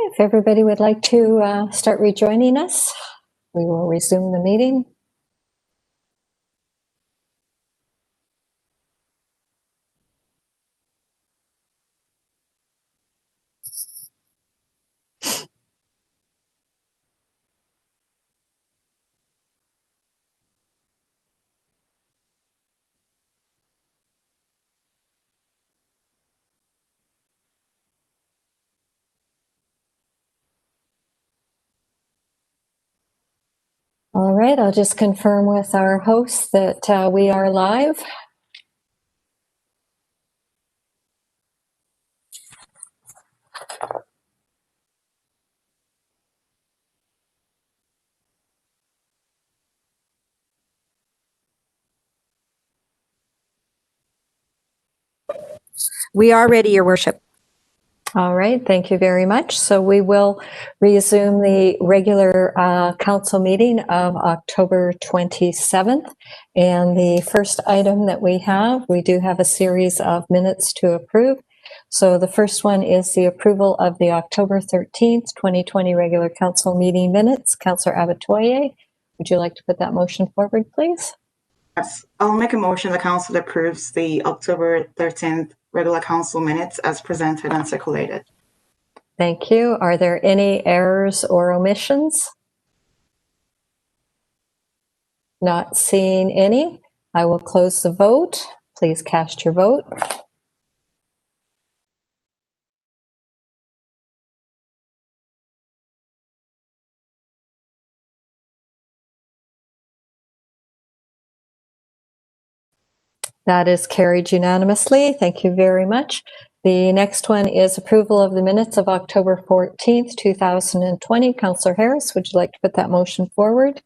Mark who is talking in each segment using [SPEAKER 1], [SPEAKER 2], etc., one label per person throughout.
[SPEAKER 1] if everybody would like to start rejoining us, we will resume the meeting. All right, I'll just confirm with our host that we are live.
[SPEAKER 2] We are ready, Your Worship.
[SPEAKER 1] All right, thank you very much. So we will resume the regular council meeting of October 27th. And the first item that we do have a series of minutes to approve. So the first one is the approval of the October 13th, 2020 regular council meeting minutes. Councillor Abatoye, would you like to put that motion forward, please?
[SPEAKER 3] Yes, I'll make a motion the council approves the October 13th regular council minutes as presented and circulated.
[SPEAKER 1] Thank you. Are there any errors or omissions? Not seeing any. I will close the vote. Please cast your vote. That is carried unanimously. Thank you very much. The next one is approval of the minutes of October 14th, 2020. Councillor Harris, would you like to put that motion forward?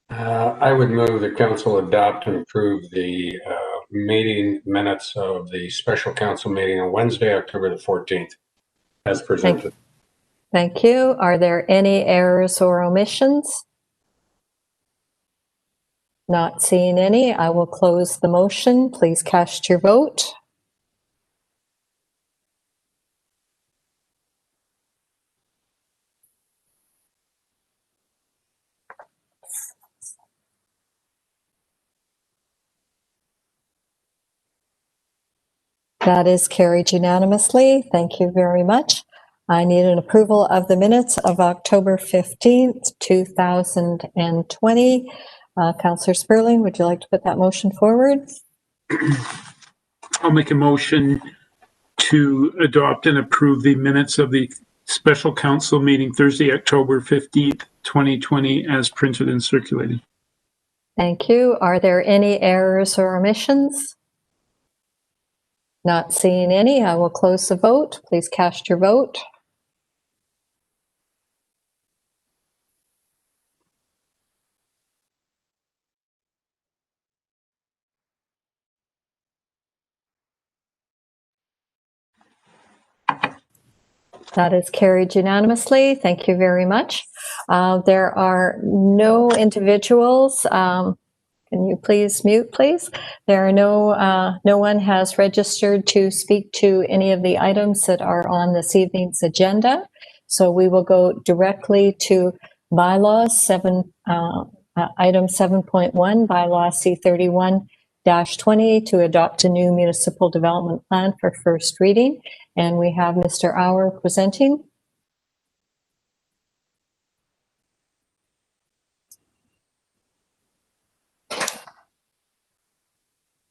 [SPEAKER 4] I would move the council adopt and approve the meeting minutes of the special council meeting on Wednesday, October the 14th, as presented.
[SPEAKER 1] Thank you. Are there any errors or omissions? Not seeing any. I will close the motion. Please cast your vote. That is carried unanimously. Thank you very much. I need an approval of the minutes of October 15th, 2020. Councillor Sperling, would you like to put that motion forward?
[SPEAKER 5] I'll make a motion to adopt and approve the minutes of the special council meeting Thursday, October 15th, 2020 as printed and circulated.
[SPEAKER 1] Thank you. Are there any errors or omissions? Not seeing any. I will close the vote. Please cast your vote. That is carried unanimously. Thank you very much. There are no individuals. Can you please mute, please? There are no one has registered to speak to any of the items that are on this evening's agenda. So we will go directly to bylaws item 7.1, bylaw C31-20 to adopt a new municipal development plan for first reading. And we have Mr. Auer presenting.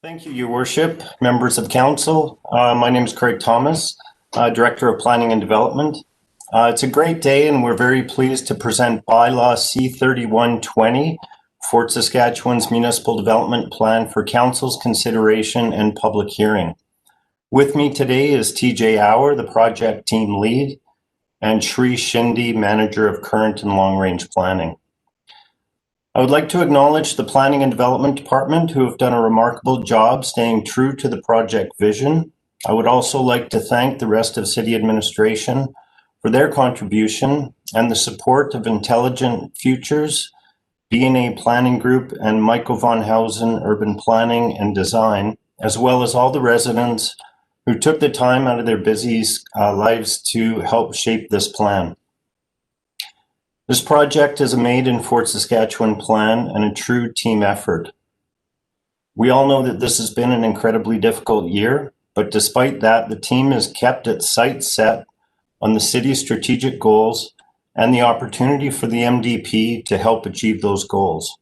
[SPEAKER 6] Thank you, Your Worship, members of council. My name is Craig Thomas, Director of Planning and Development. It's a great day and we're very pleased to present bylaw C31-20, Fort Saskatchewan's Municipal Development Plan for council's consideration and public hearing. With me today is TJ Auer, the project team lead, and Shri Shinde, Manager of Current and Long Range Planning. I would like to acknowledge the Planning and Development Department who have done a remarkable job staying true to the project vision. I would also like to thank the rest of City Administration for their contribution and the support of Intelligent Futures, DNA Planning Group, and Michael von Hausen Urban Planning and Design, as well as all the residents who took the time out of their busy lives to help shape this plan. This project is a made in Fort Saskatchewan plan and a true team effort. We all know that this has been an incredibly difficult year, but despite that, the team has kept its sights set on the city's strategic goals and the opportunity for the MDP to help achieve those goals.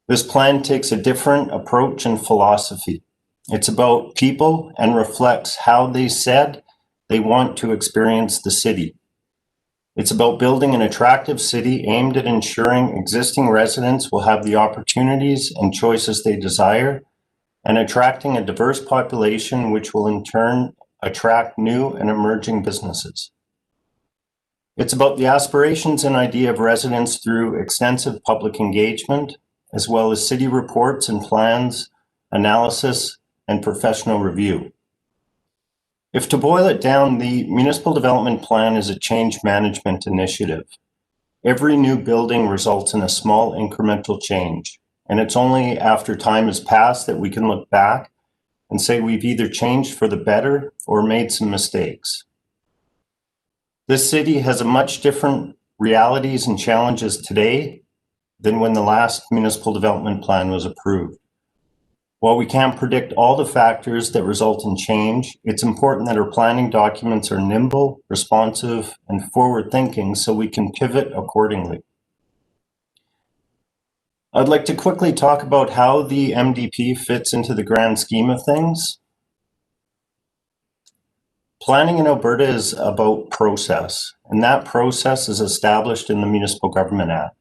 [SPEAKER 6] This plan takes a different approach and philosophy. It's about people and reflects how they said they want to experience the city. It's about building an attractive city aimed at ensuring existing residents will have the opportunities and choices they desire, and attracting a diverse population which will in turn attract new and emerging businesses. It's about the aspirations and idea of residents through extensive public engagement, as well as city reports and plans, analysis, and professional review. If to boil it down, the municipal development plan is a change management initiative. Every new building results in a small incremental change, and it's only after time has passed that we can look back and say we've either changed for the better or made some mistakes. This city has a much different realities and challenges today than when the last municipal development plan was approved. While we can't predict all the factors that result in change, it's important that our planning documents are nimble, responsive, and forward-thinking so we can pivot accordingly. I'd like to quickly talk about how the MDP fits into the grand scheme of things. Planning in Alberta is about process, and that process is established in the Municipal Government Act.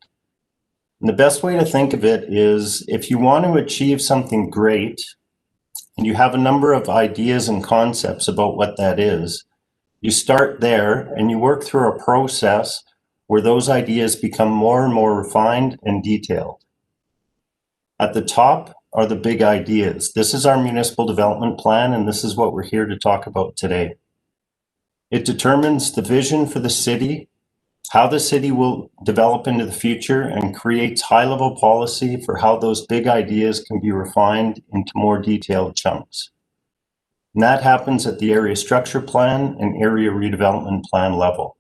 [SPEAKER 6] And the best way to think of it is if you want to achieve something great and you have a number of ideas and concepts about what that is, you start there and you work through a process where those ideas become more and more refined and detailed. At the top are the big ideas. This is our municipal development plan, and this is what we're here to talk about today. It determines the vision for the city, how the city will develop into the future, and creates high-level policy for how those big ideas can be refined into more detailed chunks. And that happens at the area structure plan and area redevelopment plan level.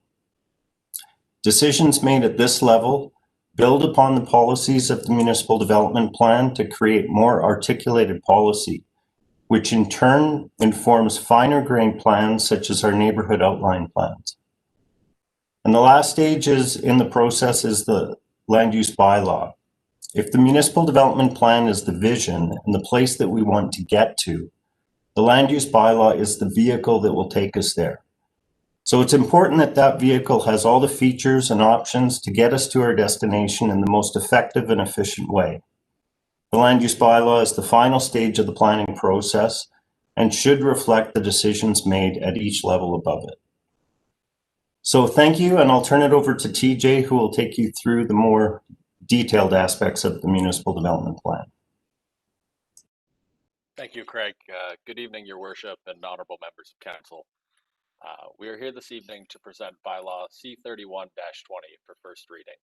[SPEAKER 6] Decisions made at this level build upon the policies of the municipal development plan to create more articulated policy, which in turn informs finer grained plans such as our neighborhood outline plans. And the last stage in the process is the land use bylaw. If the municipal development plan is the vision and the place that we want to get to, the land use bylaw is the vehicle that will take us there. So it's important that that vehicle has all the features and options to get us to our destination in the most effective and efficient way. The land use bylaw is the final stage of the planning process and should reflect the decisions made at each level above it. So thank you, and I'll turn it over to TJ, who will take you through the more detailed aspects of the municipal development plan.
[SPEAKER 2] Thank you, Craig. Good evening, Your Worship and honorable members of council. We are here this evening to present bylaw C31-20 for first reading.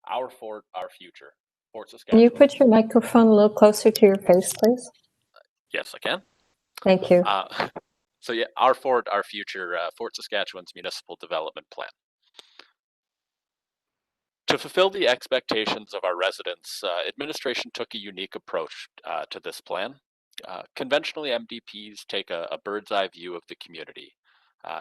[SPEAKER 2] Our Fort, Our Future. Fort Saskatchewan.
[SPEAKER 1] Can you put your microphone a little closer to your face, please?
[SPEAKER 2] Yes, I can.
[SPEAKER 1] Thank you.
[SPEAKER 2] So yeah, Our Fort, Our Future, Fort Saskatchewan's Municipal Development Plan. To fulfill the expectations of our residents, administration took a unique approach to this plan. Conventionally, MDPs take a bird's eye view of the community.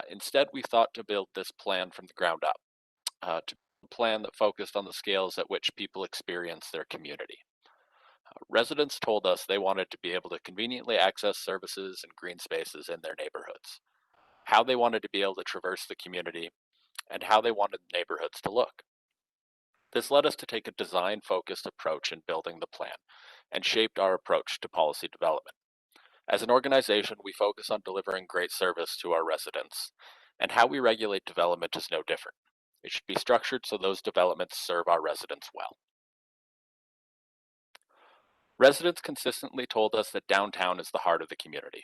[SPEAKER 2] Instead, we thought to build this plan from the ground up, to a plan that focused on the scales at which people experience their community. Residents told us they wanted to be able to conveniently access services and green spaces in their neighborhoods, how they wanted to be able to traverse the community, and how they wanted neighborhoods to look. This led us to take a design-focused approach in building the plan and shaped our approach to policy development. As an organization, we focus on delivering great service to our residents, and how we regulate development is no different. It should be structured so those developments serve our residents well. Residents consistently told us that downtown is the heart of the community.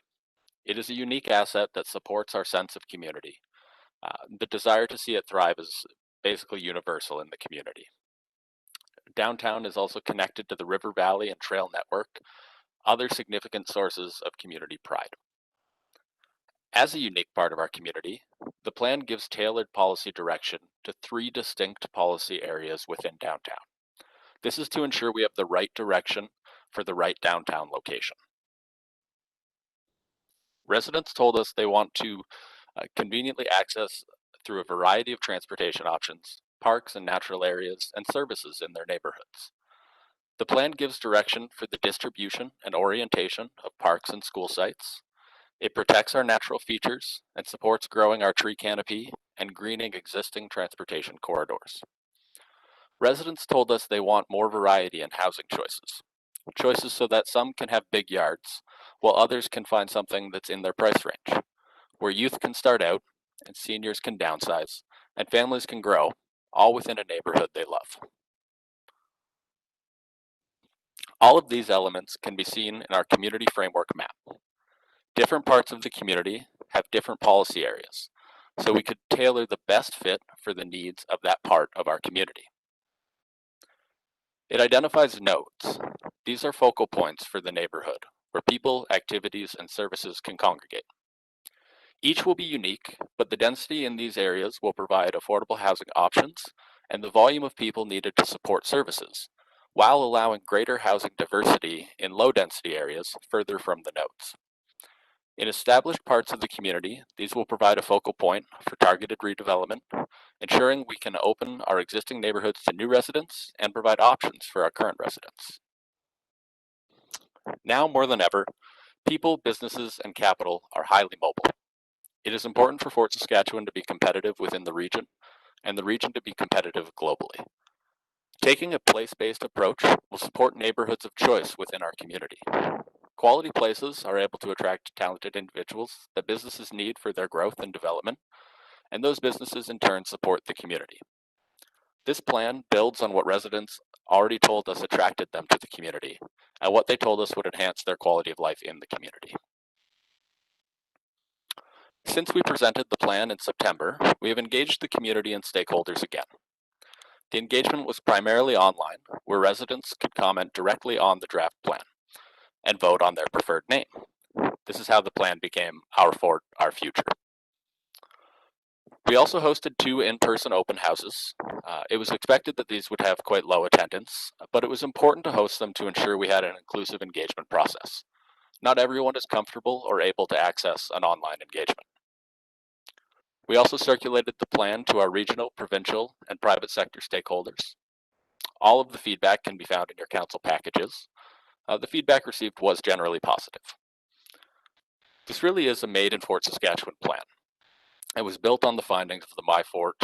[SPEAKER 2] It is a unique asset that supports our sense of community. The desire to see it thrive is basically universal in the community. Downtown is also connected to the River Valley and Trail Network, other significant sources of community pride. As a unique part of our community, the plan gives tailored policy direction to 3 distinct policy areas within downtown. This is to ensure we have the right direction for the right downtown location. Residents told us they want to conveniently access through a variety of transportation options, parks and natural areas, and services in their neighborhoods. The plan gives direction for the distribution and orientation of parks and school sites. It protects our natural features and supports growing our tree canopy and greening existing transportation corridors. Residents told us they want more variety in housing choices so that some can have big yards, while others can find something that's in their price range, where youth can start out and seniors can downsize and families can grow, all within a neighborhood they love. All of these elements can be seen in our community framework map. Different parts of the community have different policy areas, so we could tailor the best fit for the needs of that part of our community. It identifies nodes. These are focal points for the neighborhood, where people, activities, and services can congregate. Each will be unique, but the density in these areas will provide affordable housing options and the volume of people needed to support services, while allowing greater housing diversity in low-density areas further from the nodes. In established parts of the community, these will provide a focal point for targeted redevelopment, ensuring we can open our existing neighborhoods to new residents and provide options for our current residents. Now more than ever, people, businesses, and capital are highly mobile. It is important for Fort Saskatchewan to be competitive within the region, and the region to be competitive globally. Taking a place-based approach will support neighborhoods of choice within our community. Quality places are able to attract talented individuals that businesses need for their growth and development, and those businesses in turn support the community. This plan builds on what residents already told us attracted them to the community, and what they told us would enhance their quality of life in the community. Since we presented the plan in September, we have engaged the community and stakeholders again. The engagement was primarily online, where residents could comment directly on the draft plan and vote on their preferred name. This is how the plan became Our Fort, Our Future. We also hosted 2 in-person open houses. It was expected that these would have quite low attendance, but it was important to host them to ensure we had an inclusive engagement process. Not everyone is comfortable or able to access an online engagement. We also circulated the plan to our regional, provincial, and private sector stakeholders. All of the feedback can be found in your council packages. The feedback received was generally positive. This really is a made in Fort Saskatchewan plan. It was built on the findings of the My Fort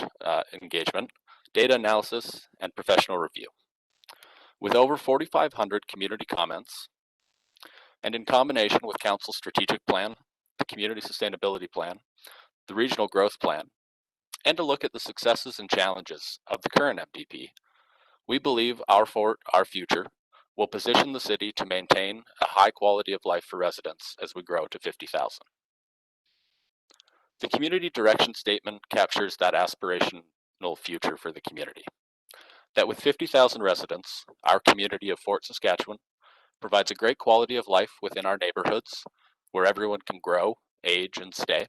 [SPEAKER 2] engagement, data analysis, and professional review. With over 4,500 community comments, and in combination with Council's strategic plan, the community sustainability plan, the regional growth plan, and a look at the successes and challenges of the current MDP, we believe Our Fort, Our Future will position the city to maintain a high quality of life for residents as we grow to 50,000. The community direction statement captures that aspirational future for the community. That with 50,000 residents, our community of Fort Saskatchewan provides a great quality of life within our neighborhoods, where everyone can grow, age, and stay,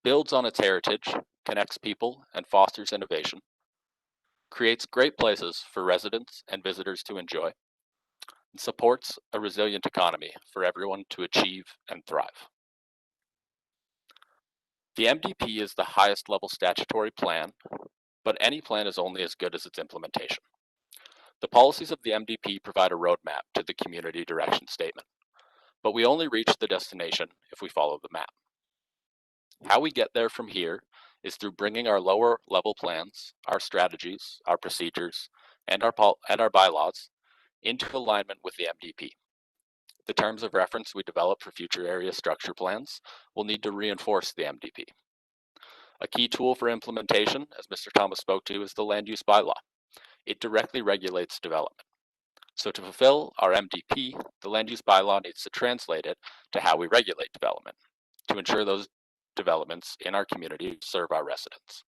[SPEAKER 2] builds on its heritage, connects people, and fosters innovation, creates great places for residents and visitors to enjoy, and supports a resilient economy for everyone to achieve and thrive. The MDP is the highest level statutory plan, but any plan is only as good as its implementation. The policies of the MDP provide a roadmap to the community direction statement, but we only reach the destination if we follow the map. How we get there from here is through bringing our lower level plans, our strategies, our procedures, and our bylaws into alignment with the MDP. The terms of reference we develop for future area structure plans will need to reinforce the MDP. A key tool for implementation, as Mr. Thomas spoke to, is the land use bylaw. It directly regulates development. So to fulfill our MDP, the land use bylaw needs to translate it to how we regulate development, to ensure those developments in our community serve our residents.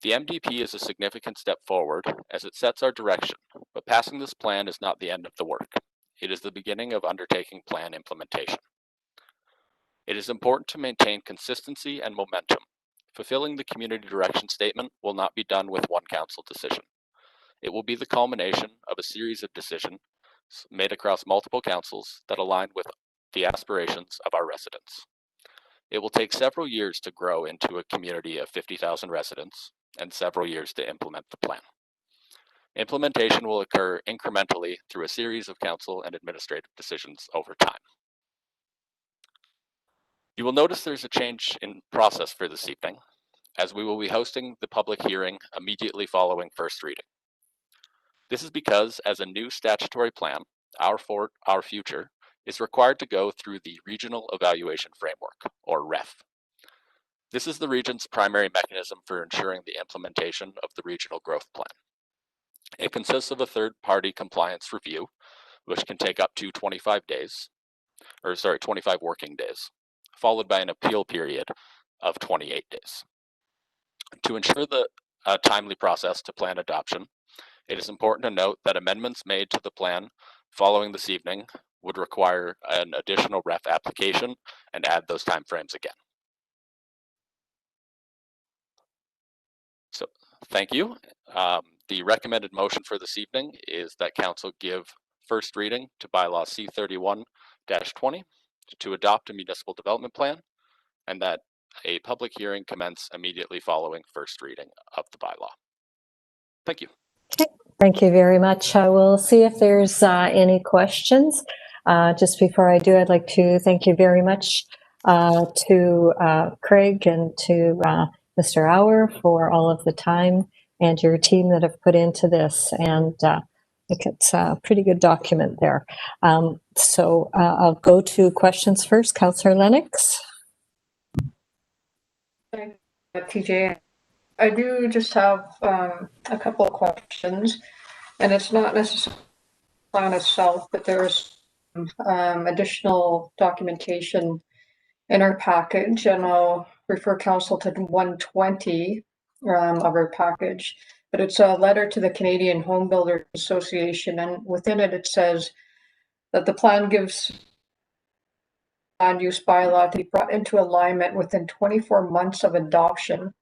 [SPEAKER 2] The MDP is a significant step forward as it sets our direction, but passing this plan is not the end of the work. It is the beginning of undertaking plan implementation. It is important to maintain consistency and momentum. Fulfilling the community direction statement will not be done with one council decision. It will be the culmination of a series of decisions made across multiple councils that align with the aspirations of our residents. It will take several years to grow into a community of 50,000 residents and several years to implement the plan. Implementation will occur incrementally through a series of council and administrative decisions over time. You will notice there's a change in process for this evening, as we will be hosting the public hearing immediately following first reading. This is because, as a new statutory plan, our future is required to go through the Regional Evaluation Framework, or REF. This is the region's primary mechanism for ensuring the implementation of the Regional Growth Plan. It consists of a third-party compliance review, which can take up to 25 working days, followed by an appeal period of 28 days. To ensure the timely process to plan adoption, it is important to note that amendments made to the plan following this evening would require an additional REF application and add those timeframes again. So, thank you. The recommended motion for this evening is that Council give first reading to bylaw C31-20 to adopt a municipal development plan, and that a public hearing commence immediately following first reading of the bylaw. Thank you.
[SPEAKER 1] Okay, thank you very much. I will see if there's any questions. Just before I do, I'd like to thank you very much to Craig and to Mr. Auer for all of the time and your team that have put into this. And I think it's a pretty good document there. So I'll go to questions first. Councillor Lennox.
[SPEAKER 7] TJ, I do just have a couple of questions, and it's not necessarily the plan itself, but there's additional documentation in our package, and I'll refer Council to 120 of our package, but it's a letter to the Canadian Home Builders Association, and within it, it says that the plan gives land use bylaw to be brought into alignment within 24 months of adoption,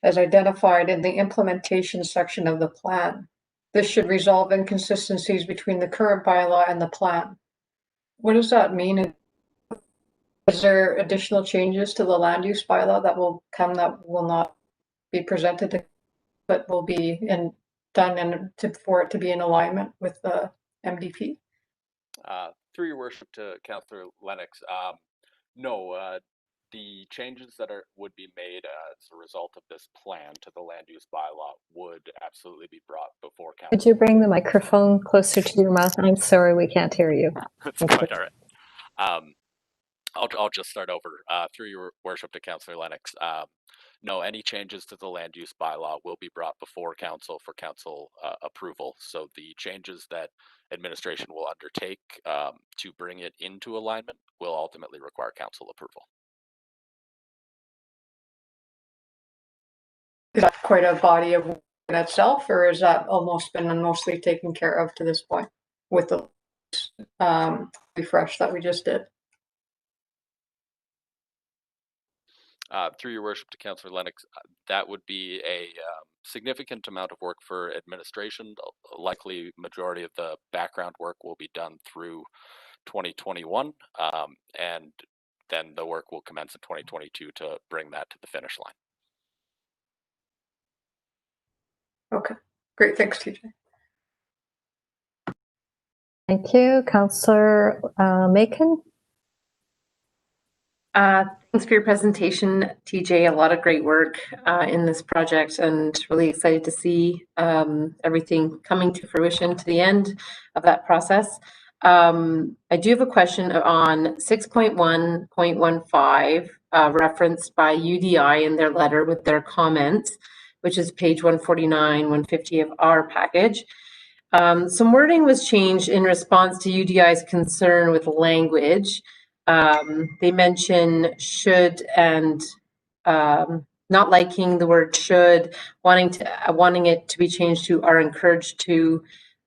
[SPEAKER 7] as identified in the implementation section of the plan. This should resolve inconsistencies between the current bylaw and the plan. What does that mean? Is there additional changes to the land use bylaw that will come that will not be presented, but will be done for it to be in alignment with the MDP?
[SPEAKER 2] Through your worship to Councillor Lennox, no, the changes that would be made as a result of this plan to the land use bylaw would absolutely be brought before Council.
[SPEAKER 1] Could you bring the microphone closer to your mouth? I'm sorry, we can't hear you.
[SPEAKER 2] That's quite all right. I'll just start over. Through your worship to Councillor Lennox, no, any changes to the land use bylaw will be brought before Council for Council approval. So the changes that administration will undertake to bring it into alignment will ultimately require Council approval.
[SPEAKER 7] Is that quite a body of work in itself, or is that almost been mostly taken care of to this point with the refresh that we just did?
[SPEAKER 2] Through your worship to Councillor Lennox, that would be a significant amount of work for administration. Likely majority of the background work will be done through 2021, and then the work will commence in 2022 to bring that to the finish line.
[SPEAKER 7] Okay, great. Thanks, TJ.
[SPEAKER 1] Thank you. Councillor Macon.
[SPEAKER 8] Thanks for your presentation, TJ. A lot of great work in this project, and really excited to see everything coming to fruition to the end of that process. I do have a question on 6.1.15, referenced by UDI in their letter with their comments, which is page 149, 150 of our package. Some wording was changed in response to UDI's concern with language. They mention should and not liking the word should, wanting it to be changed to are encouraged to,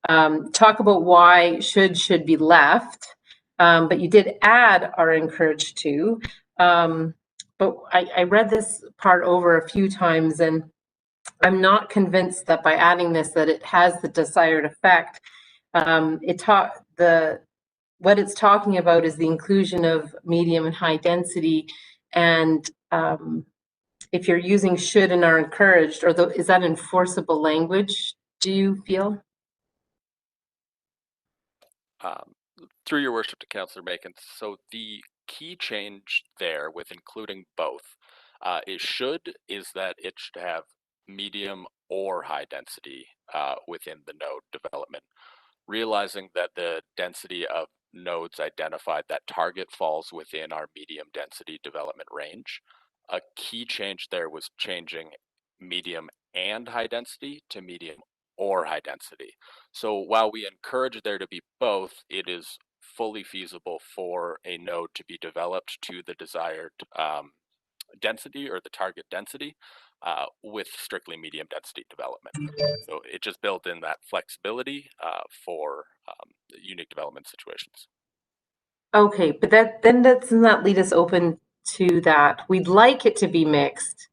[SPEAKER 8] talk about why should be left, but you did add are encouraged to. But I read this part over a few times, and I'm not convinced that by adding this that it has the desired effect. What it's talking about is the inclusion of medium and high density, and if you're using should and are encouraged, or is that enforceable language, do you feel?
[SPEAKER 2] Through your worship to Councillor Macon, so the key change there with including both is that it should have medium or high density within the node development, realizing that the density of nodes identified, that target falls within our medium density development range. A key change there was changing medium and high density to medium or high density. So while we encourage there to be both, it is fully feasible for a node to be developed to the desired density or the target density with strictly medium density development. So it just built in that flexibility for unique development situations.
[SPEAKER 8] Okay, but then doesn't that lead us open to that? We'd like it to be mixed.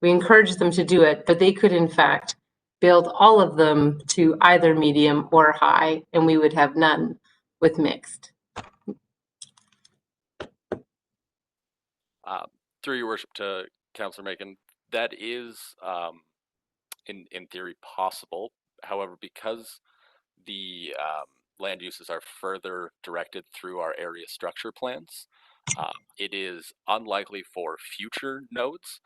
[SPEAKER 8] We encourage them to do it, but they could in fact build all of them to either medium or high, and we would have none with mixed.
[SPEAKER 2] Through your worship to Councillor Macon, that is in theory possible. However, because the land uses are further directed through our area structure plans, it is unlikely for future nodes.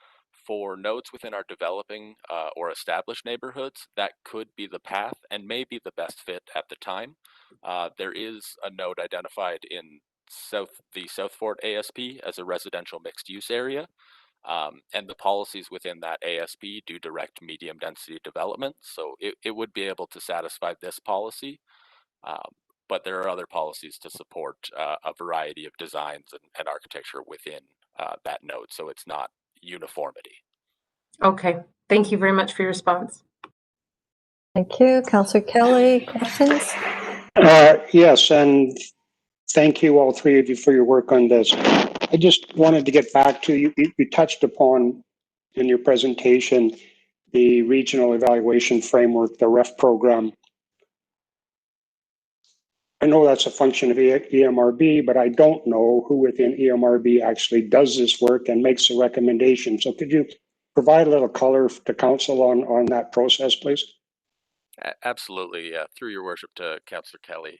[SPEAKER 2] For nodes within our developing or established neighborhoods, that could be the path and may be the best fit at the time. There is a node identified in the South Fort ASP as a residential mixed use area. And the policies within that ASP do direct medium density development. So it would be able to satisfy this policy. But there are other policies to support a variety of designs and architecture within that node. So it's not uniformity.
[SPEAKER 8] Okay, thank you very much for your response.
[SPEAKER 1] Thank you. Councillor Kelly, questions?
[SPEAKER 9] Yes, and thank you, all three of you, for your work on this. I just wanted to get back to you. You touched upon in your presentation the regional evaluation framework, the REF program. I know that's a function of EMRB, but I don't know who within EMRB actually does this work and makes a recommendation. So could you provide a little color to council on that process, please?
[SPEAKER 2] Absolutely. Through your worship to Councillor Kelly,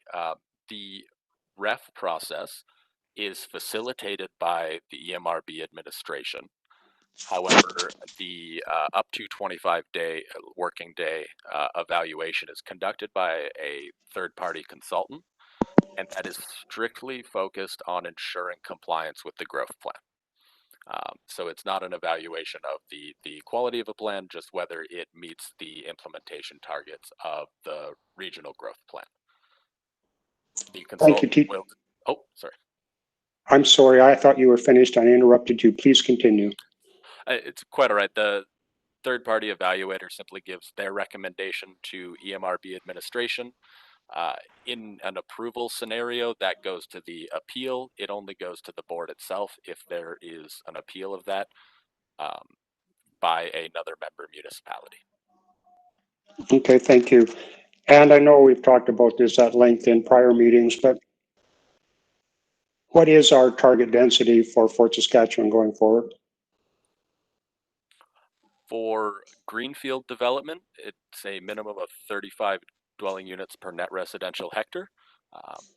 [SPEAKER 2] the REF process is facilitated by the EMRB administration. However, the up to 25-day working day evaluation is conducted by a third-party consultant, and that is strictly focused on ensuring compliance with the growth plan. So it's not an evaluation of the quality of a plan, just whether it meets the implementation targets of the regional growth plan. The consultant will... Oh, sorry.
[SPEAKER 9] I'm sorry, I thought you were finished. I interrupted you. Please continue.
[SPEAKER 2] It's quite all right. The third-party evaluator simply gives their recommendation to EMRB administration. In an approval scenario, that goes to the appeal. It only goes to the board itself if there is an appeal of that by another member municipality.
[SPEAKER 9] Okay, thank you. And I know we've talked about this at length in prior meetings, but what is our target density for Fort Saskatchewan going forward?
[SPEAKER 2] For greenfield development, it's a minimum of 35 dwelling units per net residential hectare.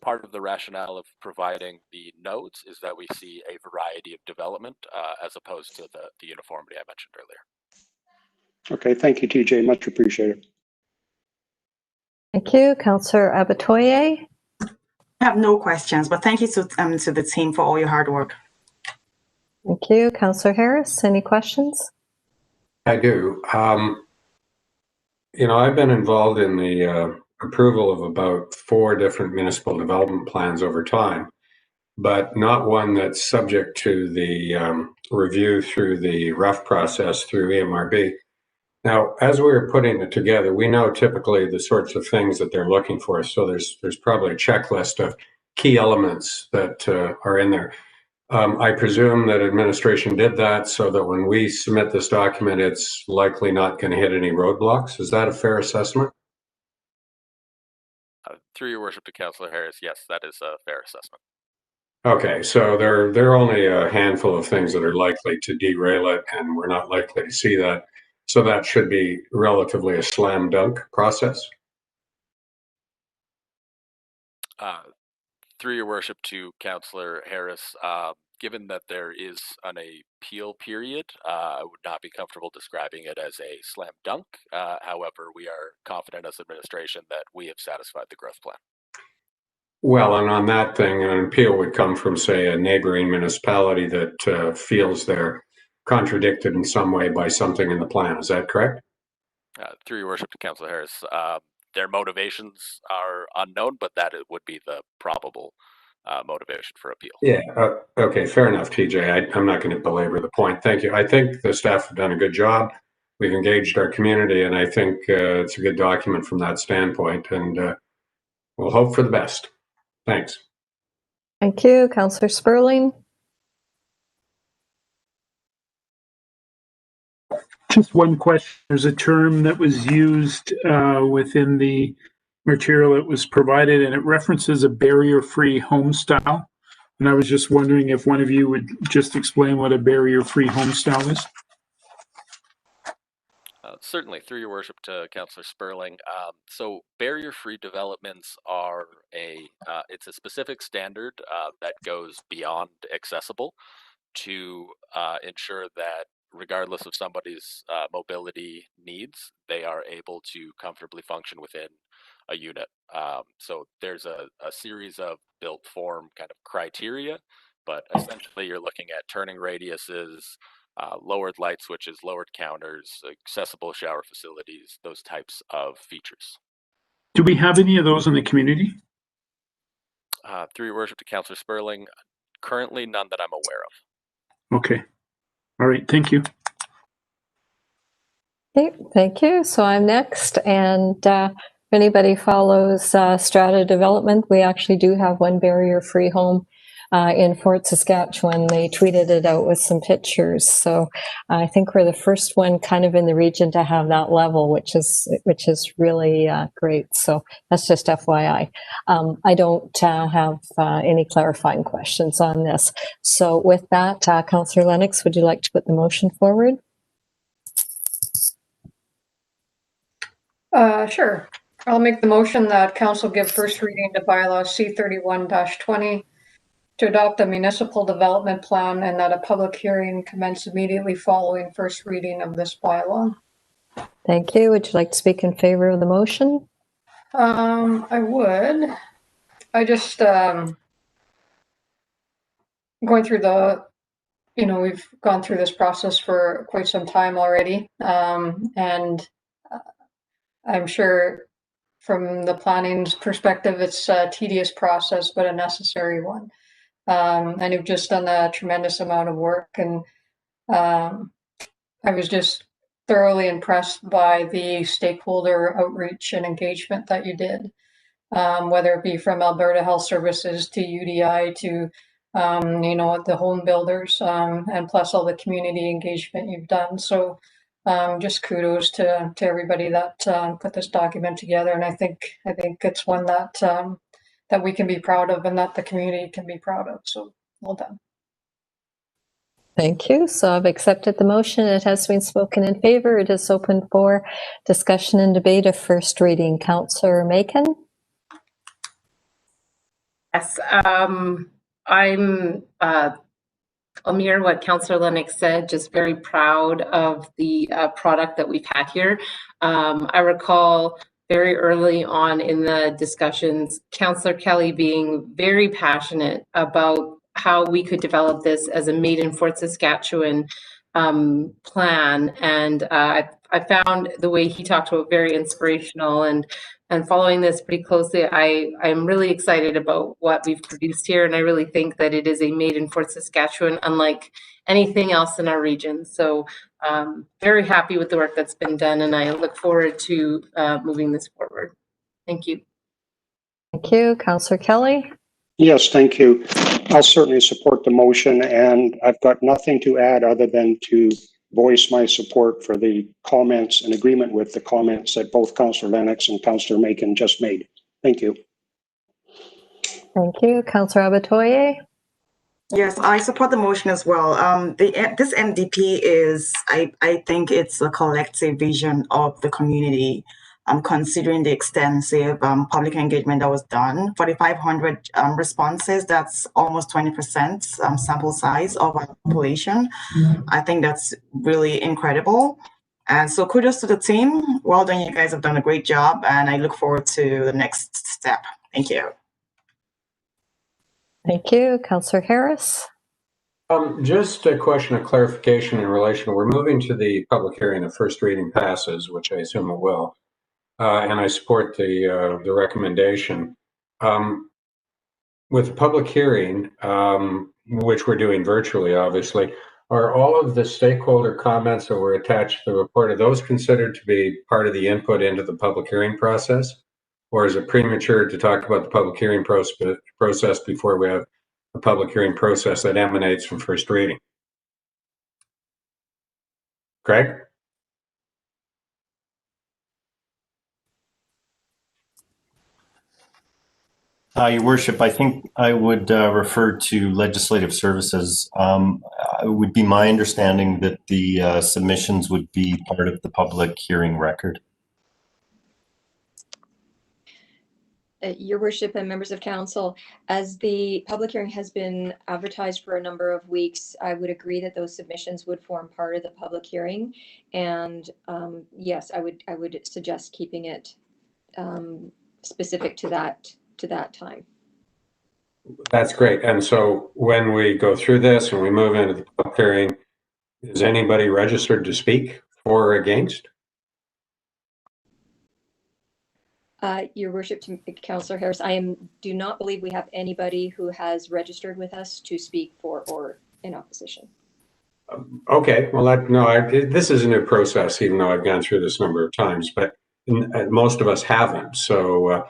[SPEAKER 2] Part of the rationale of providing the nodes is that we see a variety of development as opposed to the uniformity I mentioned earlier.
[SPEAKER 9] Okay, thank you, TJ. Much appreciated.
[SPEAKER 1] Thank you. Councillor Abatoye.
[SPEAKER 3] I have no questions, but thank you to the team for all your hard work.
[SPEAKER 1] Thank you. Councillor Harris, any questions?
[SPEAKER 4] I do. You know, I've been involved in the approval of about 4 different municipal development plans over time, but not one that's subject to the review through the REF process through EMRB. Now, as we were putting it together, we know typically the sorts of things that they're looking for. So there's probably a checklist of key elements that are in there. I presume that administration did that so that when we submit this document, it's likely not going to hit any roadblocks. Is that a fair assessment?
[SPEAKER 2] Through your worship to Councillor Harris, yes, that is a fair assessment.
[SPEAKER 4] Okay, so there are only a handful of things that are likely to derail it, and we're not likely to see that. So that should be relatively a slam dunk process.
[SPEAKER 2] Through your worship to Councillor Harris, given that there is an appeal period, I would not be comfortable describing it as a slam dunk. However, we are confident as administration that we have satisfied the growth plan.
[SPEAKER 4] Well, and on that thing, an appeal would come from, say, a neighboring municipality that feels they're contradicted in some way by something in the plan. Is that correct?
[SPEAKER 2] Through your worship to Councillor Harris, their motivations are unknown, but that would be the probable motivation for appeal.
[SPEAKER 4] Yeah, okay, fair enough, TJ. I'm not going to belabor the point. Thank you. I think the staff have done a good job. We've engaged our community, and I think it's a good document from that standpoint, and we'll hope for the best. Thanks.
[SPEAKER 1] Thank you. Councillor Sperling.
[SPEAKER 5] Just one question. There's a term that was used within the material that was provided, and it references a barrier-free home style. And I was just wondering if one of you would just explain what a barrier-free home style is.
[SPEAKER 2] Certainly, through your worship to Councillor Sperling. So barrier-free developments are it's a specific standard that goes beyond accessible to ensure that regardless of somebody's mobility needs, they are able to comfortably function within a unit. So there's a series of built form kind of criteria, but essentially you're looking at turning radiuses, lowered light switches, lowered counters, accessible shower facilities, those types of features.
[SPEAKER 5] Do we have any of those in the community?
[SPEAKER 2] Through your worship to Councillor Sperling, currently none that I'm aware of.
[SPEAKER 5] Okay. All right. Thank you.
[SPEAKER 1] Okay, thank you. So I'm next, and if anybody follows strata development, we actually do have one barrier-free home in Fort Saskatchewan. They tweeted it out with some pictures. So I think we're the first one kind of in the region to have that level, which is really great. So that's just FYI. I don't have any clarifying questions on this. So with that, Councillor Lennox, would you like to put the motion forward?
[SPEAKER 7] Sure. I'll make the motion that council give first reading to bylaw C31-20 to adopt a municipal development plan and that a public hearing commence immediately following first reading of this bylaw.
[SPEAKER 1] Thank you. Would you like to speak in favor of the motion?
[SPEAKER 7] I would. I just going through we've gone through this process for quite some time already, and I'm sure from the planning's perspective, it's a tedious process, but a necessary one. And you've just done a tremendous amount of work, and I was just thoroughly impressed by the stakeholder outreach and engagement that you did, whether it be from Alberta Health Services to UDI to the home builders, and plus all the community engagement you've done. So just kudos to everybody that put this document together, and I think it's one that that we can be proud of and that the community can be proud of. So well done.
[SPEAKER 1] Thank you. So I've accepted the motion. It has been spoken in favor. It is open for discussion and debate of first reading. Councillor Macon.
[SPEAKER 8] Yes, I'll mirror what Councillor Lennox said, just very proud of the product that we've had here. I recall very early on in the discussions, Councillor Kelly being very passionate about how we could develop this as a Made in Fort Saskatchewan plan. And I found the way he talked about very inspirational, and following this pretty closely, I'm really excited about what we've produced here. And I really think that it is a Made in Fort Saskatchewan, unlike anything else in our region. So very happy with the work that's been done, and I look forward to moving this forward. Thank you.
[SPEAKER 1] Thank you. Councillor Kelly.
[SPEAKER 9] Yes, thank you. I'll certainly support the motion, and I've got nothing to add other than to voice my support for the comments and agreement with the comments that both Councillor Lennox and Councillor Macon just made. Thank you.
[SPEAKER 1] Thank you. Councillor Abatoye?
[SPEAKER 3] Yes, I support the motion as well. This MDP is, I think it's a collective vision of the community. Considering the extensive public engagement that was done, 4,500 responses, that's almost 20% sample size of our population. I think that's really incredible. And so kudos to the team. Well done, you guys have done a great job, and I look forward to the next step. Thank you.
[SPEAKER 1] Thank you. Councillor Harris?
[SPEAKER 4] Just a question of clarification in relation. We're moving to the public hearing. The first reading passes, which I assume it will. And I support the recommendation. With the public hearing, which we're doing virtually, obviously, are all of the stakeholder comments that were attached to the report, are those considered to be part of the input into the public hearing process? Or is it premature to talk about the public hearing process before we have a public hearing process that emanates from first reading? Craig?
[SPEAKER 6] Your Worship, I think I would refer to Legislative Services. It would be my understanding that the submissions would be part of the public hearing record.
[SPEAKER 10] Your Worship and members of Council, as the public hearing has been advertised for a number of weeks, I would agree that those submissions would form part of the public hearing. And yes, I would suggest keeping it specific to that time.
[SPEAKER 4] That's great. And so when we go through this and we move into the public hearing, is anybody registered to speak for or against?
[SPEAKER 10] Your Worship, Councillor Harris, do not believe we have anybody who has registered with us to speak for or in opposition.
[SPEAKER 4] Okay, well, this is a new process, even though I've gone through this a number of times, but most of us haven't. So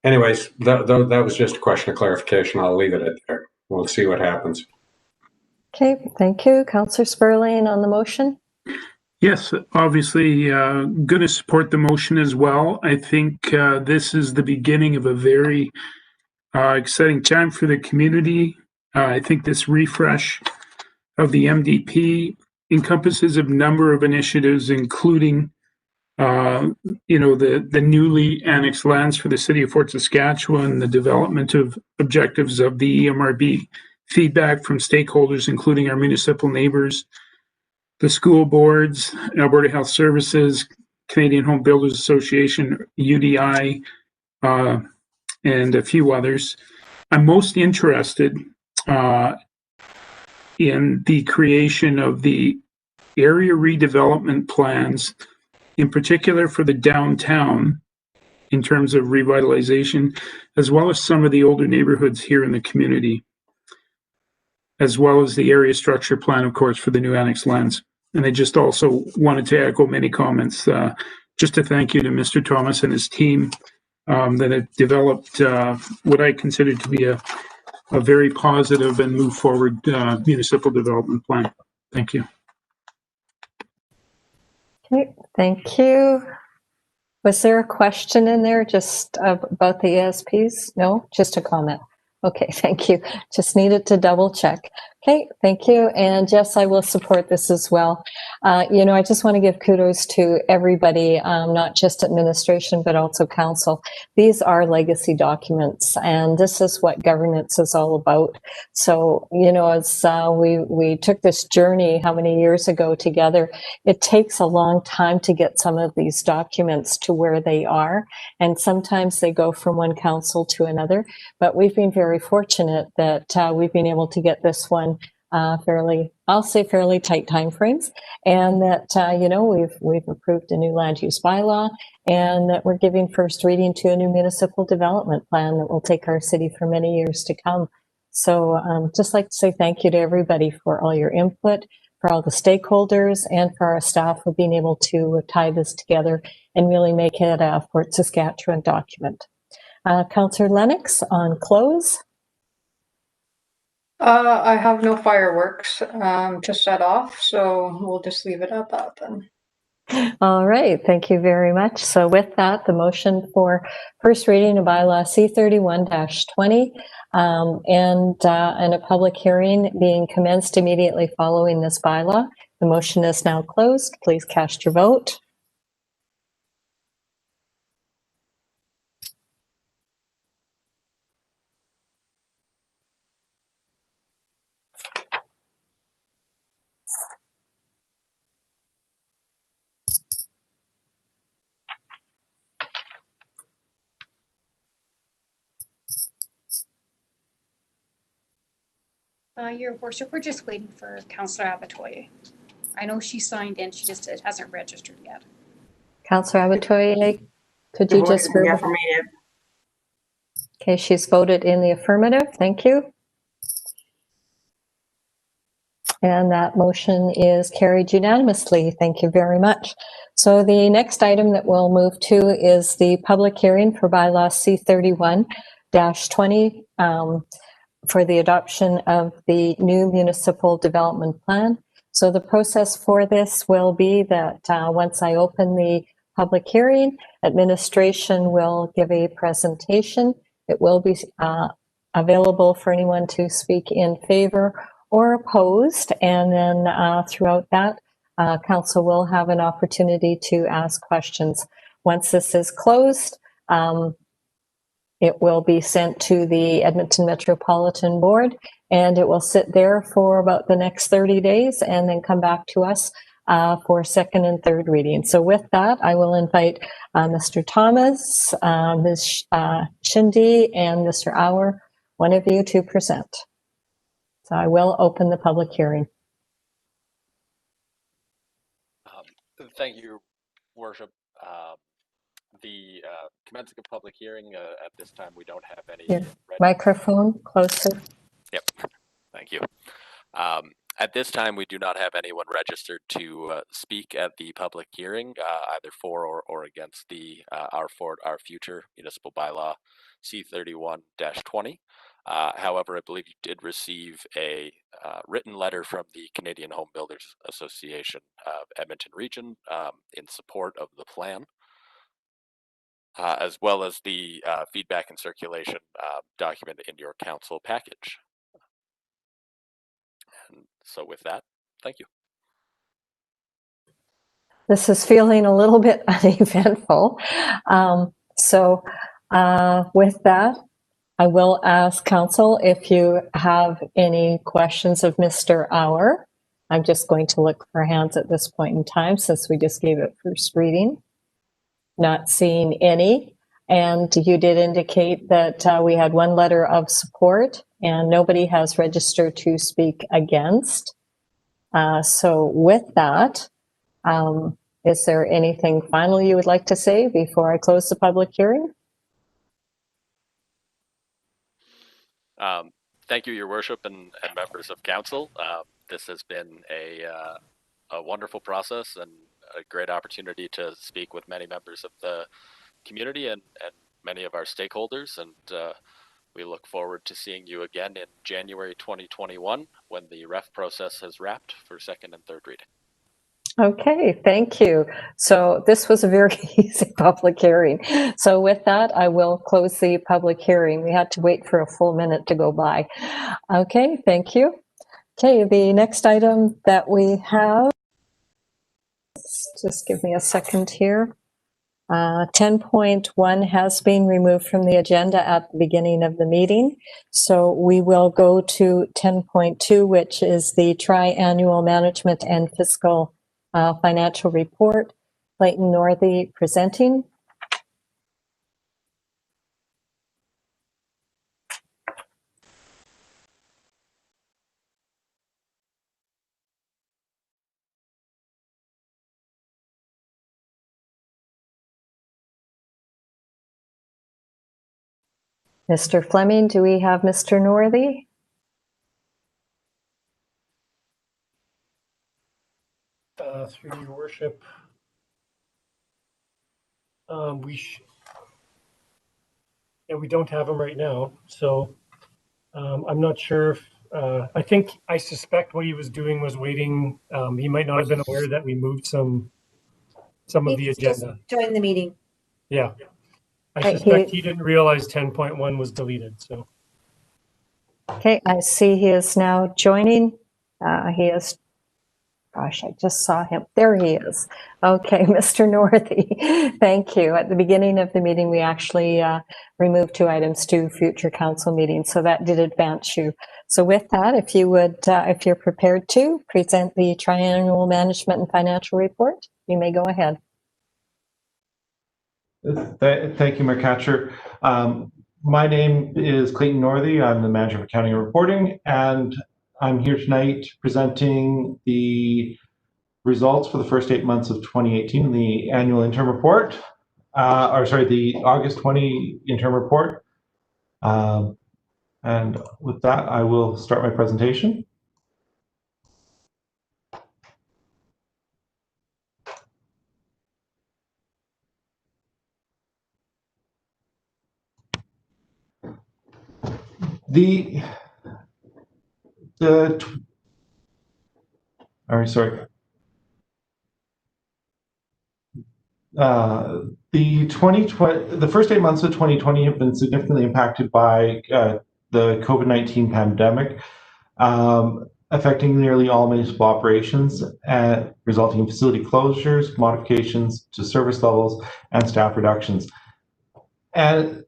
[SPEAKER 4] anyways, that was just a question of clarification. I'll leave it at there. We'll see what happens.
[SPEAKER 1] Okay, thank you. Councillor Sperling on the motion.
[SPEAKER 5] Yes, obviously going to support the motion as well. I think this is the beginning of a very exciting time for the community. I think this refresh of the MDP encompasses a number of initiatives, including the newly annexed lands for the city of Fort Saskatchewan, the development of objectives of the EMRB, feedback from stakeholders, including our municipal neighbors, the school boards, Alberta Health Services, Canadian Home Builders Association, UDI, and a few others. I'm most interested in the creation of the area redevelopment plans, in particular for the downtown, in terms of revitalization, as well as some of the older neighborhoods here in the community, as well as the area structure plan, of course, for the new annexed lands. And I just also wanted to echo many comments, just to thank you to Mr. Thomas and his team that have developed what I consider to be a very positive and move forward municipal development plan. Thank you.
[SPEAKER 1] Okay, thank you. Was there a question in there just about the ESPs? No, just a comment. Okay, thank you. Just needed to double check. Okay, thank you. And yes, I will support this as well. I just want to give kudos to everybody, not just administration, but also council. These are legacy documents, and this is what governance is all about. So, as we took this journey how many years ago together, it takes a long time to get some of these documents to where they are. And sometimes they go from one council to another, but we've been very fortunate that we've been able to get this one fairly tight timeframes, and that we've approved a new land use bylaw, and that we're giving first reading to a new municipal development plan that will take our city for many years to come. So just like to say thank you to everybody for all your input, for all the stakeholders, and for our staff for being able to tie this together and really make it a Fort Saskatchewan document. Councillor Lennox on close.
[SPEAKER 7] I have no fireworks to set off, so we'll just leave it at that then.
[SPEAKER 1] All right, thank you very much. So with that, the motion for first reading of bylaw C31-20 and a public hearing being commenced immediately following this bylaw. The motion is now closed. Please cast your vote.
[SPEAKER 11] Your worship, we're just waiting for Councillor Abatoye. I know she signed in, she just hasn't registered yet.
[SPEAKER 1] Councillor Abatoye, could you just
[SPEAKER 3] voted in the affirmative.
[SPEAKER 1] Okay, she's voted in the affirmative. Thank you. And that motion is carried unanimously. Thank you very much. So the next item that we'll move to is the public hearing for bylaw C31-20 for the adoption of the new municipal development plan. So the process for this will be that once I open the public hearing, administration will give a presentation. It will be available for anyone to speak in favor or opposed, and then throughout that, council will have an opportunity to ask questions. Once this is closed, it will be sent to the Edmonton Metropolitan Board, and it will sit there for about the next 30 days and then come back to us for second and third reading. So with that, I will invite Mr. Thomas, Ms. Shindy, and Mr. Auer, one of you, to present. So I will open the public hearing.
[SPEAKER 2] Thank you, Worship. The commencing a public hearing, at this time, we don't have any.
[SPEAKER 1] Microphone closer.
[SPEAKER 2] Yep, thank you. At this time, we do not have anyone registered to speak at the public hearing, either for or against the our future municipal bylaw C31-20. However, I believe you did receive a written letter from the Canadian Home Builders Association of Edmonton Region in support of the plan, as well as the feedback and circulation document in your council package. And so with that, thank you.
[SPEAKER 1] This is feeling a little bit uneventful. With that, I will ask council if you have any questions of Mr. Auer. I'm just going to look for hands at this point in time since we just gave it first reading. Not seeing any. And you did indicate that we had one letter of support and nobody has registered to speak against. So with that, is there anything final you would like to say before I close the public hearing?
[SPEAKER 2] Thank you, Your Worship, and members of council. This has been a wonderful process and a great opportunity to speak with many members of the community and many of our stakeholders. And we look forward to seeing you again in January 2021 when the ref process has wrapped for second and third reading.
[SPEAKER 1] Okay, thank you. So this was a very easy public hearing. So with that, I will close the public hearing. We had to wait for a full minute to go by. Okay, thank you. Okay, the next item that we have, just give me a second here. 10.1 has been removed from the agenda at the beginning of the meeting. So we will go to 10.2, which is the tri-annual management and fiscal financial report. Clayton Northey presenting. Mr. Fleming, do we have Mr. Northey?
[SPEAKER 12] Through your worship, we don't have him right now, so I'm not sure if I suspect what he was doing was waiting. He might not have been aware that we moved some of the
[SPEAKER 13] He's just
[SPEAKER 12] agenda.
[SPEAKER 13] joined the meeting.
[SPEAKER 12] Yeah. I
[SPEAKER 1] Right,
[SPEAKER 12] suspect he didn't realize 10.1 was deleted, so.
[SPEAKER 1] Okay, I see he is now joining. He is, gosh, I just saw him. There he is. Okay, Mr. Northey, thank you. At the beginning of the meeting, we actually removed 2 items to future council meetings, so that did advance you. So with that, if you would, if you're prepared to present the triannual management and financial report, you may go ahead.
[SPEAKER 14] Thank you, Mayor Catcher. My name is Clayton Northey. I'm the Manager of Accounting and Reporting, and I'm here tonight presenting the results for the first 8 months of 2018, the annual interim report, the August 20 interim report. And with that, I will start my presentation. The first 8 months of 2020 have been significantly impacted by the COVID-19 pandemic, affecting nearly all municipal operations, resulting in facility closures, modifications to service levels, and staff reductions. And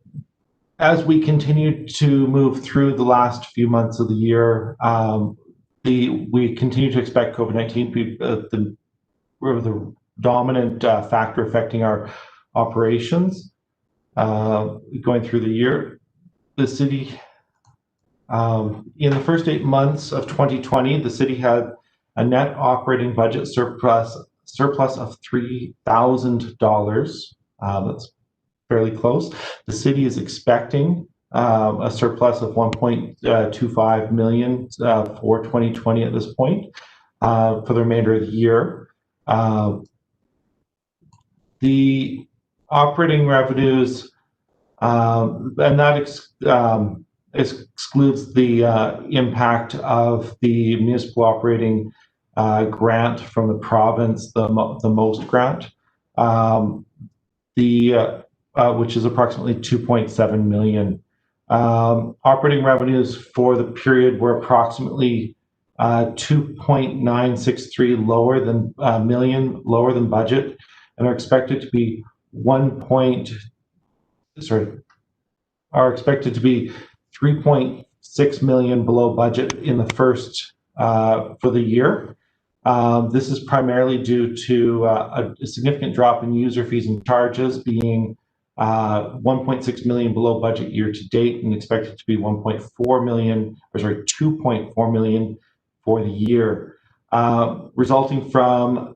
[SPEAKER 14] as we continue to move through the last few months of the year, we continue to expect COVID-19 to be the dominant factor affecting our operations going through the year. The city, in the first 8 months of 2020, the city had a net operating budget surplus of $3,000. That's fairly close. The city is expecting a surplus of $1.25 million for 2020 at this point for the remainder of the year. The operating revenues, and that excludes the impact of the municipal operating grant from the province, the MOST grant, which is approximately $2.7 million. Operating revenues for the period were approximately 2.963 million lower than budget, and are expected to be 3.6 million below budget in the first for the year. This is primarily due to a significant drop in user fees and charges, being 1.6 million below budget year to date, and expected to be 2.4 million for the year, resulting from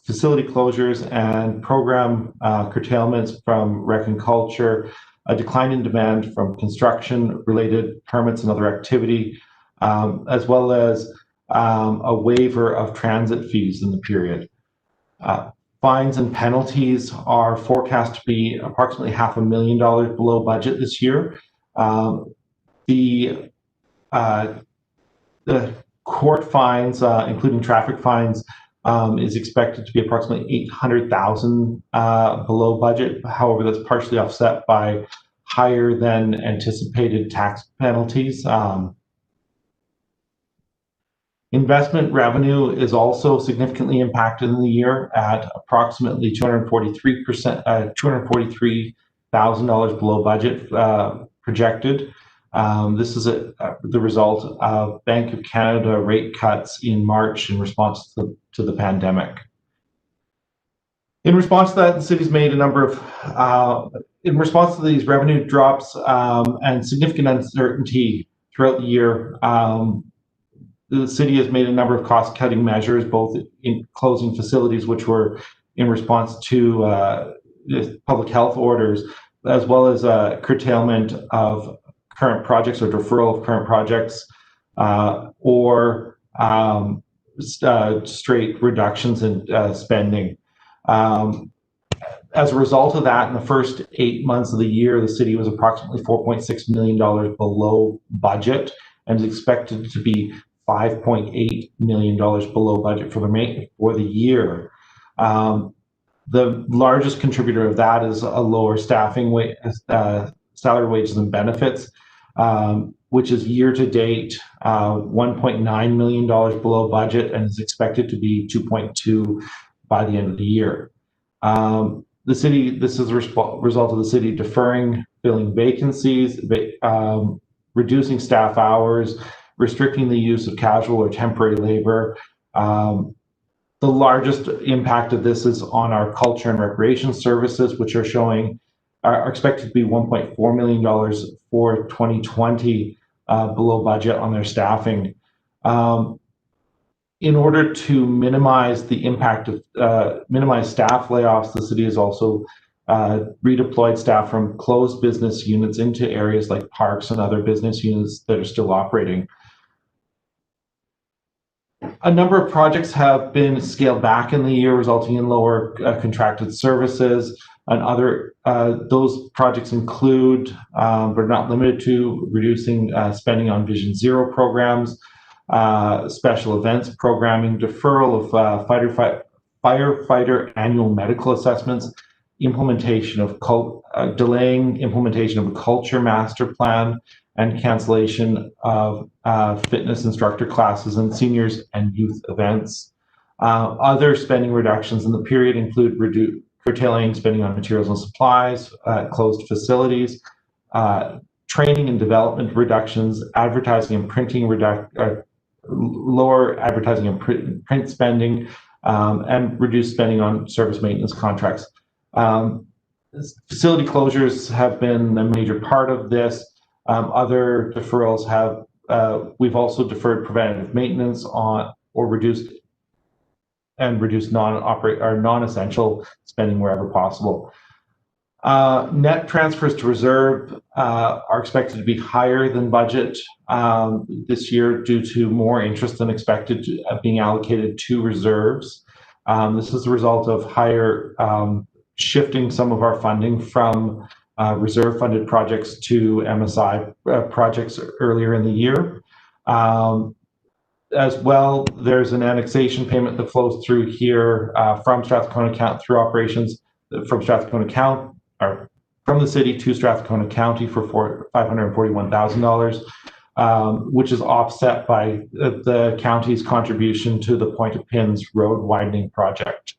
[SPEAKER 14] facility closures and program curtailments from rec and culture, a decline in demand from construction-related permits and other activity, as well as a waiver of transit fees in the period. Fines and penalties are forecast to be approximately $500,000 below budget this year. The court fines, including traffic fines, is expected to be approximately $800,000 below budget. However, that's partially offset by higher than anticipated tax penalties. Investment revenue is also significantly impacted in the year at approximately $243,000 below budget projected. This is the result of Bank of Canada rate cuts in March in response to the pandemic. In response to that, the city's made a number of, in response to these revenue drops and significant uncertainty throughout the year, the city has made a number of cost-cutting measures, both in closing facilities, which were in response to public health orders, as well as curtailment of current projects or deferral of current projects, or straight reductions in spending. As a result of that, in the first 8 months of the year, the city was approximately $4.6 million below budget and is expected to be $5.8 million below budget for the year. The largest contributor of that is a lower staffing salary, wages, and benefits, which is year to date $1.9 million below budget and is expected to be 2.2 by the end of the year. This is a result of the city deferring filling vacancies, reducing staff hours, restricting the use of casual or temporary labor. The largest impact of this is on our culture and recreation services, which are expected to be $1.4 million for 2020 below budget on their staffing. In order to minimize the impact of minimize staff layoffs, the city has also redeployed staff from closed business units into areas like parks and other business units that are still operating. A number of projects have been scaled back in the year, resulting in lower contracted services. And those projects include, but not limited to, reducing spending on Vision Zero programs, special events programming, deferral of firefighter annual medical assessments, delaying implementation of a culture master plan, and cancellation of fitness instructor classes and seniors and youth events. Other spending reductions in the period include curtailing spending on materials and supplies, closed facilities, training and development reductions, advertising and printing lower advertising and print spending, and reduced spending on service maintenance contracts. Facility closures have been a major part of this. Other deferrals we've also deferred preventative maintenance on or reduced non-essential spending wherever possible. Net transfers to reserve are expected to be higher than budget this year due to more interest than expected being allocated to reserves. This is a result of higher shifting some of our funding from reserve-funded projects to MSI projects earlier in the year. As well, there's an annexation payment that flows through here from Strathcona County through operations from Strathcona County, or from the city to Strathcona County for $541,000, which is offset by the county's contribution to the Point of Pins road widening project.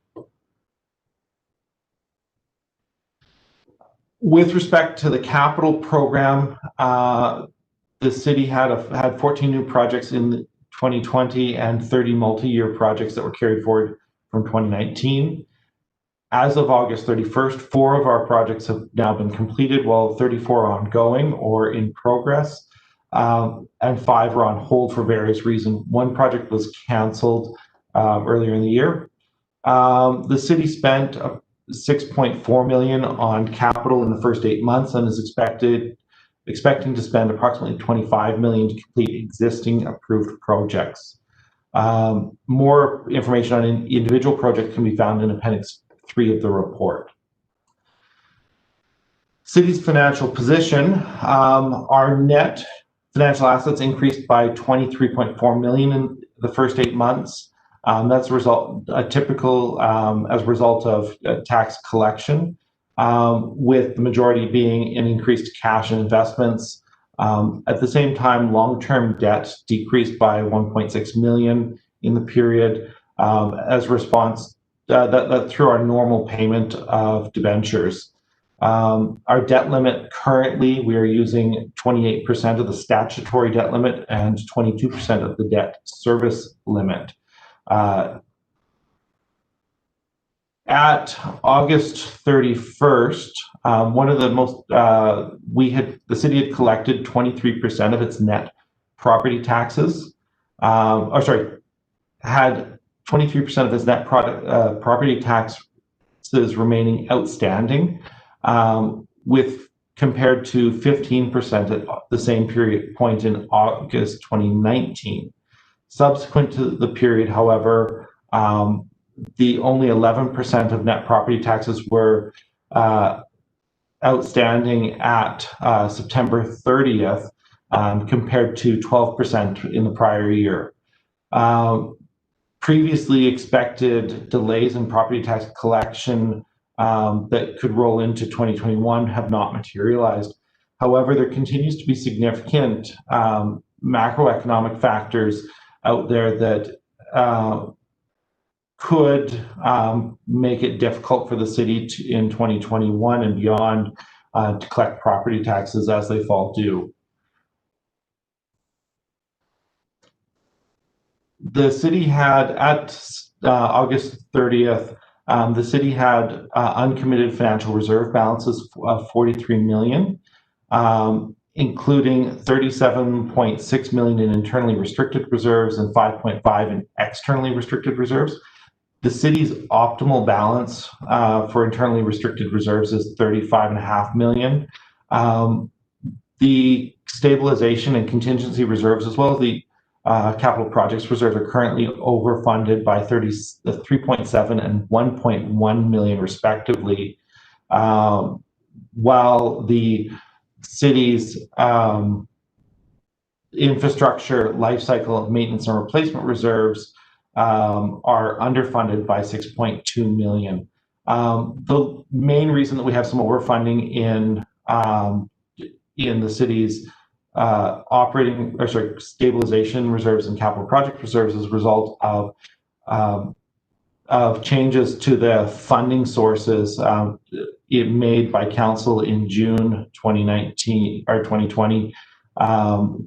[SPEAKER 14] With respect to the capital program, the city had 14 new projects in 2020 and 30 multi-year projects that were carried forward from 2019. As of August 31st, 4 of our projects have now been completed, while 34 are ongoing or in progress, and 5 are on hold for various reasons. 1 project was canceled earlier in the year. The city spent $6.4 million on capital in the first 8 months and is expecting to spend approximately $25 million to complete existing approved projects. More information on individual projects can be found in Appendix 3 of the report. City's financial position, our net financial assets increased by $23.4 million in the first 8 months. That's as a result of tax collection, with the majority being in increased cash and investments. At the same time, long-term debt decreased by $1.6 million in the period as a response that through our normal payment of debentures. Our debt limit currently, we are using 28% of the statutory debt limit and 22% of the debt service limit. At August 31st, the city had collected 23% of its net property taxes, had 23% of its net property taxes remaining outstanding, with compared to 15% at the same point in August 2019. Subsequent to the period, however, the only 11% of net property taxes were outstanding at September 30th, compared to 12% in the prior year. Previously expected delays in property tax collection that could roll into 2021 have not materialized. However, there continues to be significant macroeconomic factors out there that could make it difficult for the city in 2021 and beyond to collect property taxes as they fall due. The city had, at August 30th, the city had uncommitted financial reserve balances of 43 million, including 37.6 million in internally restricted reserves and 5.5 in externally restricted reserves. The city's optimal balance for internally restricted reserves is 35.5 million. The stabilization and contingency reserves, as well as the capital projects reserves, are currently overfunded by 3.7 and 1.1 million respectively, while the city's infrastructure, life cycle, maintenance and replacement reserves are underfunded by 6.2 million. The main reason that we have some overfunding in the city's stabilization reserves and capital project reserves as a result of changes to the funding sources made by council in June 2019 or 2020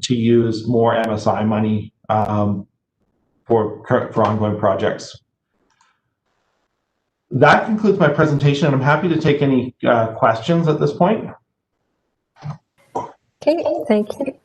[SPEAKER 14] to use more MSI money for ongoing projects. That concludes my presentation, and I'm happy to take any questions at this point.
[SPEAKER 1] Okay, thank you.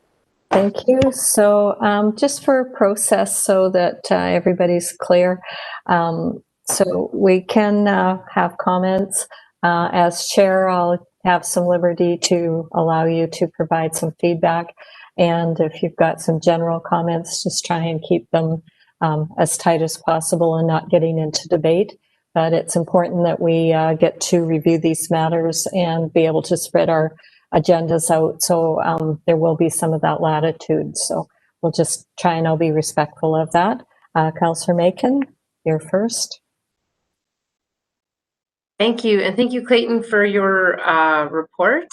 [SPEAKER 1] Thank you. So just for process so that everybody's clear, so we can have comments. As chair, I'll have some liberty to allow you to provide some feedback. And if you've got some general comments, just try and keep them as tight as possible and not getting into debate. But it's important that we get to review these matters and be able to spread our agendas out. So there will be some of that latitude. So we'll just try and I'll be respectful of that. Councillor Macon, you're first.
[SPEAKER 8] Thank you. And thank you, Clayton, for your report.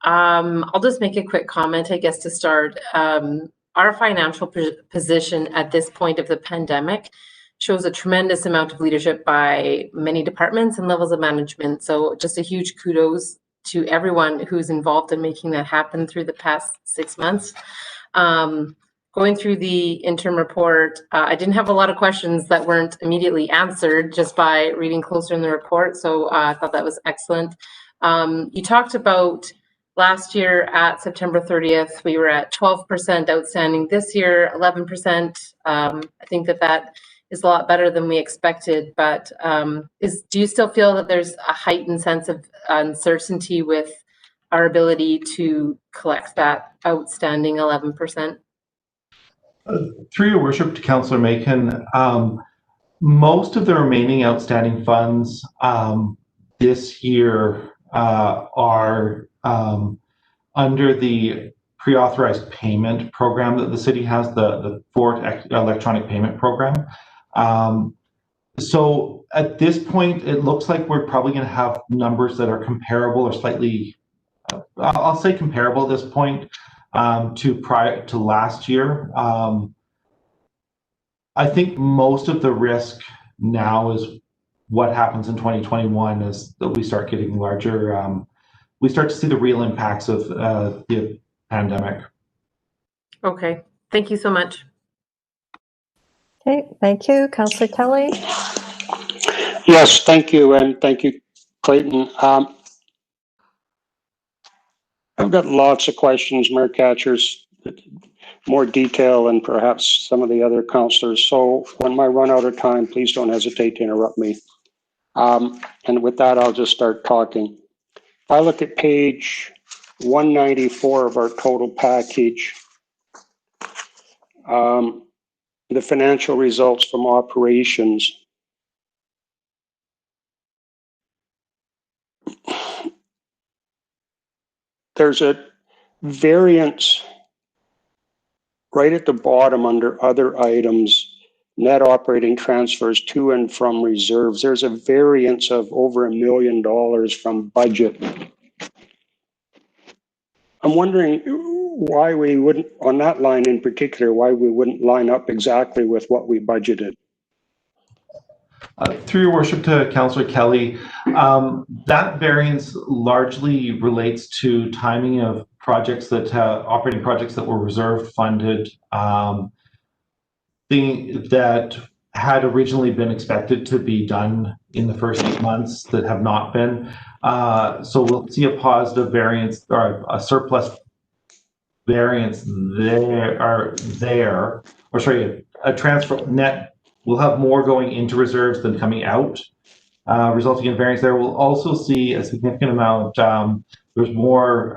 [SPEAKER 8] I'll just make a quick comment, I guess, to start. Our financial position at this point of the pandemic shows a tremendous amount of leadership by many departments and levels of management. So just a huge kudos to everyone who's involved in making that happen through the past 6 months. Going through the interim report, I didn't have a lot of questions that weren't immediately answered just by reading closer in the report. So I thought that was excellent. You talked about last year at September 30th, we were at 12% outstanding. This year, 11%. I think that is a lot better than we expected, but do you still feel that there's a heightened sense of uncertainty with our ability to collect that outstanding 11%?
[SPEAKER 14] Through your worship to Councillor Macon, most of the remaining outstanding funds this year are under the pre-authorized payment program that the city has, the Fort electronic payment program. So at this point, it looks like we're probably going to have numbers that are comparable or slightly, I'll say comparable at this point to last year. I think most of the risk now is what happens in 2021 is that we start getting larger, we start to see the real impacts of the pandemic.
[SPEAKER 8] Okay, thank you so much.
[SPEAKER 1] Okay, thank you. Councillor Kelly?
[SPEAKER 9] Yes, thank you, and thank you, Clayton. I've got lots of questions, Mayor Catchers, more detail than perhaps some of the other councillors. So when I run out of time, please don't hesitate to interrupt me. And with that, I'll just start talking. If I look at page 194 of our total package, the financial results from operations, there's a variance right at the bottom under other items, net operating transfers to and from reserves. There's a variance of over $1 million from budget. I'm wondering why we wouldn't, on that line in particular, why we wouldn't line up exactly with what we budgeted.
[SPEAKER 14] Through your worship to Councillor Kelly, that variance largely relates to timing of projects that operating projects that were reserve funded, that had originally been expected to be done in the first 8 months that have not been. So we'll see a positive variance or a surplus variance there, or sorry, a transfer net. We'll have more going into reserves than coming out, resulting in variance there. We'll also see a significant amount. There's more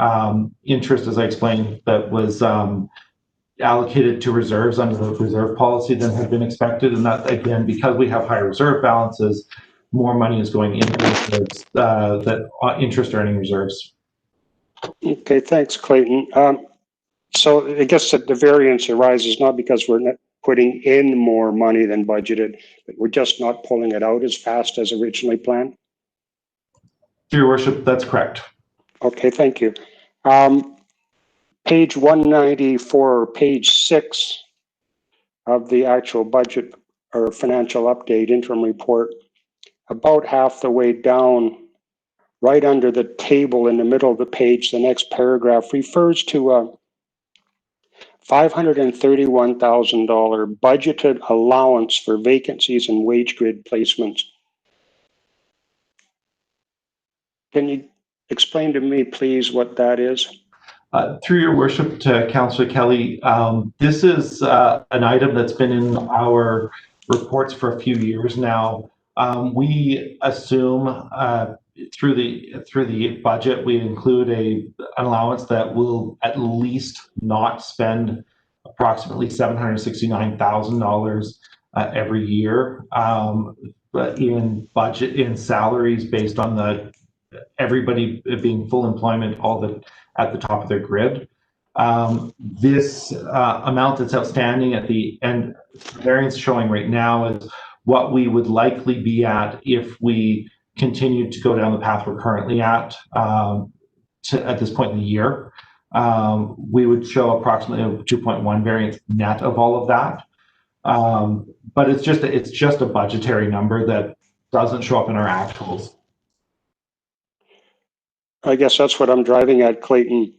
[SPEAKER 14] interest, as I explained, that was allocated to reserves under the reserve policy than had been expected. And that, again, because we have higher reserve balances, more money is going into reserves, that interest earning reserves.
[SPEAKER 9] Okay, thanks, Clayton. So I guess that the variance arises not because we're not putting in more money than budgeted, but we're just not pulling it out as fast as originally planned?
[SPEAKER 14] Your worship, that's correct.
[SPEAKER 9] Okay, thank you. Page 194, page 6 of the actual budget or financial update interim report, about half the way down, right under the table in the middle of the page, the next paragraph refers to a $531,000 budgeted allowance for vacancies and wage grid placements. Can you explain to me, please, what that is?
[SPEAKER 14] Through your worship to Councillor Kelly, this is an item that's been in our reports for a few years now. We assume through the budget, we include an allowance that will at least not spend approximately $769,000 every year, but in budget, in salaries based on everybody being full employment, at the top of their grid. This amount that's outstanding at the end, variance showing right now, is what we would likely be at if we continue to go down the path we're currently at this point in the year. We would show approximately a 2.1 variance net of all of that. But it's just a budgetary number that doesn't show up in our actuals.
[SPEAKER 9] I guess that's what I'm driving at, Clayton.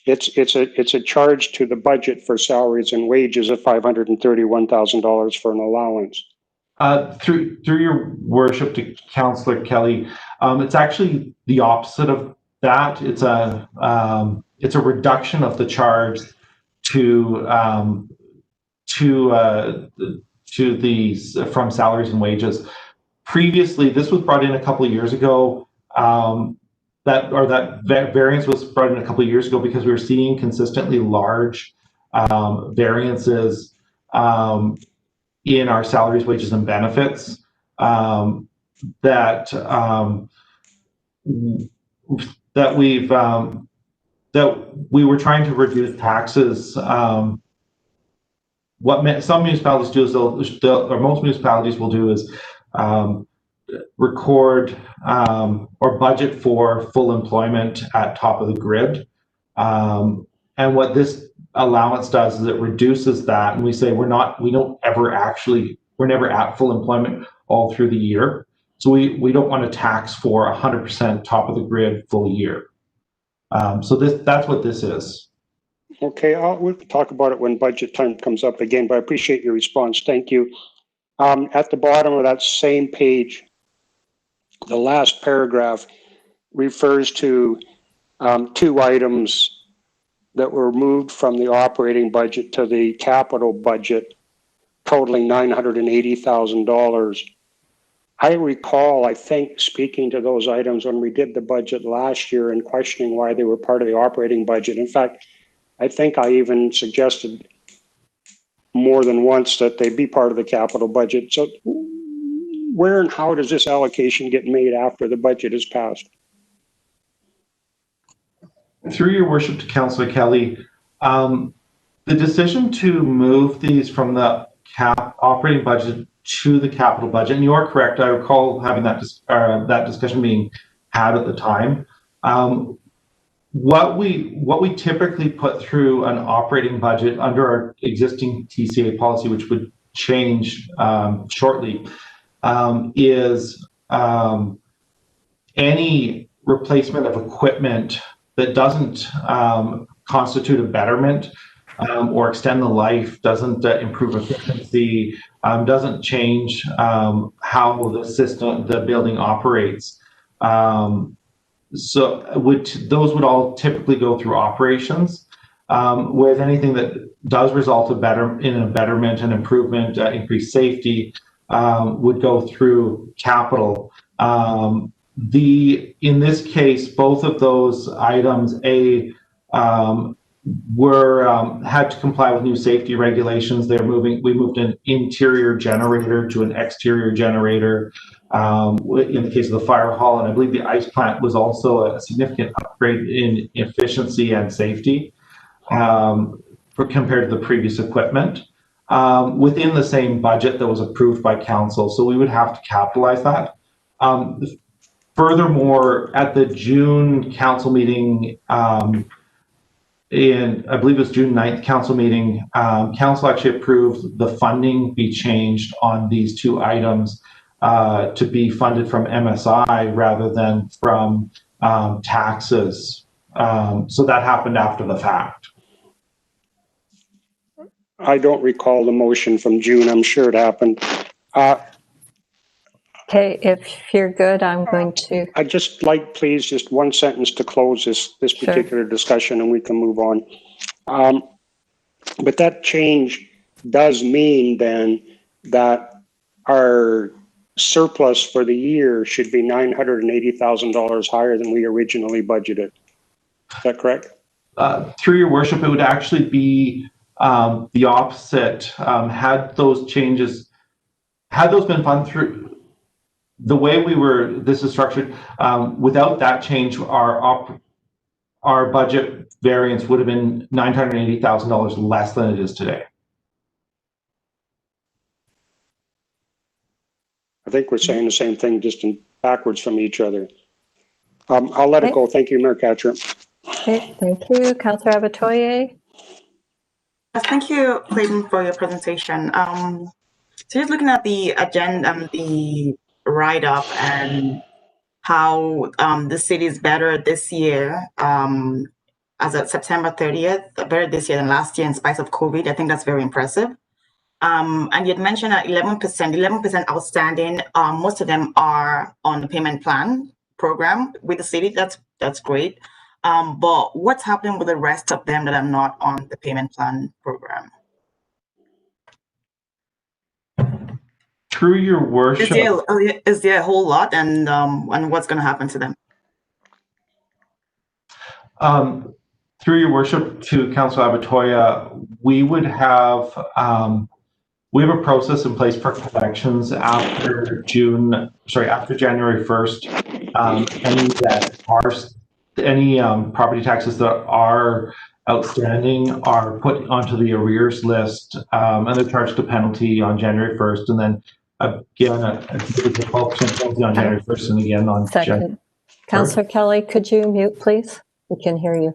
[SPEAKER 9] It's a charge to the budget for salaries and wages of $531,000 for an allowance.
[SPEAKER 14] Through your worship to Councillor Kelly, it's actually the opposite of that. It's a reduction of the charge from salaries and wages. Previously, this was brought in a couple of years ago. That variance was brought in a couple of years ago because we were seeing consistently large variances in our salaries, wages, and benefits that we were trying to reduce taxes. What some municipalities do is or most municipalities will do is record or budget for full employment at top of the grid. And what this allowance does is it reduces that, and we say we're never at full employment all through the year. So we don't want to tax for 100% top of the grid full year. So that's what this is.
[SPEAKER 9] Okay, we'll talk about it when budget time comes up again, but I appreciate your response. Thank you. At the bottom of that same page, the last paragraph refers to 2 items that were moved from the operating budget to the capital budget, totaling $980,000. I recall, I think, speaking to those items when we did the budget last year and questioning why they were part of the operating budget. In fact, I think I even suggested more than once that they be part of the capital budget. So where and how does this allocation get made after the budget is passed?
[SPEAKER 14] Through your worship to Councillor Kelly, the decision to move these from the operating budget to the capital budget, and you are correct, I recall having that discussion being had at the time. What we typically put through an operating budget under our existing TCA policy, which would change shortly, is any replacement of equipment that doesn't constitute a betterment or extend the life, doesn't improve efficiency, doesn't change how the building operates. So those would all typically go through operations, whereas anything that does result in a betterment and improvement, increased safety, would go through capital. In this case, both of those items, had to comply with new safety regulations. We moved an interior generator to an exterior generator. In the case of the fire hall, and I believe the ice plant was also a significant upgrade in efficiency and safety compared to the previous equipment within the same budget that was approved by council. So we would have to capitalize that. Furthermore, at the June council meeting, I believe it was June 9th council meeting, council actually approved the funding be changed on these two items to be funded from MSI rather than from taxes. So that happened after the fact.
[SPEAKER 9] I don't recall the motion from June. I'm sure it happened.
[SPEAKER 1] Okay, if you're good, I'm going to.
[SPEAKER 9] I'd just like, please, just one sentence to close this particular discussion, and we can move on. But that change does mean then that our surplus for the year should be $980,000 higher than we originally budgeted. Is that correct?
[SPEAKER 14] Through your worship, it would actually be the opposite. Had those been funded through the way this is structured, without that change, our budget variance would have been $980,000 less than it is today.
[SPEAKER 9] I think we're saying the same thing, just backwards from each other. I'll let it go. Thank you, Mayor Katcher.
[SPEAKER 1] Okay, thank you. Councillor Abatoye.
[SPEAKER 3] Yes, thank you, Clayton, for your presentation. So just looking at the agenda and the write-up and how the city is better this year, as of September 30th, better this year than last year in spite of COVID. I think that's very impressive. And you'd mentioned that 11% outstanding. Most of them are on the payment plan program with the city. That's great. But what's happening with the rest of them that are not on the payment plan program?
[SPEAKER 14] Through your worship,
[SPEAKER 3] is there a whole lot, and what's going to happen to them?
[SPEAKER 14] Through your worship to Councillor Abatoya, we have a process in place for collections after January 1st. Any property taxes that are outstanding are put onto the arrears list, and they're charged a penalty on January 1st, and then again, a 12% penalty on January 1st, and again on
[SPEAKER 1] Second. Councillor Kelly, could you mute, please? We can hear you.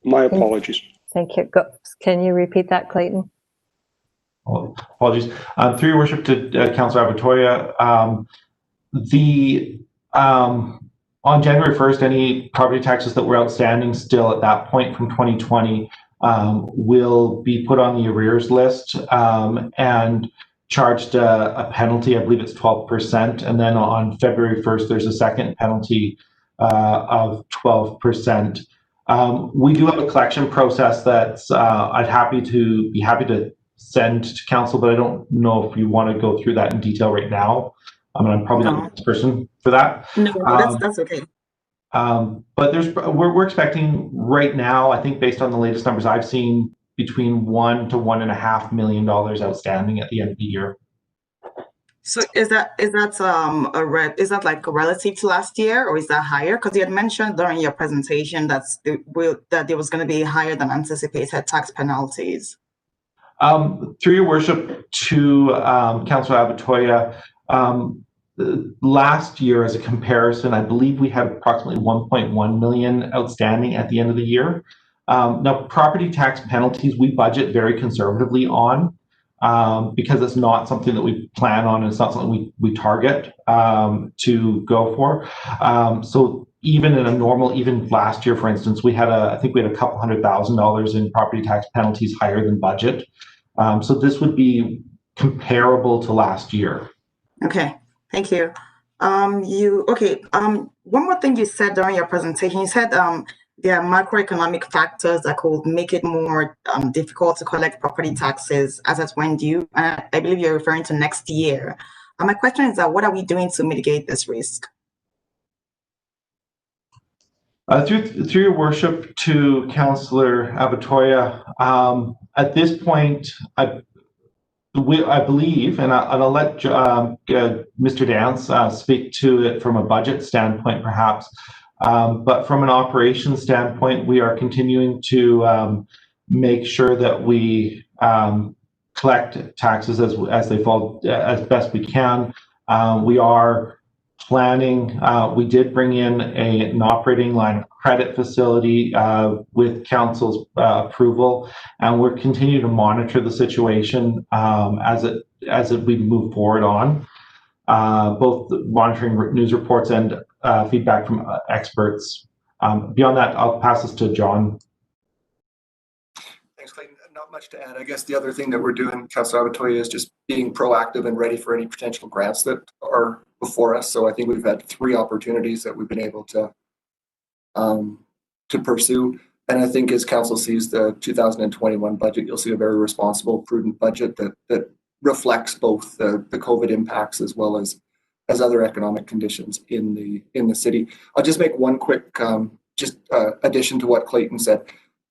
[SPEAKER 9] My apologies.
[SPEAKER 1] Thank you. Go. Can you repeat that, Clayton?
[SPEAKER 14] Oh, apologies. Through your worship to Councillor Abatoya, on January 1st, any property taxes that were outstanding still at that point from 2020 will be put on the arrears list and charged a penalty. I believe it's 12%. And then on February 1st, there's a second penalty of 12%. We do have a collection process that's I'd be happy to send to council, but I don't know if you want to go through that in detail right now. I mean, I'm probably not the best person for that.
[SPEAKER 3] No, that's okay.
[SPEAKER 14] But we're expecting right now, I think based on the latest numbers I've seen, between $1 to $1.5 million outstanding at the end of the year.
[SPEAKER 3] So is that like relative to last year, or is that higher? Because you had mentioned during your presentation that there was going to be higher than anticipated tax penalties.
[SPEAKER 14] Through your worship, to Councillor Abatoya, last year as a comparison, I believe we had approximately 1.1 million outstanding at the end of the year. Now, property tax penalties, we budget very conservatively on. Because it's not something that we plan on, and it's not something we target to go for. So even in a normal, even last year, for instance, I think we had a couple $100,000 in property tax penalties higher than budget. So this would be comparable to last year.
[SPEAKER 3] Okay, thank you. One more thing you said during your presentation, you said there are macroeconomic factors that could make it more difficult to collect property taxes as it's when due. I believe you're referring to next year. My question is that what are we doing to mitigate this risk?
[SPEAKER 14] Through your worship, to Councillor Abatoya, at this point, I believe, and I'll let Mr. Dance speak to it from a budget standpoint, perhaps. But from an operations standpoint, we are continuing to make sure that we collect taxes as they fall as best we can. We are planning. We did bring in an operating line of credit facility with council's approval, and we're continuing to monitor the situation as we move forward on. Both monitoring news reports and feedback from experts. Beyond that, I'll pass this to John.
[SPEAKER 13] Thanks, Clayton. Not much to add. I guess the other thing that we're doing, Councillor Abatoya, is just being proactive and ready for any potential grants that are before us. So I think we've had 3 opportunities that we've been able to pursue. And I think as council sees the 2021 budget, you'll see a very responsible, prudent budget that reflects both the COVID impacts as well as other economic conditions in the city. I'll just make one quick addition to what Clayton said.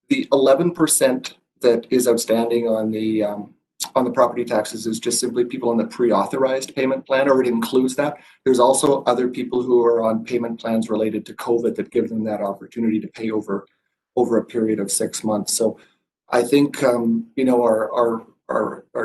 [SPEAKER 13] The 11% that is outstanding on the property taxes is just simply people on the pre-authorized payment plan, or it includes that. There's also other people who are on payment plans related to COVID that give them that opportunity to pay over a period of 6 months. So I think our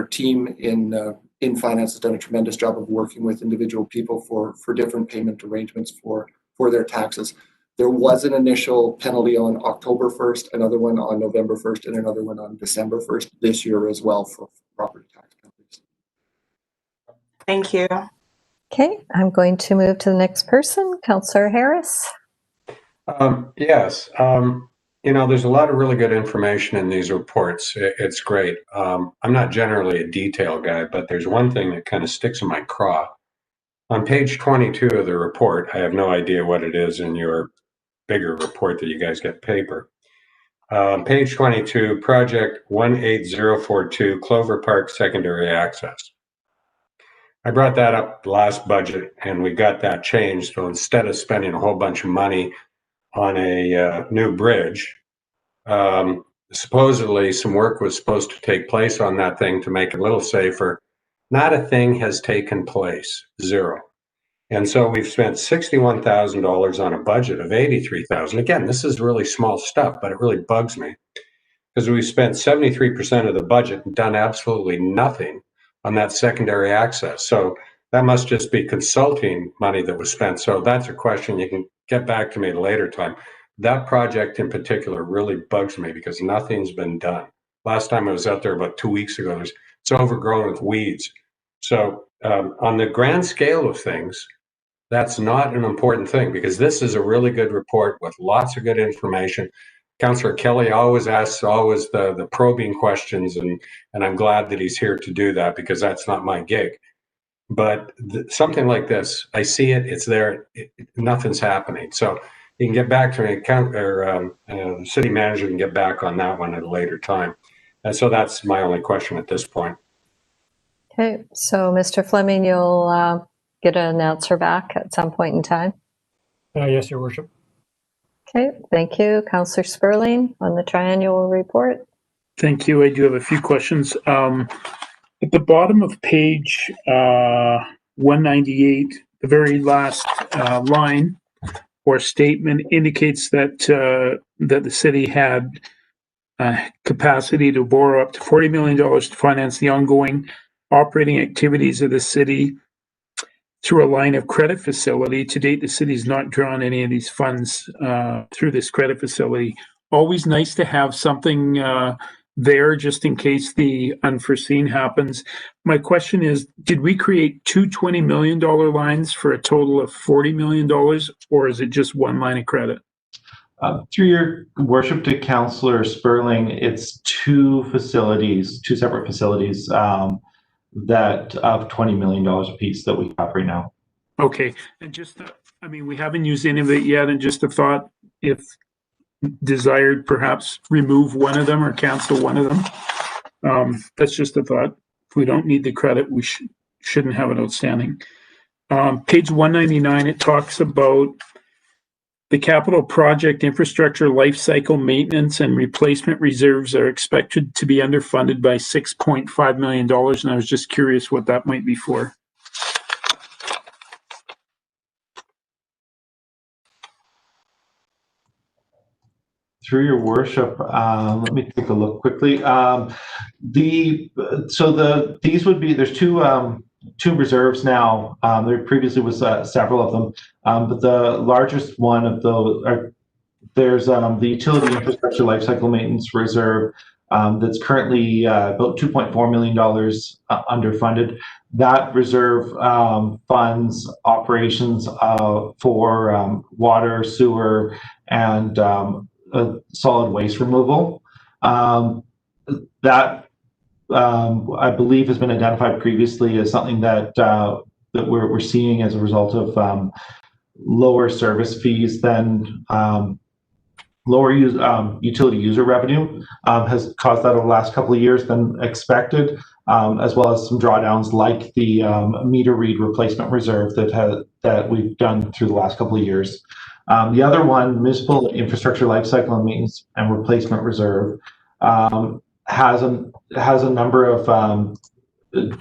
[SPEAKER 13] team in finance has done a tremendous job of working with individual people for different payment arrangements for their taxes. There was an initial penalty on October 1st, another one on November 1st, and another one on December 1st this year as well for property tax penalties.
[SPEAKER 3] Thank you.
[SPEAKER 1] Okay, I'm going to move to the next person, Councillor Harris.
[SPEAKER 4] Yes. There's a lot of really good information in these reports. It's great. I'm not generally a detail guy, but there's one thing that kind of sticks in my craw. On page 22 of the report, I have no idea what it is in your bigger report that you guys get paper. Page 22, project 18042, Clover Park Secondary Access. I brought that up last budget and we got that changed. So instead of spending a whole bunch of money on a new bridge, supposedly some work was supposed to take place on that thing to make it a little safer. Not a thing has taken place, 0. And so we've spent $61,000 on a budget of $83,000. Again, this is really small stuff, but it really bugs me because we spent 73% of the budget and done absolutely nothing on that secondary access. So that must just be consulting money that was spent. So that's a question you can get back to me at a later time. That project in particular really bugs me because nothing's been done. Last time I was out there about 2 weeks ago, it's overgrown with weeds. So on the grand scale of things, that's not an important thing because this is a really good report with lots of good information. Councillor Kelly always asks the probing questions, and I'm glad that he's here to do that because that's not my gig. But something like this, I see it, it's there, nothing's happening. So you can get back to me, the city manager can get back on that one at a later time. And so that's my only question at this point.
[SPEAKER 1] Okay, so Mr. Fleming, you'll get an answer back at some point in time.
[SPEAKER 12] Yes, Your Worship.
[SPEAKER 1] Okay, thank you. Councillor Sperling on the triannual report.
[SPEAKER 5] Thank you. I do have a few questions. At the bottom of page 198, the very last line or statement indicates that that the city had capacity to borrow up to $40 million to finance the ongoing operating activities of the city through a line of credit facility. To date, the city's not drawn any of these funds through this credit facility. Always nice to have something there just in case the unforeseen happens. My question is, did we create two $20 million lines for a total of $40 million, or is it just one line of credit?
[SPEAKER 14] Through your worship to Councillor Sperling, it's two separate facilities that of $20 million a piece that we have right now. Okay, and just, I mean, we haven't used any of it yet, and just a thought, if desired, perhaps remove one of them or cancel one of them. That's just a thought. If we don't need the credit, we shouldn't have it outstanding. Page 199, it talks about the capital project infrastructure lifecycle maintenance and replacement reserves are expected to be underfunded by $6.5 million. And I was just curious what that might be for. Through your worship, let me take a look quickly. These would be, there's two reserves now. There previously was several of them, but the largest one of those there's the utility infrastructure lifecycle maintenance reserve that's currently about $2.4 million underfunded. That reserve funds operations for water, sewer, and solid waste removal. That I believe has been identified previously as something that that we're seeing as a result of lower service fees than lower utility user revenue has caused that over the last couple of years than expected, as well as some drawdowns like the meter read replacement reserve that we've done through the last couple of years. The other one, municipal infrastructure lifecycle and maintenance and replacement reserve, has a number of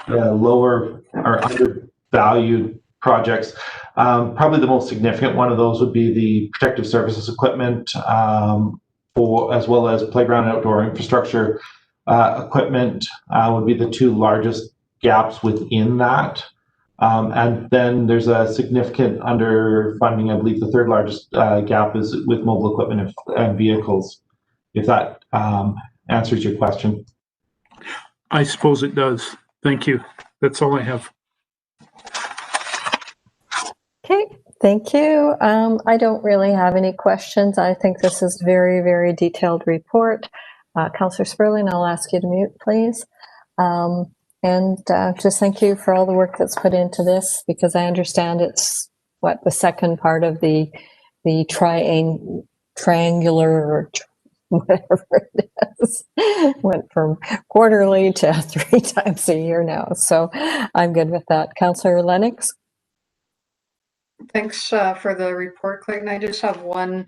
[SPEAKER 14] lower or undervalued projects. Probably the most significant one of those would be the protective services equipment, as well as playground and outdoor infrastructure equipment would be the two largest gaps within that. And then there's a significant underfunding. I believe the third largest gap is with mobile equipment and vehicles, if that answers your question. I suppose it does. Thank you. That's all I have.
[SPEAKER 1] Okay, thank you. I don't really have any questions. I think this is very, very detailed report. Councillor Sperling, I'll ask you to mute, please. And just thank you for all the work that's put into this, because I understand it's the second part of the triangular or whatever it is. Went from quarterly to 3 times a year now. So I'm good with that. Councillor Lennox.
[SPEAKER 7] Thanks for the report, Clayton. I just have one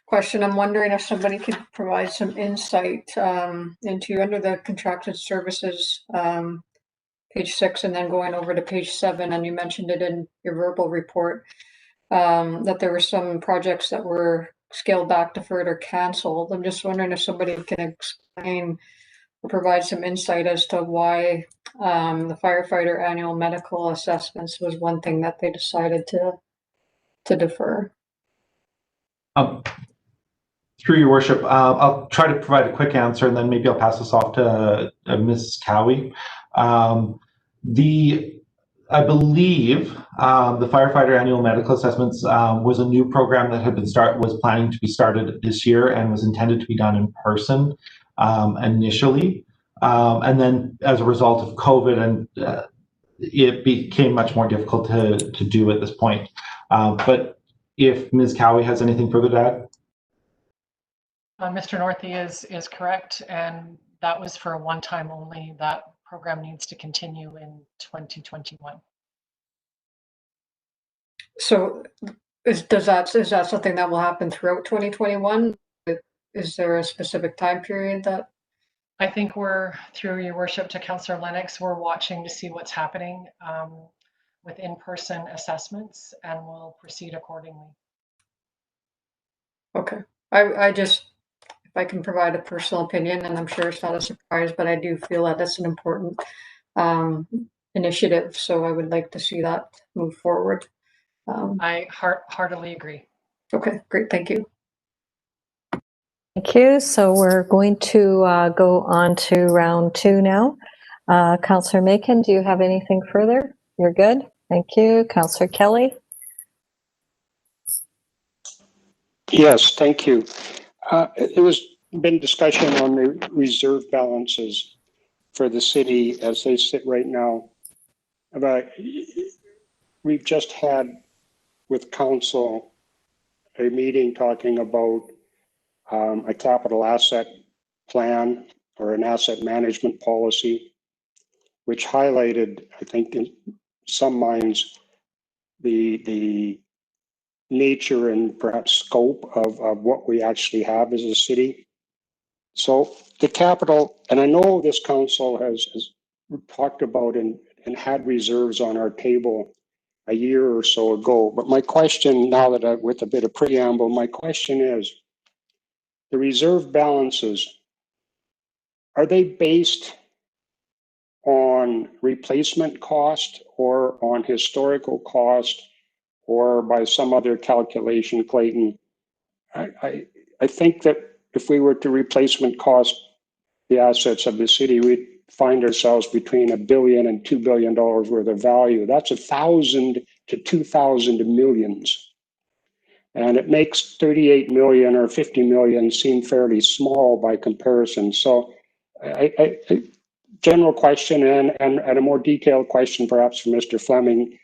[SPEAKER 7] question. I'm wondering if somebody could provide some insight into under the contracted services, page 6, and then going over to page 7, and you mentioned it in your verbal report, that there were some projects that were scaled back, deferred, or canceled. I'm just wondering if somebody can explain or provide some insight as to why the firefighter annual medical assessments was one thing that they decided to defer.
[SPEAKER 14] Through your worship, I'll try to provide a quick answer, and then maybe I'll pass this off to Ms. Cowie. I believe the firefighter annual medical assessments was a new program that had been was planning to be started this year and was intended to be done in person initially, and then as a result of COVID, and it became much more difficult to do at this point. But if Ms. Cowie has anything further to add.
[SPEAKER 15] Mr. Northey is correct, and that was for a one-time only. That program needs to continue in 2021.
[SPEAKER 7] So is that something that will happen throughout 2021? Is there a specific time period that?
[SPEAKER 15] I think we're, through your worship to Councillor Lennox, we're watching to see what's happening. with in-person assessments, and we'll proceed accordingly.
[SPEAKER 7] Okay. I just, if I can provide a personal opinion, and I'm sure it's not a surprise, but I do feel that that's an important initiative. So I would like to see that move forward.
[SPEAKER 15] I heartily agree.
[SPEAKER 7] Okay, great. Thank you.
[SPEAKER 1] Thank you. So we're going to go on to round 2 now. Councillor Macon, do you have anything further? You're good. Thank you. Councillor Kelly.
[SPEAKER 9] Yes, thank you. There was been discussion on the reserve balances for the city as they sit right now. But we've just had with council a meeting talking about a capital asset plan or an asset management policy, which highlighted, I think, in some minds, the nature and perhaps scope of what we actually have as a city. So the capital, and I know this council has talked about and had reserves on our table a year or so ago. But my question now that with a bit of preamble, my question is, the reserve balances, are they based on replacement cost or on historical cost or by some other calculation, Clayton? I think that if we were to replacement cost the assets of the city, we'd find ourselves between $1 billion and $2 billion worth of value. That's 1,000 to 2,000 millions. And it makes 38 million or 50 million seem fairly small by comparison. So general question and a more detailed question perhaps for Mr. Fleming.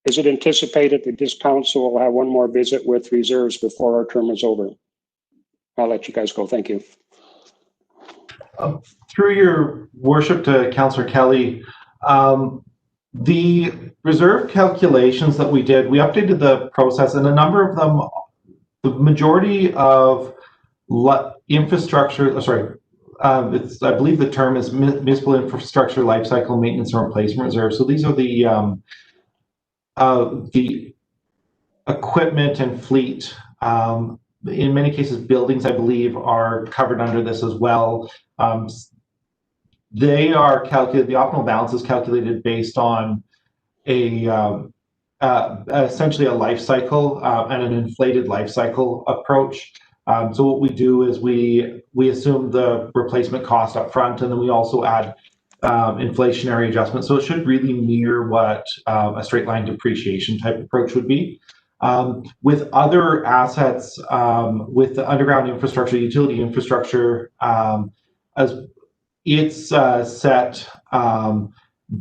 [SPEAKER 9] Is it anticipated that this council will have one more visit with reserves before our term is over? I'll let you guys go. Thank you.
[SPEAKER 14] Through your worship to Councillor Kelly, the reserve calculations that we did, we updated the process, and a number of them, the majority of infrastructure, I believe the term is municipal infrastructure lifecycle maintenance and replacement reserve. So these are the equipment and fleet. In many cases, buildings, I believe, are covered under this as well. They are calculated, the optimal balance is calculated based on essentially a life cycle and an inflated life cycle approach. So what we do is we assume the replacement cost up front, and then we also add inflationary adjustments. So it should really mirror what a straight line depreciation type approach would be. With other assets, with the underground infrastructure, utility infrastructure, as it's set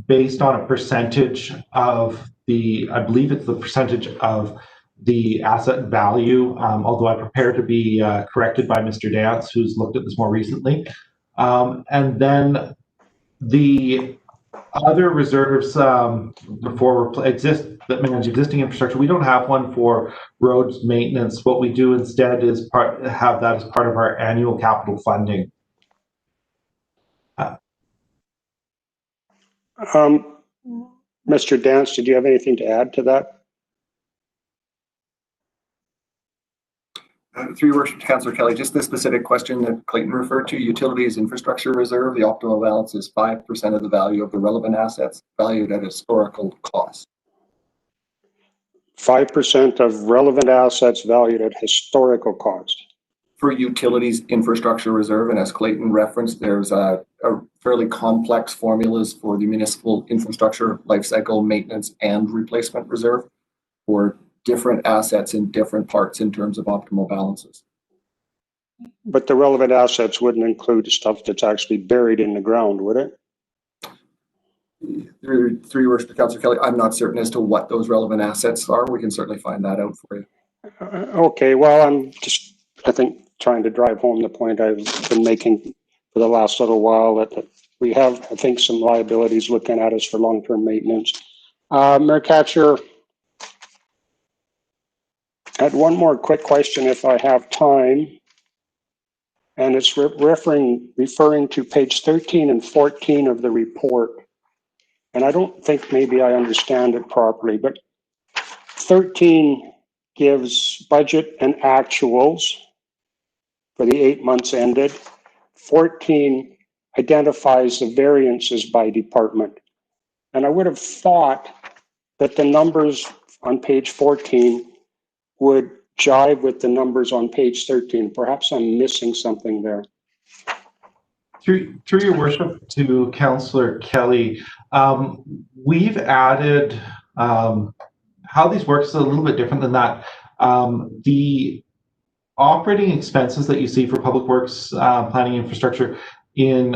[SPEAKER 14] based on a percentage of I believe it's the percentage of the asset value, although I prepare to be corrected by Mr. Dance, who's looked at this more recently. And then the other reserves that manage existing infrastructure, we don't have one for roads maintenance. What we do instead is have that as part of our annual capital funding.
[SPEAKER 9] Mr. Dance, did you have anything to add to that?
[SPEAKER 13] Through your worship, Councillor Kelly, just the specific question that Clayton referred to, utilities infrastructure reserve, the optimal balance is 5% of the value of the relevant assets valued at historical cost.
[SPEAKER 9] 5% of relevant assets valued at historical cost.
[SPEAKER 13] For utilities infrastructure reserve, and as Clayton referenced, there's a fairly complex formulas for the municipal infrastructure lifecycle maintenance and replacement reserve for different assets in different parts in terms of optimal balances.
[SPEAKER 9] But the relevant assets wouldn't include stuff that's actually buried in the ground, would it?
[SPEAKER 13] Through your worship, Councillor Kelly, I'm not certain as to what those relevant assets are. We can certainly find that out for you.
[SPEAKER 9] Okay, well, I'm just, I think, trying to drive home the point I've been making for the last little while, that we have, I think, some liabilities looking at us for long-term maintenance. Mayor Katcher, I had one more quick question if I have time, and it's referring to page 13 and 14 of the report. and I don't think maybe I understand it properly, but 13 gives budget and actuals for the 8 months ended. 14 identifies the variances by department. And I would have thought that the numbers on page 14 would jive with the numbers on page 13. Perhaps I'm missing something there.
[SPEAKER 14] Through your worship to Councillor Kelly, we've added, how these work is a little bit different than that. The operating expenses that you see for public works, planning infrastructure in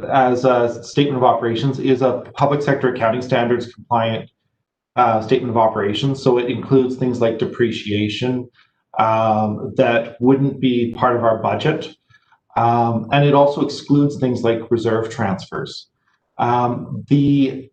[SPEAKER 14] as a statement of operations is a public sector accounting standards compliant statement of operations. So it includes things like depreciation that wouldn't be part of our budget. And it also excludes things like reserve transfers. The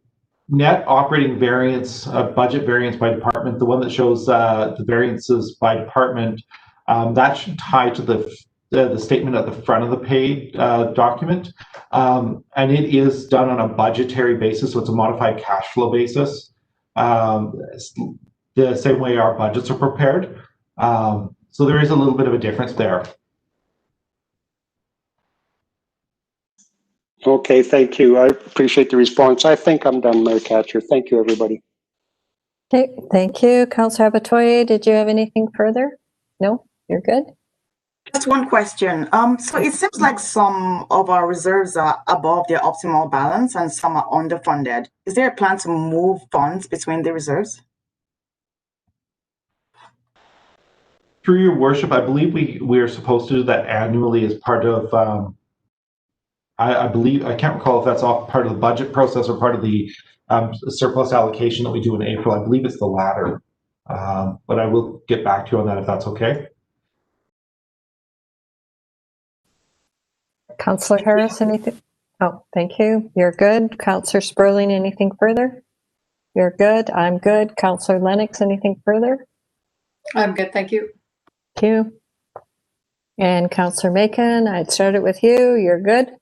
[SPEAKER 14] net operating variance, budget variance by department, the one that shows the variances by department, that should tie to the statement at the front of the page document. And it is done on a budgetary basis, so it's a modified cash flow basis, the same way our budgets are prepared. So there is a little bit of a difference there.
[SPEAKER 9] Okay, thank you. I appreciate the response. I think I'm done, Mayor Catcher. Thank you, everybody.
[SPEAKER 1] Okay, thank you. Councillor Abatoye, did you have anything further? No, you're good.
[SPEAKER 3] Just one question. So it seems like some of our reserves are above their optimal balance and some are underfunded. Is there a plan to move funds between the reserves?
[SPEAKER 14] Through your worship, I believe we are supposed to do that annually as part of, I believe, I can't recall if that's all part of the budget process or part of the surplus allocation that we do in April. I believe it's the latter, but I will get back to you on that if that's okay.
[SPEAKER 1] Councillor Harris, anything? Oh, thank you. You're good. Councillor Sperling, anything further? You're good. I'm good. Councillor Lennox, anything further?
[SPEAKER 7] I'm good, thank you.
[SPEAKER 1] Thank you. And Councillor Macon, I'd start it with you. You're good.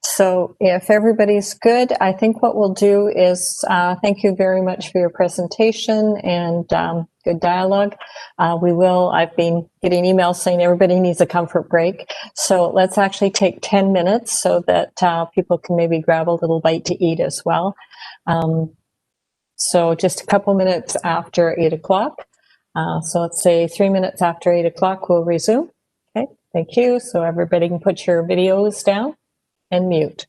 [SPEAKER 1] So if everybody's good, I think what we'll do is thank you very much for your presentation and good dialogue. I've been getting emails saying everybody needs a comfort break. So let's actually take 10 minutes so that people can maybe grab a little bite to eat as well. So just a couple minutes after 8 o'clock. So let's say 3 minutes after 8 o'clock, we'll resume. Okay, thank you. So everybody can put your videos down and mute.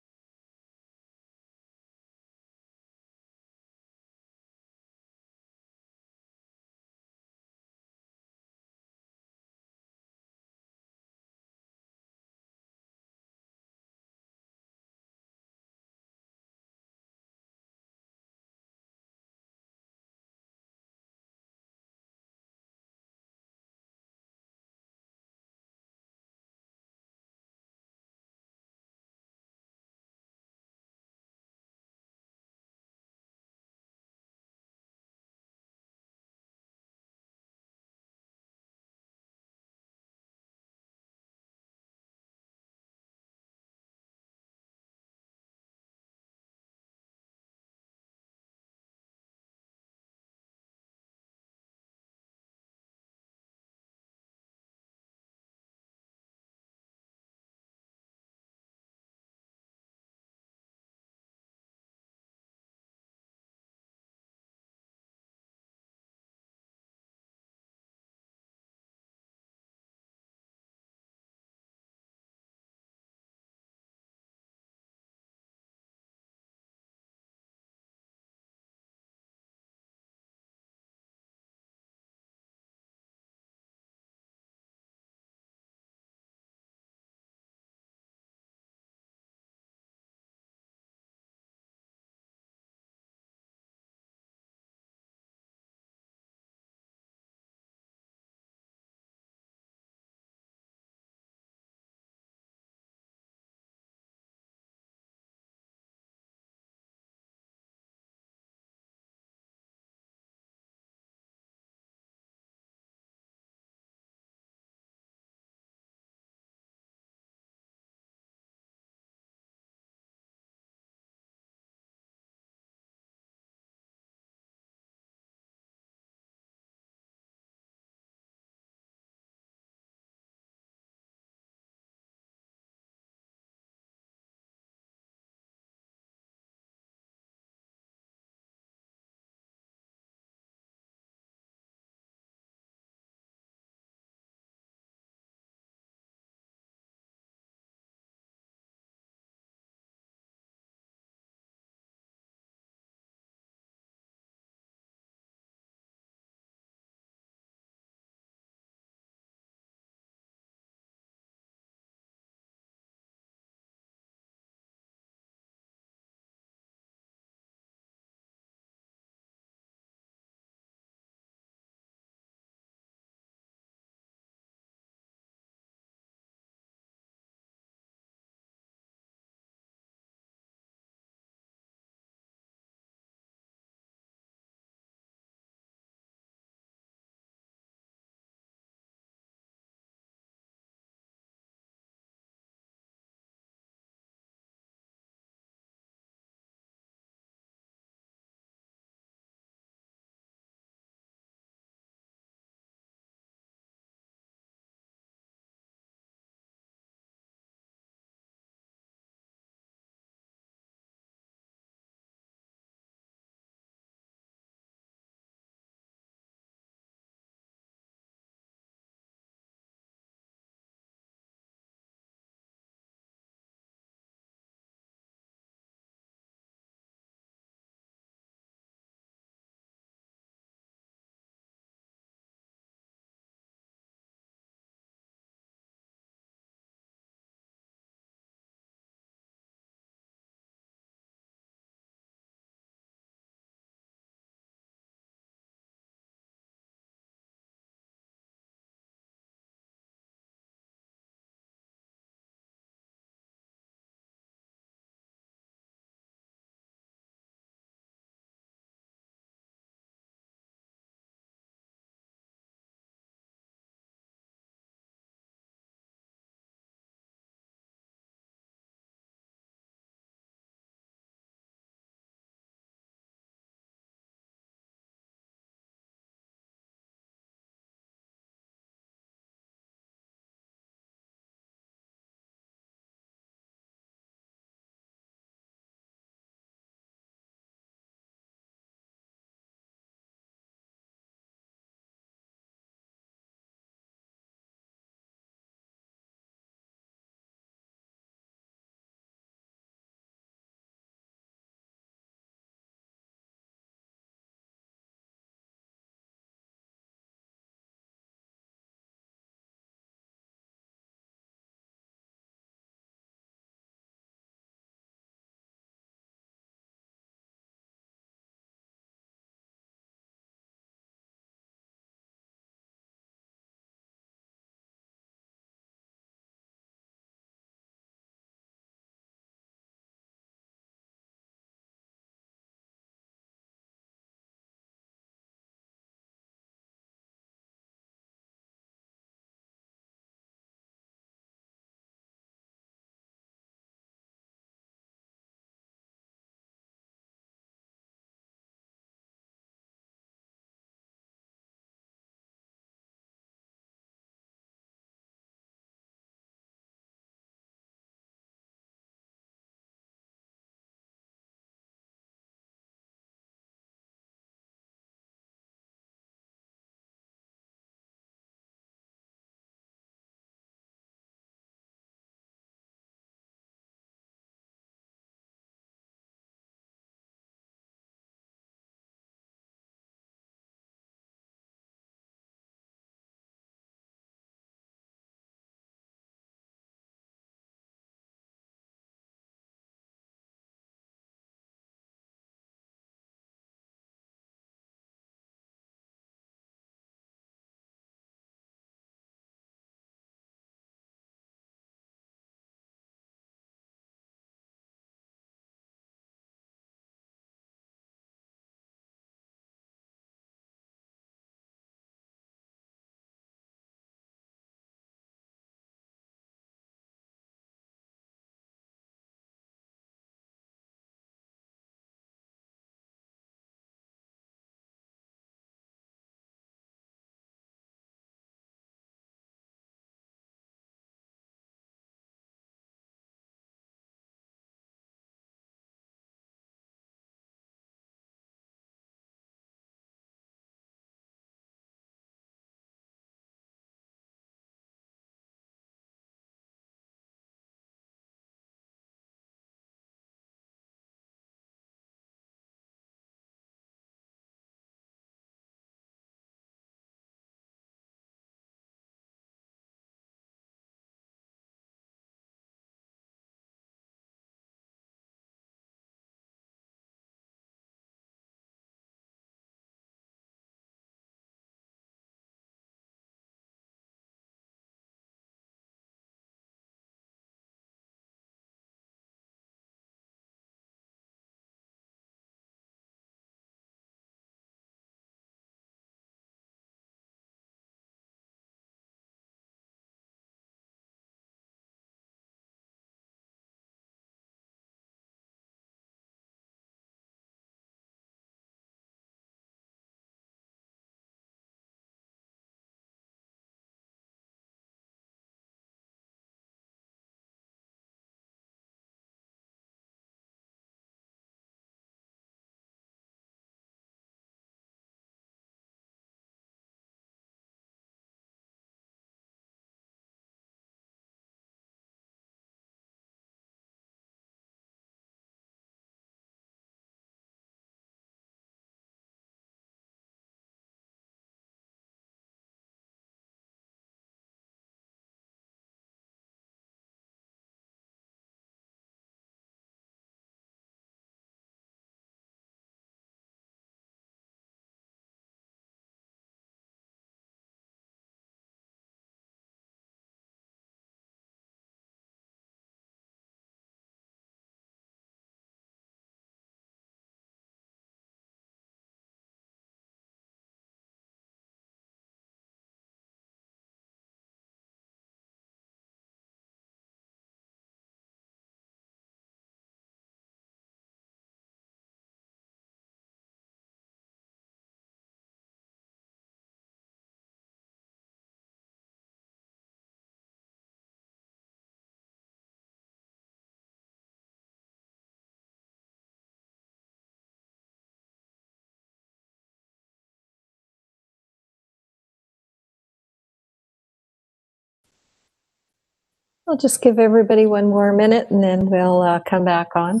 [SPEAKER 1] I'll just give everybody one more minute and then we'll come back on.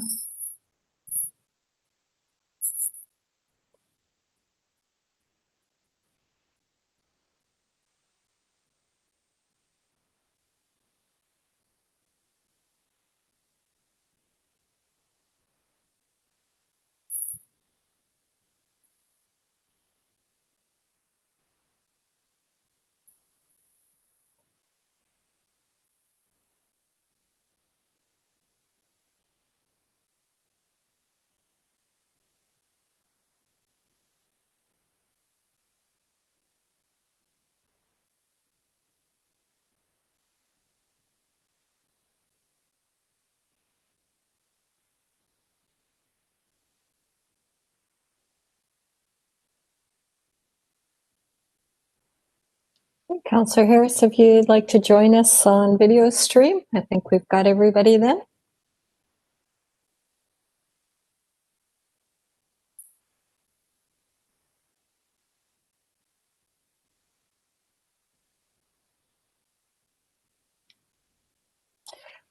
[SPEAKER 1] Councillor Harris, if you'd like to join us on video stream, I think we've got everybody then.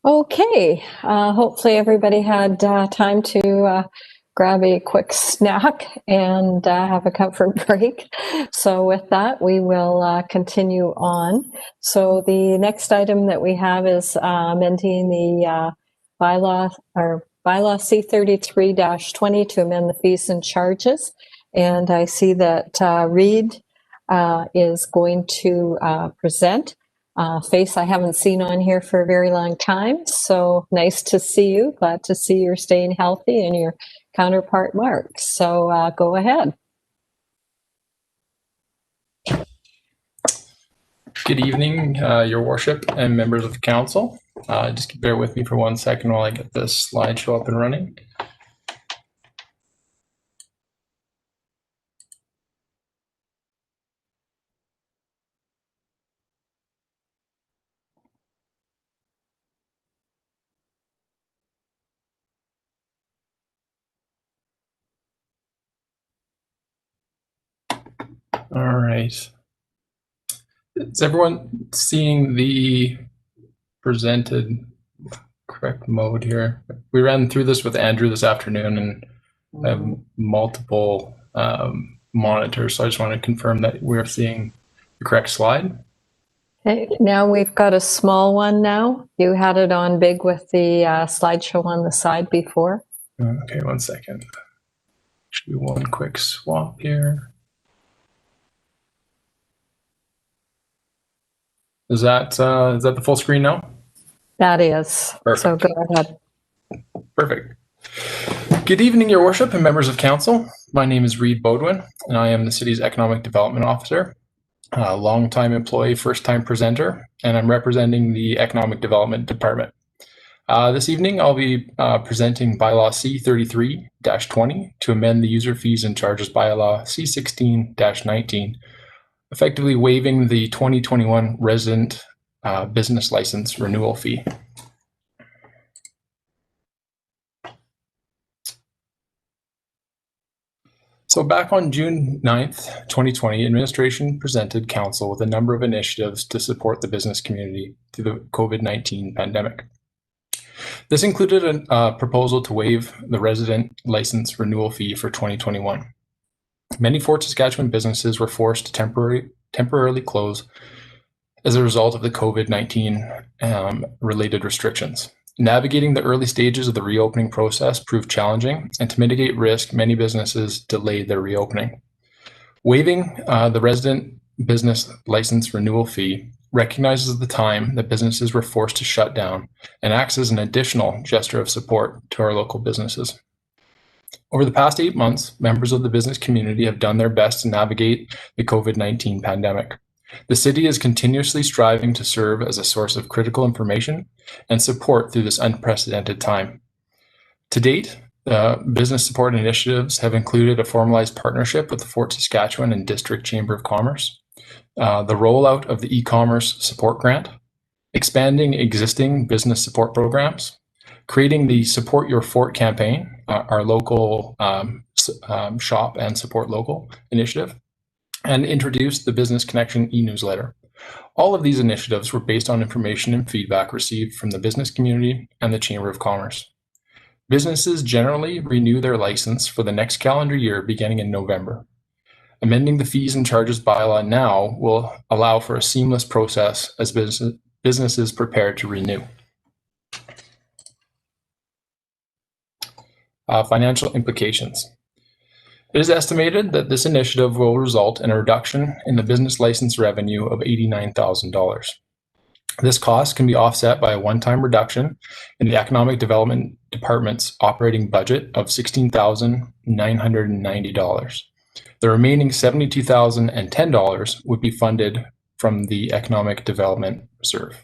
[SPEAKER 1] Okay, hopefully everybody had time to grab a quick snack and have a comfort break. So with that, we will continue on. So the next item that we have is amending the bylaw C33-20 to amend the fees and charges. And I see that Reid is going to present. Face I haven't seen on here for a very long time, so nice to see you. Glad to see you're staying healthy and your counterpart Mark. So go ahead.
[SPEAKER 16] Good evening, Your Worship and members of council. Just bear with me for 1 second while I get this slideshow up and running. All right. Is everyone seeing the presented correct mode here? We ran through this with Andrew this afternoon and I have multiple monitors, so I just want to confirm that we're seeing the correct slide.
[SPEAKER 1] Okay, now we've got a small one now. You had it on big with the slideshow on the side before.
[SPEAKER 16] Okay, 1 second. Should do one quick swap here. Is that the full screen now?
[SPEAKER 1] That is. Perfect. So go ahead.
[SPEAKER 16] Perfect. Good evening, Your Worship and members of council. My name is Reid Bodwin, and I am the city's Economic Development Officer, a long-time employee, first-time presenter, and I'm representing the Economic Development Department. This evening, I'll be presenting Bylaw C33-20 to amend the user fees and charges Bylaw C16-19, effectively waiving the 2021 resident business license renewal fee. So back on June 9th, 2020, administration presented council with a number of initiatives to support the business community through the COVID-19 pandemic. This included a proposal to waive the resident license renewal fee for 2021. Many Fort Saskatchewan businesses were forced to temporarily close as a result of the COVID-19 related restrictions. Navigating the early stages of the reopening process proved challenging, and to mitigate risk, many businesses delayed their reopening. Waiving the resident business license renewal fee recognizes the time that businesses were forced to shut down and acts as an additional gesture of support to our local businesses. Over the past 8 months, members of the business community have done their best to navigate the COVID-19 pandemic. The city is continuously striving to serve as a source of critical information and support through this unprecedented time. To date, business support initiatives have included a formalized partnership with the Fort Saskatchewan and District Chamber of Commerce, the rollout of the e-commerce support grant, expanding existing business support programs, creating the Support Your Fort campaign, our local shop and support local initiative, and introduced the Business Connection e-newsletter. All of these initiatives were based on information and feedback received from the business community and the Chamber of Commerce. Businesses generally renew their license for the next calendar year beginning in November. Amending the fees and charges bylaw now will allow for a seamless process as businesses prepare to renew. Financial implications. It is estimated that this initiative will result in a reduction in the business license revenue of $89,000. This cost can be offset by a one-time reduction in the Economic Development Department's operating budget of $16,990. The remaining $72,010 would be funded from the Economic Development Reserve.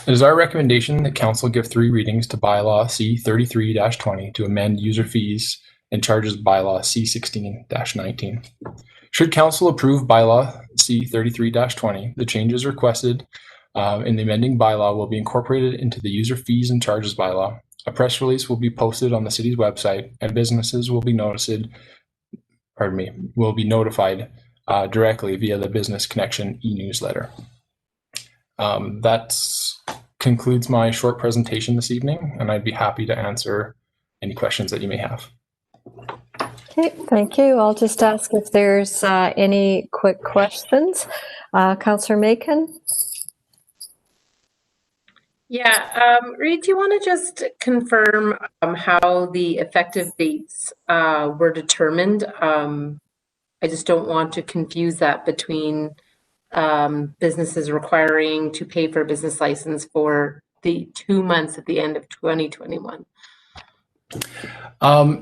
[SPEAKER 16] It is our recommendation that Council give 3 readings to Bylaw C33-20 to amend user fees and charges Bylaw C16-19. Should Council approve Bylaw C33-20, the changes requested in the amending bylaw will be incorporated into the user fees and charges bylaw. A press release will be posted on the city's website, and businesses will be notified directly via the Business Connection e-newsletter. That concludes my short presentation this evening, and I'd be happy to answer any questions that you may have.
[SPEAKER 1] Okay, thank you. I'll just ask if there's any quick questions. Councillor Macon?
[SPEAKER 8] Yeah, Reid, do you want to just confirm how the effective dates were determined? I just don't want to confuse that between businesses requiring to pay for a business license for the 2 months at the end of 2021.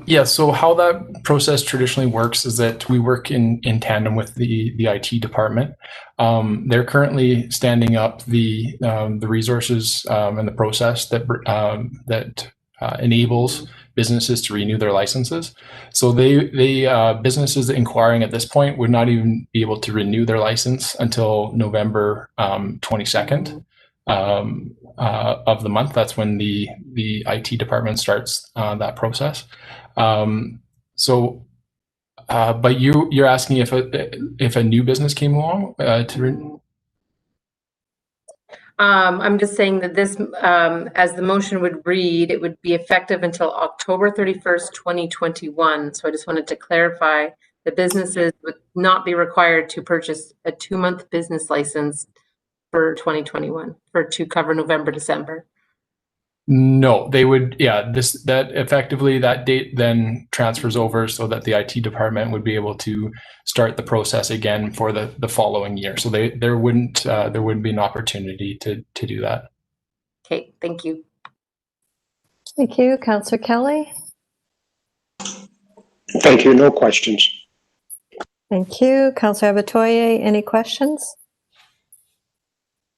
[SPEAKER 16] Yeah, so how that process traditionally works is that we work in tandem with the IT department. They're currently standing up the resources and the process that enables businesses to renew their licenses. So businesses inquiring at this point would not even be able to renew their license until November 22nd. Of the month. That's when the IT department starts that process. But you're asking if a new business came along to.
[SPEAKER 8] I'm just saying that this, as the motion would read, it would be effective until October 31st, 2021. So I just wanted to clarify that businesses would not be required to purchase a 2-month business license for 2021 to cover November, December.
[SPEAKER 16] No, they would, yeah, that effectively that date then transfers over so that the IT department would be able to start the process again for the following year. So there wouldn't be an opportunity to do that.
[SPEAKER 8] Okay, thank you.
[SPEAKER 1] Thank you. Councillor Kelly?
[SPEAKER 9] Thank you. No questions.
[SPEAKER 1] Thank you. Councillor Abatoye, any questions?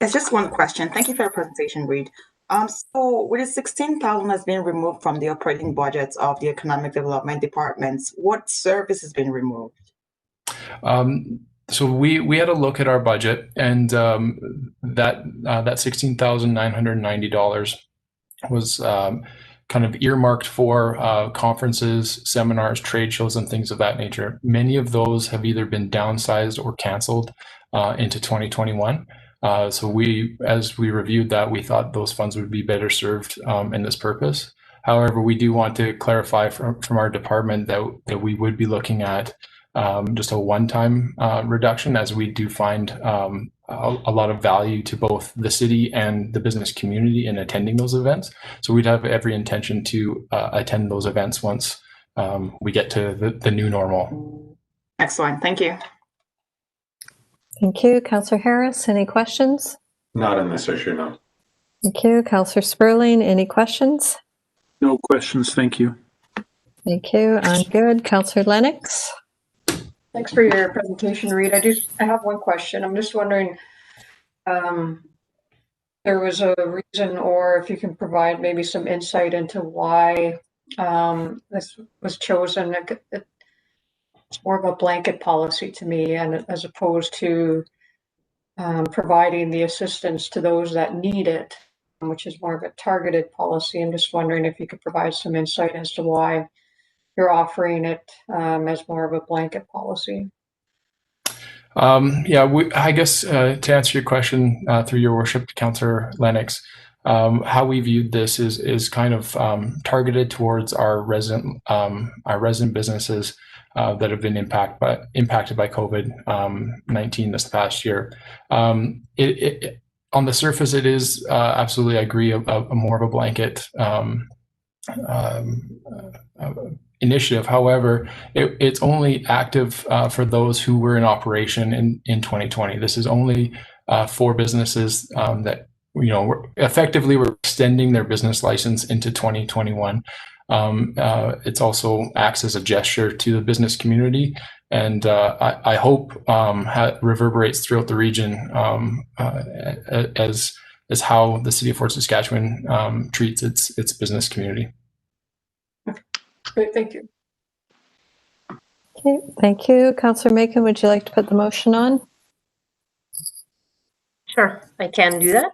[SPEAKER 3] It's just one question. Thank you for your presentation, Reid. So with the 16,000 has been removed from the operating budgets of the Economic Development Departments, what service has been removed?
[SPEAKER 16] So we had a look at our budget, and that $16,990 was kind of earmarked for conferences, seminars, trade shows, and things of that nature. Many of those have either been downsized or canceled into 2021. So as we reviewed that, we thought those funds would be better served in this purpose. However, we do want to clarify from our department that we would be looking at just a one-time reduction, as we do find a lot of value to both the city and the business community in attending those events. So we'd have every intention to attend those events once we get to the new normal.
[SPEAKER 3] Excellent. Thank you.
[SPEAKER 1] Thank you. Councillor Harris, any questions?
[SPEAKER 4] Not on this issue, no.
[SPEAKER 1] Thank you. Councillor Sperling, any questions?
[SPEAKER 5] No questions, thank you.
[SPEAKER 1] Thank you. I'm good. Councillor Lennox?
[SPEAKER 7] Thanks for your presentation, Reid. I have one question. I'm just wondering, there was a reason, or if you can provide maybe some insight into why this was chosen. It's more of a blanket policy to me, and as opposed to providing the assistance to those that need it, which is more of a targeted policy. I'm just wondering if you could provide some insight as to why you're offering it as more of a blanket policy.
[SPEAKER 16] Yeah, I guess to answer your question through your worship, Councillor Lennox, how we viewed this is kind of targeted towards our resident businesses that have been impacted by COVID-19 this past year. On the surface, it is absolutely, I agree, a more of a blanket initiative. However, it's only active for those who were in operation in 2020. This is only for businesses that effectively were extending their business license into 2021. It's also acts as a gesture to the business community, and I hope reverberates throughout the region as how the city of Fort Saskatchewan treats its business community.
[SPEAKER 7] Great, thank you.
[SPEAKER 1] Okay, thank you. Councillor Macon, would you like to put the motion on?
[SPEAKER 8] Sure, I can do that.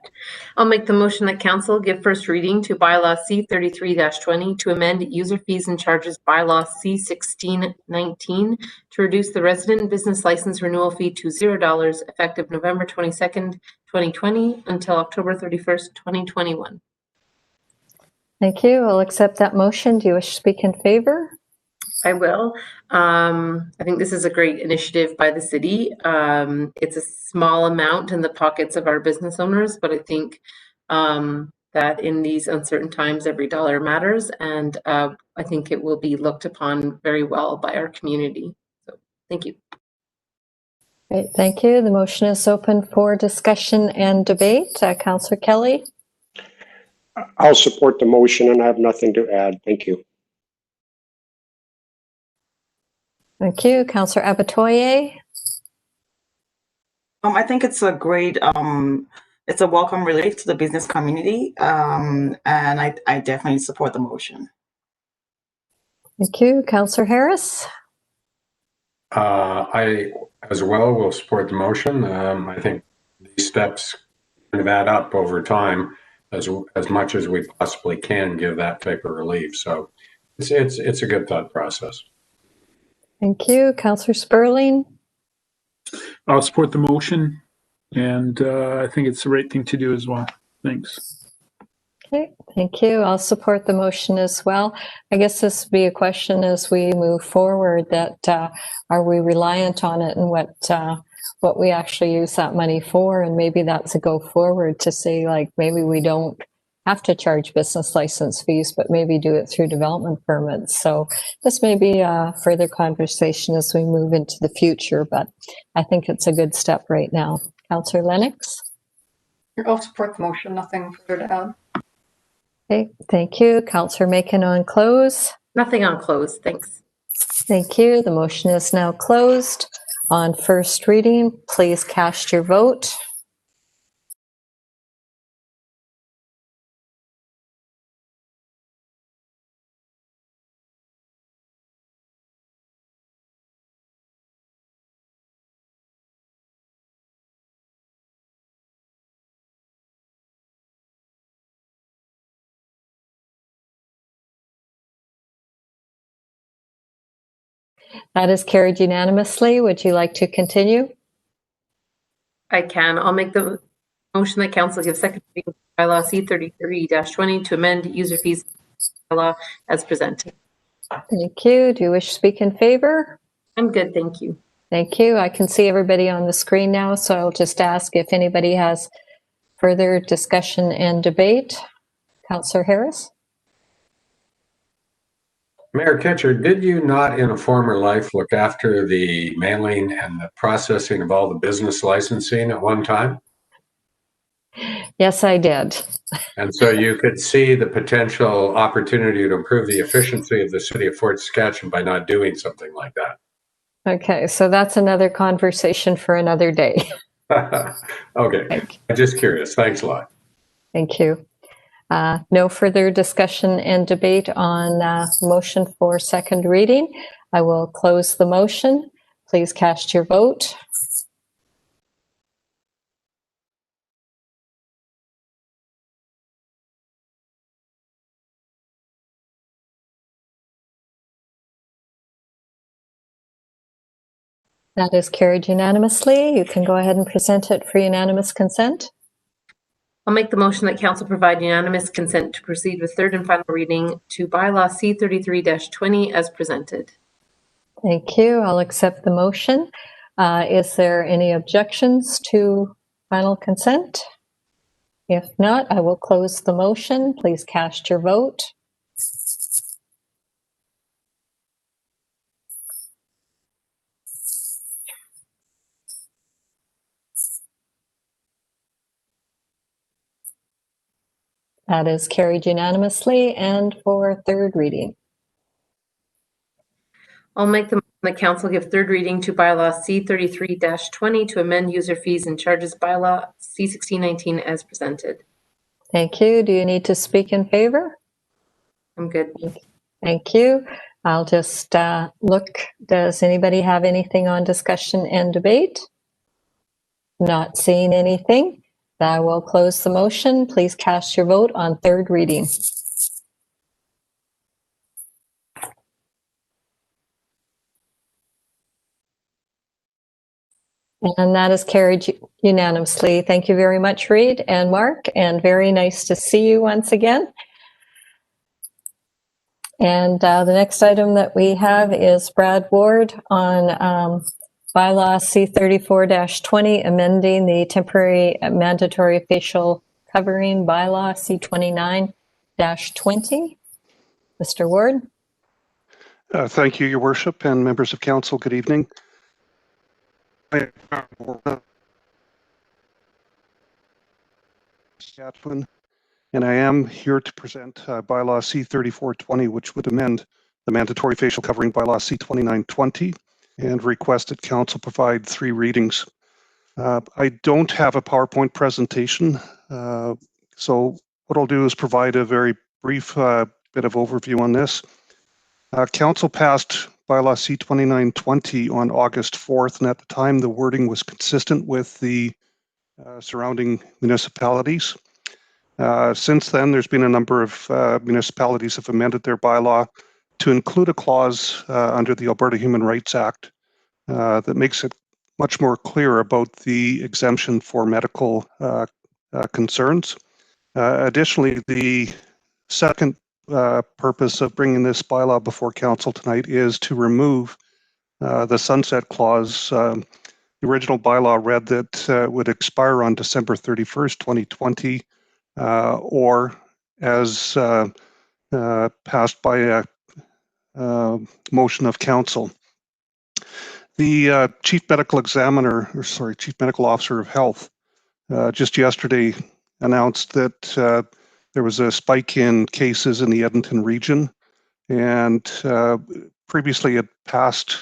[SPEAKER 8] I'll make the motion that council give first reading to bylaw C33-20 to amend user fees and charges bylaw C1619 to reduce the resident business license renewal fee to $0 effective November 22nd, 2020 until October 31st, 2021.
[SPEAKER 1] Thank you. I'll accept that motion. Do you wish to speak in favor?
[SPEAKER 8] I will. I think this is a great initiative by the city. It's a small amount in the pockets of our business owners, but I think that in these uncertain times, every dollar matters, and I think it will be looked upon very well by our community. So, thank you.
[SPEAKER 1] Great, thank you. The motion is open for discussion and debate. Councillor Kelly?
[SPEAKER 9] I'll support the motion and I have nothing to add. Thank you.
[SPEAKER 1] Thank you. Councillor Abatoye?
[SPEAKER 3] I think it's a great, it's a welcome relief to the business community, and I definitely support the motion.
[SPEAKER 1] Thank you. Councillor Harris?
[SPEAKER 4] I, as well, will support the motion. I think these steps kind of add up over time as much as we possibly can give that type of relief. So it's a good thought process.
[SPEAKER 1] Thank you. Councillor Sperling?
[SPEAKER 5] I'll support the motion, and I think it's the right thing to do as well. Thanks.
[SPEAKER 1] Okay, thank you. I'll support the motion as well. I guess this would be a question as we move forward that are we reliant on it and what we actually use that money for, and maybe that's a go forward to say like maybe we don't have to charge business license fees, but maybe do it through development permits. So this may be a further conversation as we move into the future, but I think it's a good step right now. Councillor Lennox?
[SPEAKER 7] I'll support the motion. Nothing further to add.
[SPEAKER 1] Okay, thank you. Councillor Macon on close?
[SPEAKER 8] Nothing on close, thanks.
[SPEAKER 1] Thank you. The motion is now closed. On first reading, please cast your vote. That is carried unanimously. Would you like to continue?
[SPEAKER 8] I can. I'll make the motion that council give second reading to bylaw C33-20 to amend user fees bylaw as presented.
[SPEAKER 1] Thank you. Do you wish to speak in favor?
[SPEAKER 8] I'm good, thank you.
[SPEAKER 1] Thank you. I can see everybody on the screen now, so I'll just ask if anybody has further discussion and debate. Councillor Harris?
[SPEAKER 4] Mayor Kitcher, did you not in a former life look after the mailing and the processing of all the business licensing at one time?
[SPEAKER 1] Yes, I did.
[SPEAKER 4] And so you could see the potential opportunity to improve the efficiency of the city of Fort Saskatchewan by not doing something like that.
[SPEAKER 1] Okay, so that's another conversation for another day.
[SPEAKER 4] Okay, I'm just curious. Thanks a lot.
[SPEAKER 1] Thank you. No further discussion and debate on motion for second reading. I will close the motion. Please cast your vote. That is carried unanimously. You can go ahead and present it for unanimous consent.
[SPEAKER 8] I'll make the motion that council provide unanimous consent to proceed with third and final reading to bylaw C33-20 as presented.
[SPEAKER 1] Thank you. I'll accept the motion. Is there any objections to final consent? If not, I will close the motion. Please cast your vote. That is carried unanimously and for third reading.
[SPEAKER 8] I'll make the motion that council give third reading to bylaw C33-20 to amend user fees and charges bylaw C1619 as presented.
[SPEAKER 1] Thank you. Do you need to speak in favor?
[SPEAKER 8] I'm good.
[SPEAKER 1] Thank you. I'll just look. Does anybody have anything on discussion and debate? Not seeing anything. I will close the motion. Please cast your vote on third reading. And that is carried unanimously. Thank you very much, Reid and Mark, and very nice to see you once again. And the next item that we have is Brad Ward on bylaw C34-20, amending the temporary mandatory facial covering bylaw C29-20. Mr. Ward.
[SPEAKER 17] Thank you, Your Worship, and members of council. Good evening. Saskatchewan, and I am here to present bylaw C34-20, which would amend the mandatory facial covering bylaw C29-20, and request that council provide 3 readings. I don't have a PowerPoint presentation, so what I'll do is provide a very brief bit of overview on this. Council passed bylaw C29-20 on August 4th, and at the time the wording was consistent with the surrounding municipalities. Since then, there's been a number of municipalities have amended their bylaw to include a clause under the Alberta Human Rights Act that makes it much more clear about the exemption for medical concerns. Additionally, the second purpose of bringing this bylaw before council tonight is to remove the sunset clause. The original bylaw read that would expire on December 31st, 2020, or as passed by a motion of council. The Chief Medical Officer of Health just yesterday announced that there was a spike in cases in the Edmonton region, and previously it passed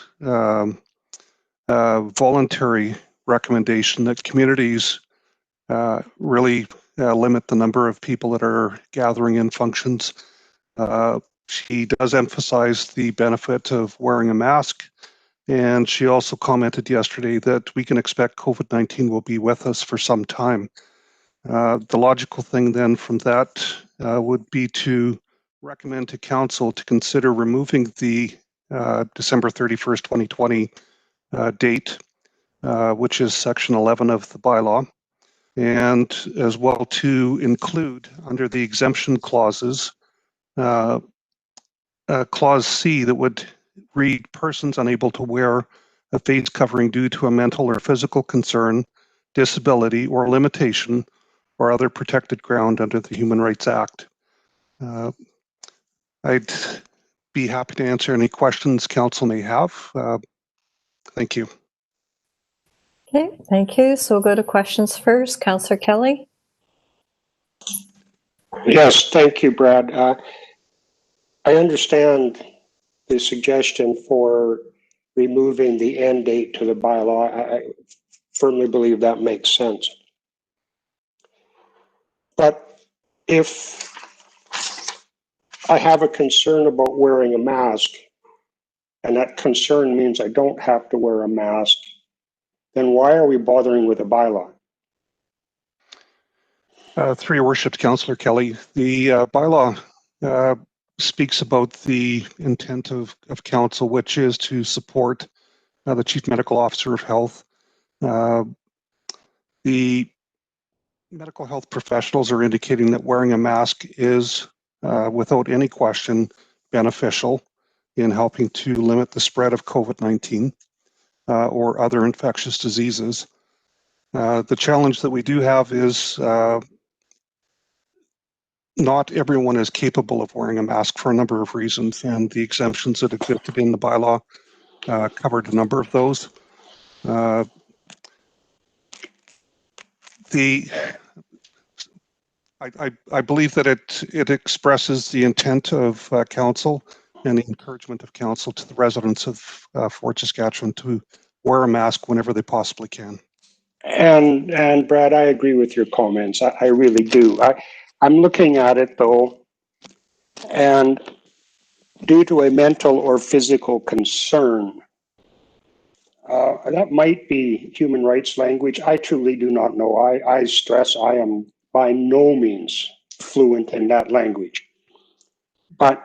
[SPEAKER 17] voluntary recommendation that communities really limit the number of people that are gathering in functions. She does emphasize the benefit of wearing a mask, and she also commented yesterday that we can expect COVID-19 will be with us for some time. The logical thing then from that would be to recommend to council to consider removing the December 31st, 2020 date, which is section 11 of the bylaw, and as well to include under the exemption clauses, clause C that would read persons unable to wear a face covering due to a mental or physical concern, disability, or limitation, or other protected ground under the Human Rights Act. I'd be happy to answer any questions council may have. Thank you.
[SPEAKER 1] Okay, thank you. So we'll go to questions first. Councillor Kelly.
[SPEAKER 9] Yes, thank you, Brad. I understand the suggestion for removing the end date to the bylaw. I firmly believe that makes sense. But if I have a concern about wearing a mask, and that concern means I don't have to wear a mask, then why are we bothering with a bylaw?
[SPEAKER 17] Through your worship, Councillor Kelly, the bylaw speaks about the intent of council, which is to support the Chief Medical Officer of Health. The medical health professionals are indicating that wearing a mask is, without any question, beneficial in helping to limit the spread of COVID-19 or other infectious diseases. The challenge that we do have is not everyone is capable of wearing a mask for a number of reasons, and the exemptions that existed in the bylaw covered a number of those. I believe that it expresses the intent of council and the encouragement of council to the residents of Fort Saskatchewan to wear a mask whenever they possibly can.
[SPEAKER 9] And Brad, I agree with your comments. I really do. I'm looking at it though, and due to a mental or physical concern, that might be human rights language. I truly do not know. I stress I am by no means fluent in that language. But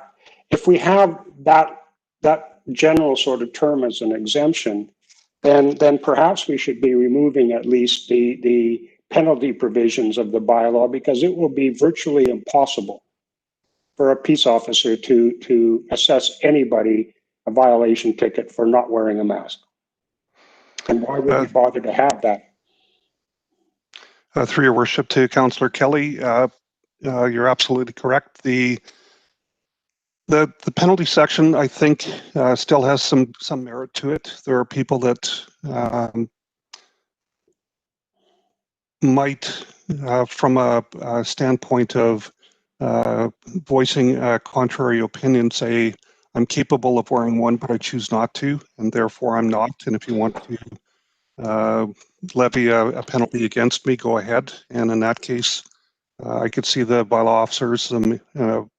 [SPEAKER 9] if we have that general sort of term as an exemption, then perhaps we should be removing at least the penalty provisions of the bylaw, because it will be virtually impossible for a peace officer to assess anybody a violation ticket for not wearing a mask. And why would we bother to have that?
[SPEAKER 17] Through your worship to Councillor Kelly, you're absolutely correct. The penalty section, I think, still has some merit to it. There are people that might, from a standpoint of voicing a contrary opinion, say, I'm capable of wearing one, but I choose not to, and therefore I'm not. And if you want to levy a penalty against me, go ahead. And in that case, I could see the bylaw officers, the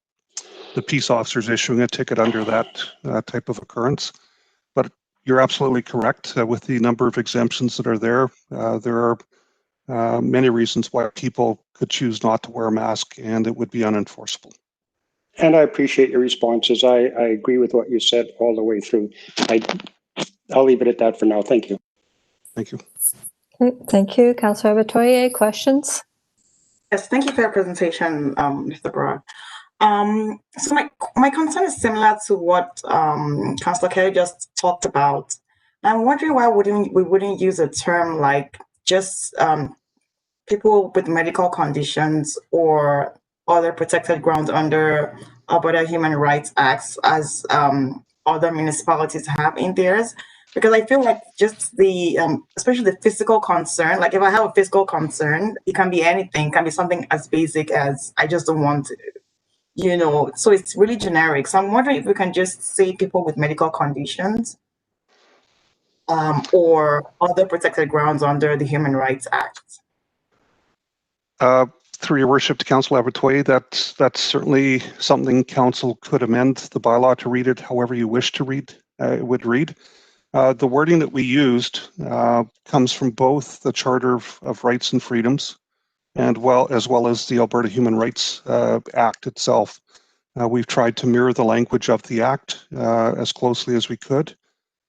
[SPEAKER 17] peace officers issuing a ticket under that type of occurrence. But you're absolutely correct. With the number of exemptions that are there, there are many reasons why people could choose not to wear a mask, and it would be unenforceable.
[SPEAKER 9] And I appreciate your responses. I agree with what you said all the way through. I'll leave it at that for now. Thank you.
[SPEAKER 17] Thank you.
[SPEAKER 1] Okay, thank you. Councillor Abatoye, questions?
[SPEAKER 3] Yes, thank you for your presentation, Mr. Broad. So my concern is similar to what Councillor Kelly just talked about. I'm wondering why we wouldn't use a term like just people with medical conditions or other protected grounds under Alberta Human Rights Acts, as other municipalities have in theirs. Because I feel like just the, especially the physical concern, like if I have a physical concern, it can be anything, it can be something as basic as I just don't want to, you know, so it's really generic. So I'm wondering if we can just say people with medical conditions or other protected grounds under the Human Rights Act.
[SPEAKER 17] Through your worship to Councillor Abatoye, that's certainly something council could amend the bylaw to read it however you wish to read. It would read. The wording that we used comes from both the Charter of Rights and Freedoms, and as well as the Alberta Human Rights Act itself. We've tried to mirror the language of the Act as closely as we could,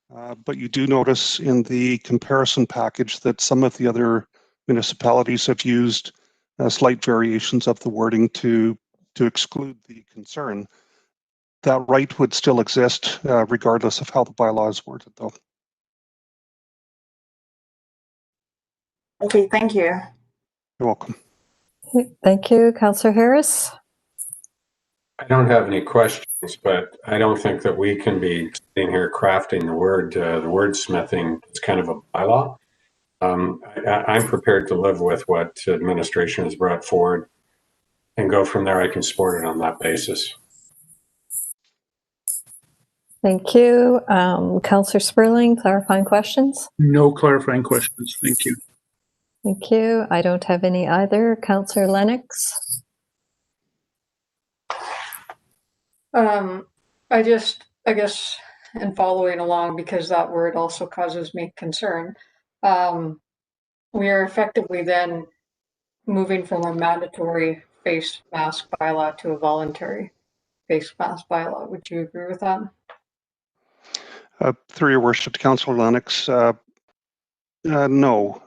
[SPEAKER 17] but you do notice in the comparison package that some of the other municipalities have used slight variations of the wording to exclude the concern. That right would still exist regardless of how the bylaw is worded, though.
[SPEAKER 3] Okay, thank you.
[SPEAKER 17] You're welcome.
[SPEAKER 1] Thank you. Councillor Harris?
[SPEAKER 4] I don't have any questions, but I don't think that we can be sitting here crafting the wordsmithing. It's kind of a bylaw. I'm prepared to live with what administration has brought forward and go from there. I can support it on that basis.
[SPEAKER 1] Thank you. Councillor Sperling, clarifying questions?
[SPEAKER 5] No clarifying questions. Thank you.
[SPEAKER 1] Thank you. I don't have any either. Councillor Lennox?
[SPEAKER 7] I guess, and following along, because that word also causes me concern, we are effectively then moving from a mandatory face mask bylaw to a voluntary face mask bylaw. Would you agree with that?
[SPEAKER 17] Through your worship, Councillor Lennox, no.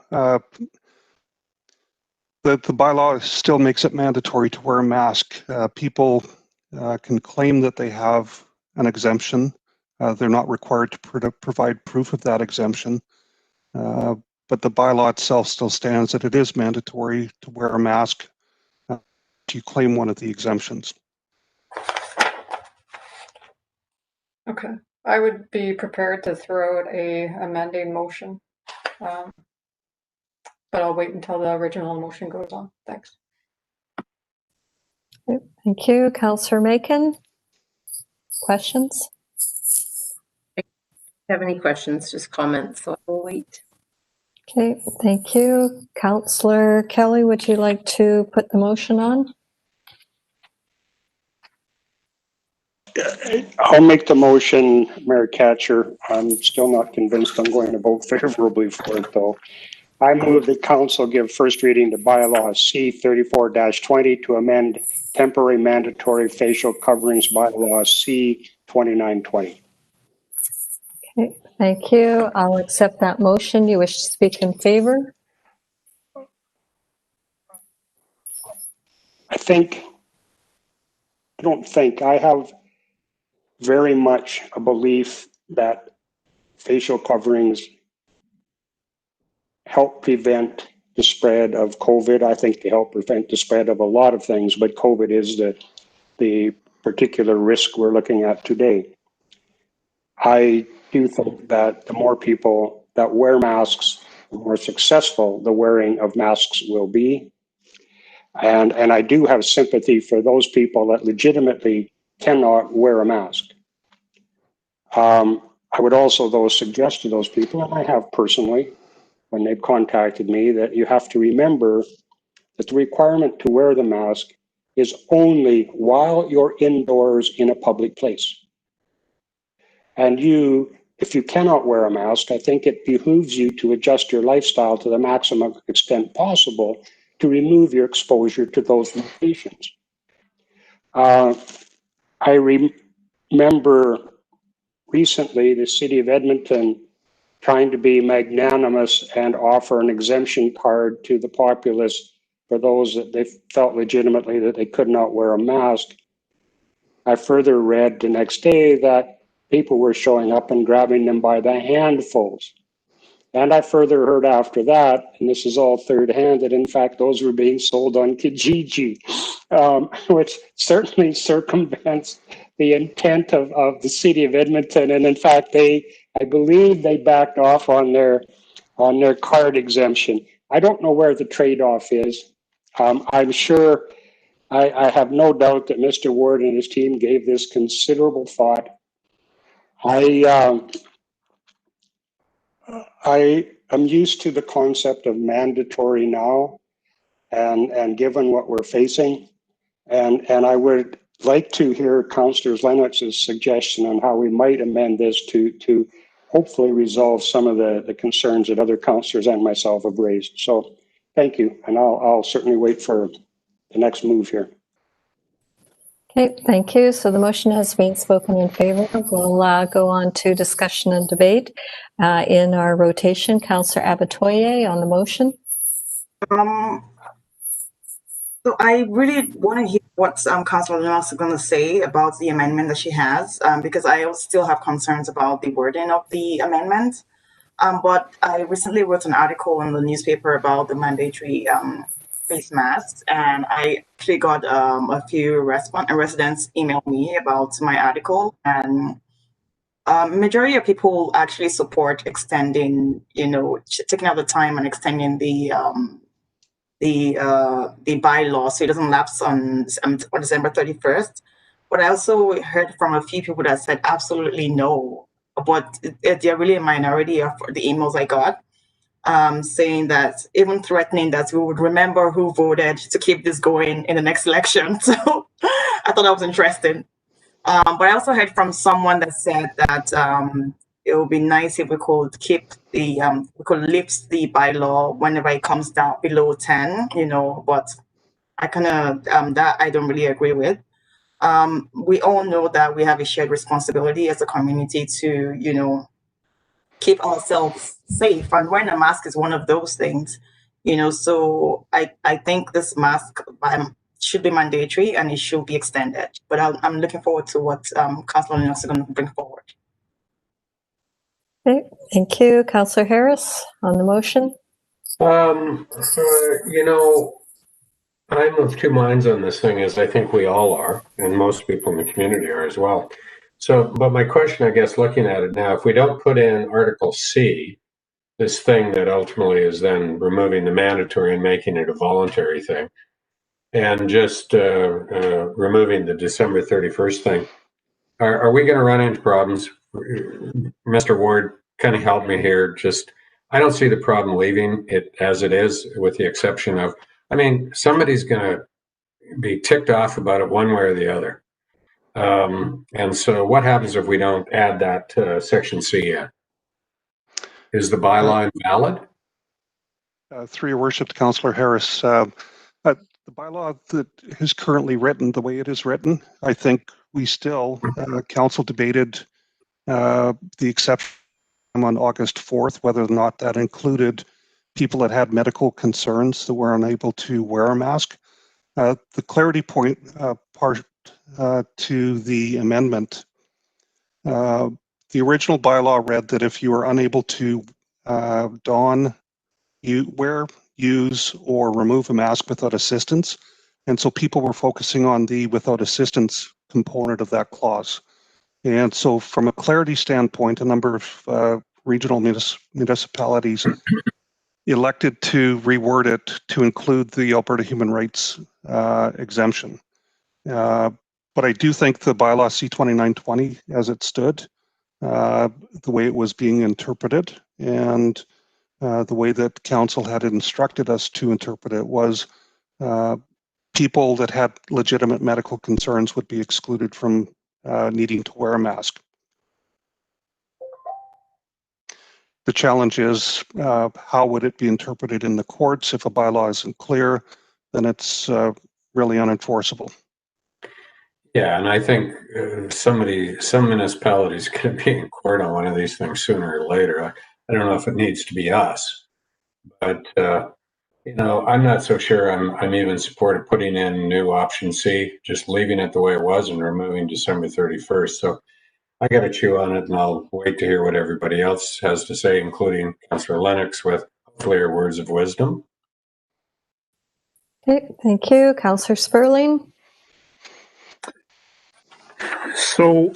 [SPEAKER 17] The bylaw still makes it mandatory to wear a mask. People can claim that they have an exemption. They're not required to provide proof of that exemption. But the bylaw itself still stands that it is mandatory to wear a mask to claim one of the exemptions.
[SPEAKER 7] Okay, I would be prepared to throw out a amending motion, but I'll wait until the original motion goes on. Thanks.
[SPEAKER 1] Thank you. Councillor Macon, questions?
[SPEAKER 8] Have any questions, just comments, so I'll wait.
[SPEAKER 1] Okay, thank you. Councillor Kelly, would you like to put the motion on?
[SPEAKER 9] I'll make the motion, Mayor Catcher. I'm still not convinced I'm going to vote favorably for it, though. I move that council give first reading to bylaw C-34-20 to amend temporary mandatory facial coverings bylaw C-2920.
[SPEAKER 1] Okay, thank you. I'll accept that motion. You wish to speak in favor?
[SPEAKER 9] I have very much a belief that facial coverings help prevent the spread of COVID. I think they help prevent the spread of a lot of things, but COVID is the particular risk we're looking at today. I do think that the more people that wear masks, the more successful the wearing of masks will be. And I do have sympathy for those people that legitimately cannot wear a mask. I would also, though, suggest to those people, and I have personally, when they've contacted me, that you have to remember that the requirement to wear the mask is only while you're indoors in a public place. And if you cannot wear a mask, I think it behooves you to adjust your lifestyle to the maximum extent possible to remove your exposure to those locations. I remember recently the city of Edmonton trying to be magnanimous and offer an exemption card to the populace for those that they felt legitimately that they could not wear a mask. I further read the next day that people were showing up and grabbing them by the handfuls. And I further heard after that, and this is all third hand, that in fact those were being sold on Kijiji, which certainly circumvents the intent of the city of Edmonton. And in fact, I believe they backed off on their card exemption. I don't know where the trade-off is. I'm sure, I have no doubt that Mr. Ward and his team gave this considerable thought. I am used to the concept of mandatory now, and given what we're facing, and I would like to hear Councillor Lennox's suggestion on how we might amend this to hopefully resolve some of the concerns that other councillors and myself have raised. So thank you, and I'll certainly wait for the next move here.
[SPEAKER 1] Okay, thank you. So the motion has been spoken in favor. We'll go on to discussion and debate in our rotation. Councillor Abatoye on the motion.
[SPEAKER 3] So I really want to hear what Councillor Lennox is going to say about the amendment that she has, because I still have concerns about the wording of the amendment. But I recently wrote an article in the newspaper about the mandatory face masks, and I actually got a few residents email me about my article, and majority of people actually support extending, taking out the time and extending the bylaw so it doesn't lapse on December 31st. But I also heard from a few people that said absolutely no, but they're really a minority of the emails I got. Saying that, even threatening that we would remember who voted to keep this going in the next election. So I thought that was interesting. But I also heard from someone that said that it would be nice if we could keep we could lift the bylaw whenever it comes down below 10, but I kind of, that I don't really agree with. we all know that we have a shared responsibility as a community to, keep ourselves safe, and wearing a mask is one of those things. So I think this mask should be mandatory and it should be extended. But I'm looking forward to what Councillor Lennox is going to bring forward.
[SPEAKER 1] Okay, thank you. Councillor Harris on the motion.
[SPEAKER 4] I'm of two minds on this thing, as I think we all are, and most people in the community are as well. So, but my question, I guess, looking at it now, if we don't put in Article C, this thing that ultimately is then removing the mandatory and making it a voluntary thing, and just removing the December 31st thing, are we going to run into problems? Mr. Ward, kind of help me here. Just, I don't see the problem leaving it as it is, with the exception of, somebody's going to be ticked off about it one way or the other. And so what happens if we don't add that section C in? Is the bylaw invalid?
[SPEAKER 17] Through your worship, Councillor Harris, the bylaw that is currently written, the way it is written, I think we still, council debated the exception on August 4th, whether or not that included people that had medical concerns that were unable to wear a mask. The clarity point part to the amendment, the original bylaw read that if you are unable to wear, use, or remove a mask without assistance, and so people were focusing on the without assistance component of that clause. And so from a clarity standpoint, a number of regional municipalities elected to reword it to include the Alberta human rights exemption. But I do think the bylaw C-2920, as it stood, the way it was being interpreted, and the way that council had instructed us to interpret it was people that had legitimate medical concerns would be excluded from needing to wear a mask. The challenge is how would it be interpreted in the courts? If a bylaw isn't clear, then it's really unenforceable.
[SPEAKER 4] Yeah, and I think some municipalities could be in court on one of these things sooner or later. I don't know if it needs to be us, but I'm not so sure I'm even supportive putting in new option C, just leaving it the way it was and removing December 31st. So I got to chew on it, and I'll wait to hear what everybody else has to say, including Councillor Lennox, with clear words of wisdom.
[SPEAKER 1] Okay, thank you. Councillor Sperling.
[SPEAKER 5] So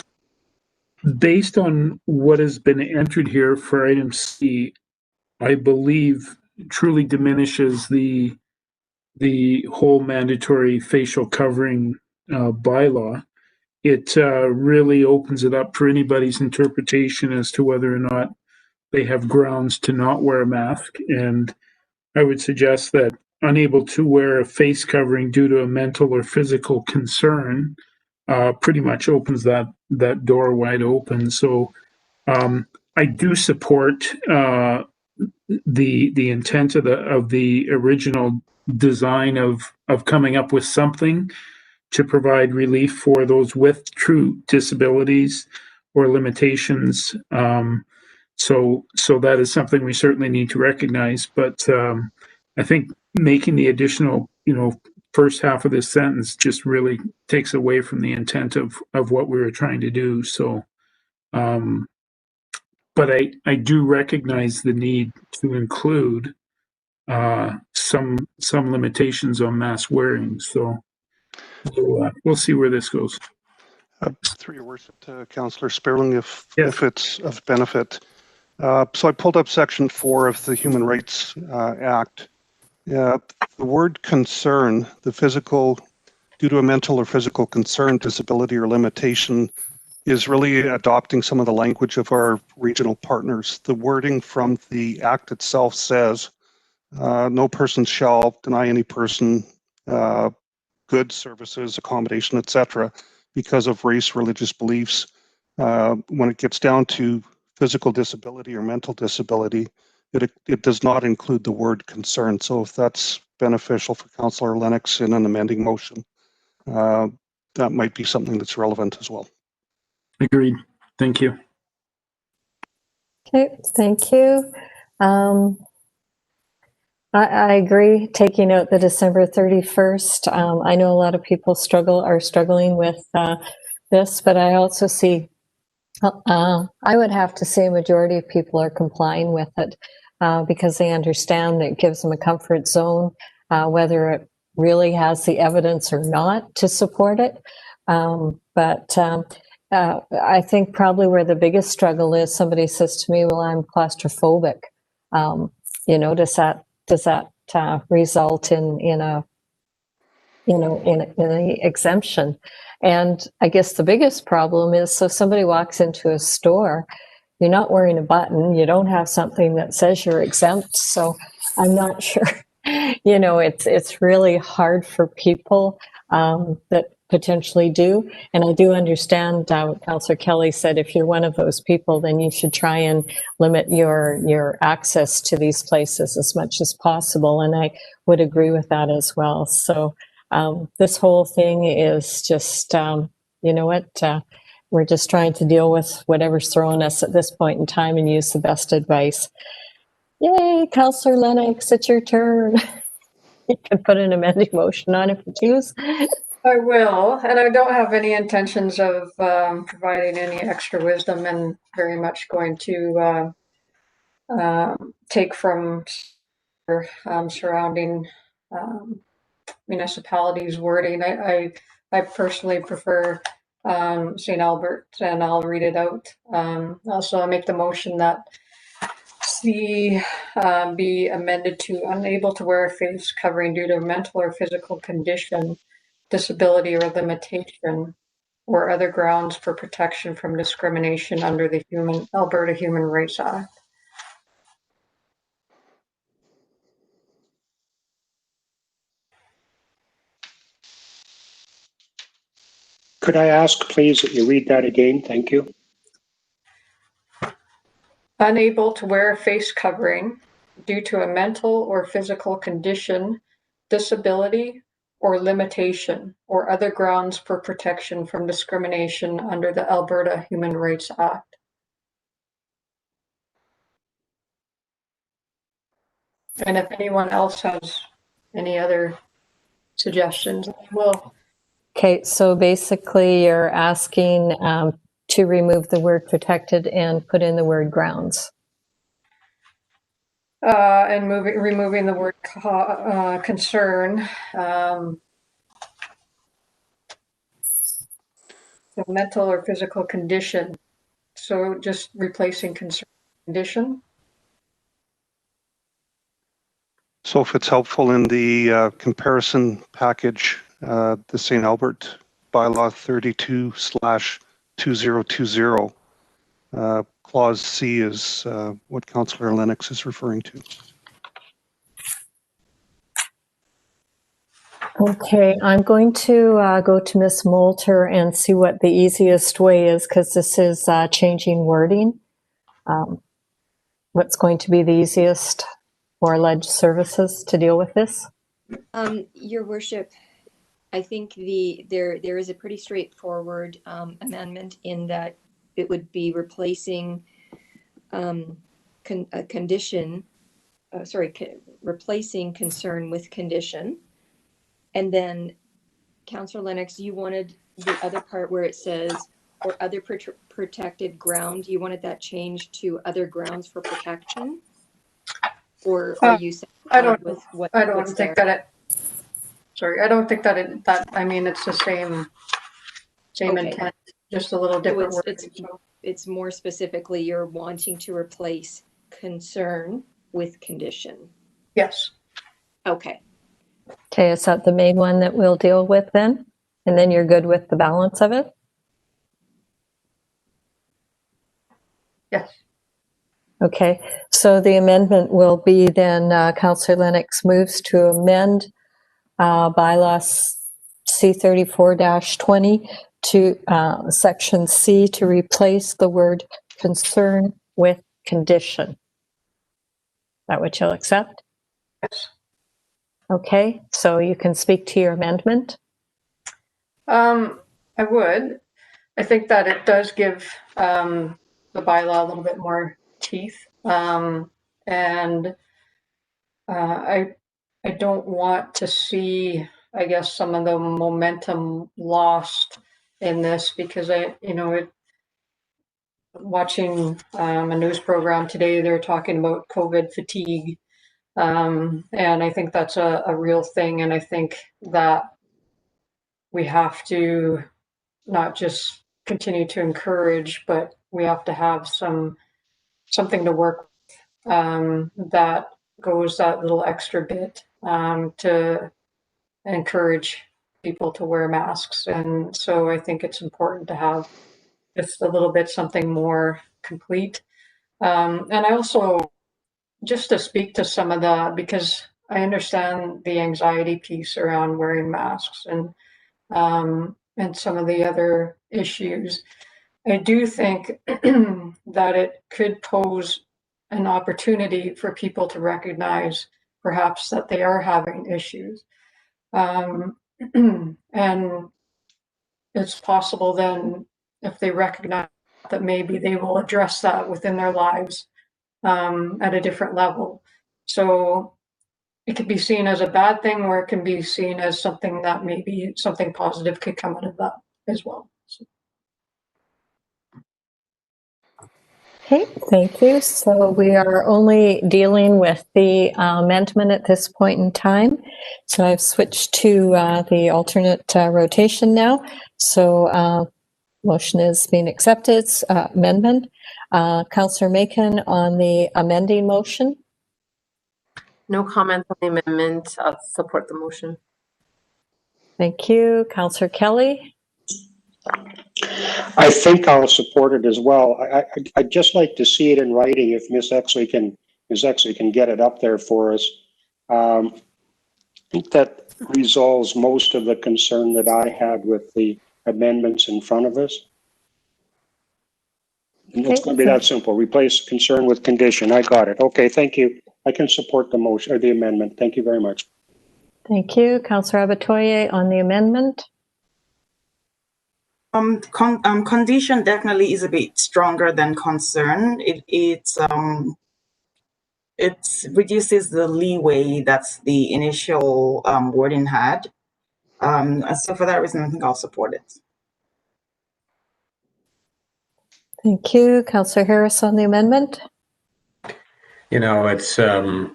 [SPEAKER 5] based on what has been entered here for item C, I believe truly diminishes the whole mandatory facial covering bylaw. It really opens it up for anybody's interpretation as to whether or not they have grounds to not wear a mask. And I would suggest that unable to wear a face covering due to a mental or physical concern pretty much opens that door wide open. So I do support the intent of the original design of coming up with something to provide relief for those with true disabilities or limitations. So that is something we certainly need to recognize. But I think making the additional, first half of this sentence just really takes away from the intent of what we were trying to do. So, but I do recognize the need to include some limitations on mask wearing. So we'll see where this goes.
[SPEAKER 17] Through your worship to Councillor Sperling, if it's of benefit. So I pulled up section 4 of the Human Rights Act. The word concern, the physical, due to a mental or physical concern, disability, or limitation, is really adopting some of the language of our regional partners. The wording from the Act itself says, no person shall deny any person goods, services, accommodation, etc., because of race, religious beliefs. When it gets down to physical disability or mental disability, it does not include the word concern. So if that's beneficial for Councillor Lennox in an amending motion, that might be something that's relevant as well.
[SPEAKER 5] Agreed. Thank you.
[SPEAKER 1] Okay, thank you. I agree, taking out the December 31st. I know a lot of people are struggling with this, but I also see, I would have to say a majority of people are complying with it because they understand that it gives them a comfort zone, whether it really has the evidence or not to support it. I think probably where the biggest struggle is, somebody says to me, well, I'm claustrophobic. Does that result in a exemption? And I guess the biggest problem is, so somebody walks into a store, you're not wearing a button, you don't have something that says you're exempt. So I'm not sure, it's really hard for people that potentially do. And I do understand what Councillor Kelly said, if you're one of those people, then you should try and limit your access to these places as much as possible. And I would agree with that as well. So this whole thing is just, we're just trying to deal with whatever's thrown us at this point in time and use the best advice. Yay, Councillor Lennox, it's your turn. You can put an amending motion on if you choose.
[SPEAKER 7] I will, and I don't have any intentions of providing any extra wisdom, and very much going to take from surrounding municipalities' wording. I personally prefer St. Albert, and I'll read it out. Also, I make the motion that C be amended to unable to wear a face covering due to mental or physical condition, disability, or limitation, or other grounds for protection from discrimination under the Alberta Human Rights Act.
[SPEAKER 9] Could I ask, please, that you read that again? Thank you.
[SPEAKER 7] Unable to wear a face covering due to a mental or physical condition, disability, or limitation, or other grounds for protection from discrimination under the Alberta Human Rights Act. And if anyone else has any other suggestions, I will.
[SPEAKER 1] Okay, so basically you're asking to remove the word protected and put in the word grounds.
[SPEAKER 7] And removing the word concern. The mental or physical condition. So just replacing concern condition.
[SPEAKER 17] So if it's helpful in the comparison package, the St. Albert bylaw 32/2020, clause C is what Councillor Lennox is referring to.
[SPEAKER 1] Okay, I'm going to go to Ms. Moulter and see what the easiest way is, because this is changing wording. What's going to be the easiest for alleged services to deal with this?
[SPEAKER 10] Your Worship, I think there is a pretty straightforward amendment in that it would be replacing replacing concern with condition. And then, Councillor Lennox, you wanted the other part where it says, or other protected ground, you wanted that changed to other grounds for protection? Or are you satisfied with what
[SPEAKER 7] I don't
[SPEAKER 10] what's
[SPEAKER 7] think
[SPEAKER 10] there?
[SPEAKER 7] that I don't think that I mean, it's the same
[SPEAKER 10] Okay.
[SPEAKER 7] intent, just a little different
[SPEAKER 10] So
[SPEAKER 7] wording.
[SPEAKER 10] it's more specifically you're wanting to replace concern with condition.
[SPEAKER 7] Yes.
[SPEAKER 10] Okay.
[SPEAKER 1] Okay, is that the main one that we'll deal with then? And then you're good with the balance of it?
[SPEAKER 7] Yes.
[SPEAKER 1] Okay, so the amendment will be then Councillor Lennox moves to amend bylaw C34-20 to section C to replace the word concern with condition. Is that what you'll accept?
[SPEAKER 7] Yes.
[SPEAKER 1] Okay, so you can speak to your amendment.
[SPEAKER 7] I would. I think that it does give the bylaw a little bit more teeth. And I don't want to see, I guess, some of the momentum lost in this, because watching a news program today, they're talking about COVID fatigue. And I think that's a real thing. And I think that we have to not just continue to encourage, but we have to have something to work that goes that little extra bit to encourage people to wear masks. And so I think it's important to have just a little bit something more complete. And I also, just to speak to some of the, because I understand the anxiety piece around wearing masks and some of the other issues. I do think that it could pose an opportunity for people to recognize perhaps that they are having issues. And it's possible then, if they recognize that, maybe they will address that within their lives at a different level. So it could be seen as a bad thing, or it can be seen as something that maybe something positive could come out of that as well. So.
[SPEAKER 1] Okay, thank you. So we are only dealing with the amendment at this point in time. So I've switched to the alternate rotation now. So motion is being accepted. Amendment. Councillor Macon on the amending motion.
[SPEAKER 8] No comment on the amendment. I'll support the motion.
[SPEAKER 1] Thank you. Councillor Kelly.
[SPEAKER 9] I think I'll support it as well. I'd just like to see it in writing if Ms. Exley can get it up there for us. I think that resolves most of the concern that I had with the amendments in front of us. And it's going to be that simple. Replace concern with condition. I got it. Okay, thank you. I can support the motion or the amendment. Thank you very much.
[SPEAKER 1] Thank you. Councillor Abatoye on the amendment.
[SPEAKER 3] Condition definitely is a bit stronger than concern. It reduces the leeway that the initial wording had. So for that reason, I think I'll support it.
[SPEAKER 1] Thank you. Councillor Harris on the amendment.
[SPEAKER 4] You know, it's a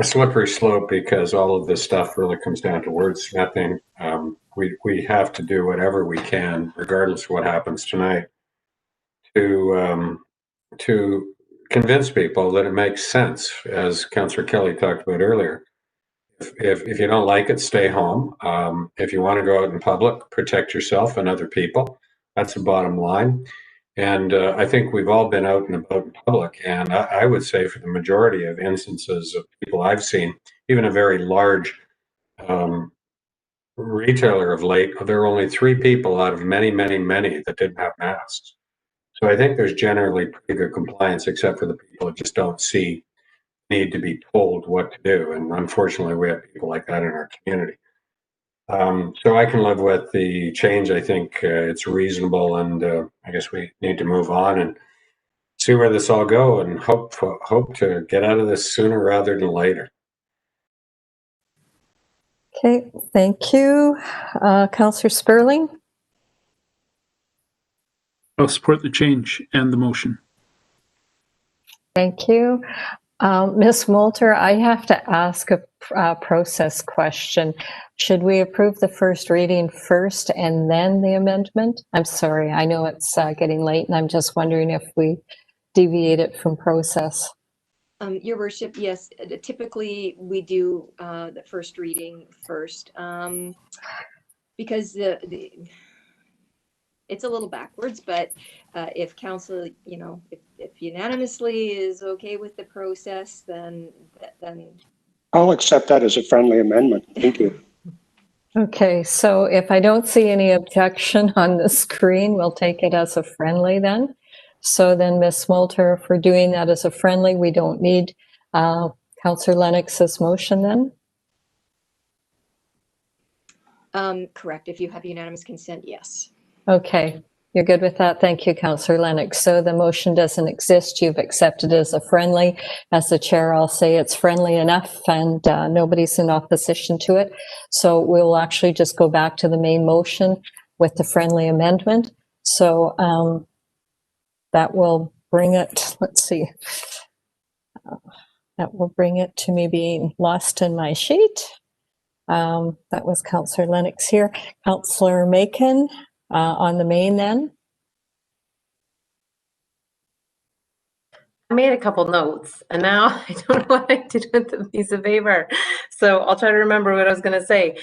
[SPEAKER 4] slippery slope because all of this stuff really comes down to wordsmithing. We have to do whatever we can, regardless of what happens tonight, to convince people that it makes sense, as Councillor Kelly talked about earlier. If you don't like it, stay home. If you want to go out in public, protect yourself and other people. That's the bottom line. And I think we've all been out and about in public, and I would say for the majority of instances of people I've seen, even a very large retailer of late, there are only 3 people out of many, many, many that didn't have masks. So I think there's generally pretty good compliance, except for the people that just don't see need to be told what to do. And unfortunately, we have people like that in our community. So I can live with the change. I think it's reasonable, and I guess we need to move on and see where this all go, and hope to get out of this sooner rather than later.
[SPEAKER 1] Okay, thank you. Councillor Sperling.
[SPEAKER 5] I'll support the change and the motion.
[SPEAKER 1] Thank you. Ms. Moulter, I have to ask a process question. Should we approve the first reading first and then the amendment? I'm sorry, I know it's getting late, and I'm just wondering if we deviate it from process.
[SPEAKER 10] Your Worship, yes, typically we do the first reading first because it's a little backwards, but if council, if unanimously is okay with the process, then
[SPEAKER 9] I'll accept that as a friendly amendment. Thank you.
[SPEAKER 1] Okay, so if I don't see any objection on the screen, we'll take it as a friendly then. So then, Ms. Moulter, if we're doing that as a friendly, we don't need Councillor Lennox's motion then?
[SPEAKER 10] Correct. If you have unanimous consent, yes.
[SPEAKER 1] Okay, you're good with that. Thank you, Councillor Lennox. So the motion doesn't exist. You've accepted it as a friendly. As the chair, I'll say it's friendly enough and nobody's in opposition to it. So we'll actually just go back to the main motion with the friendly amendment. So that will bring it, let's see, that will bring it to me being lost in my sheet. That was Councillor Lennox here. Councillor Macon on the main then.
[SPEAKER 8] I made a couple notes and now I don't know what I did with the piece of paper. So I'll try to remember what I was going to say.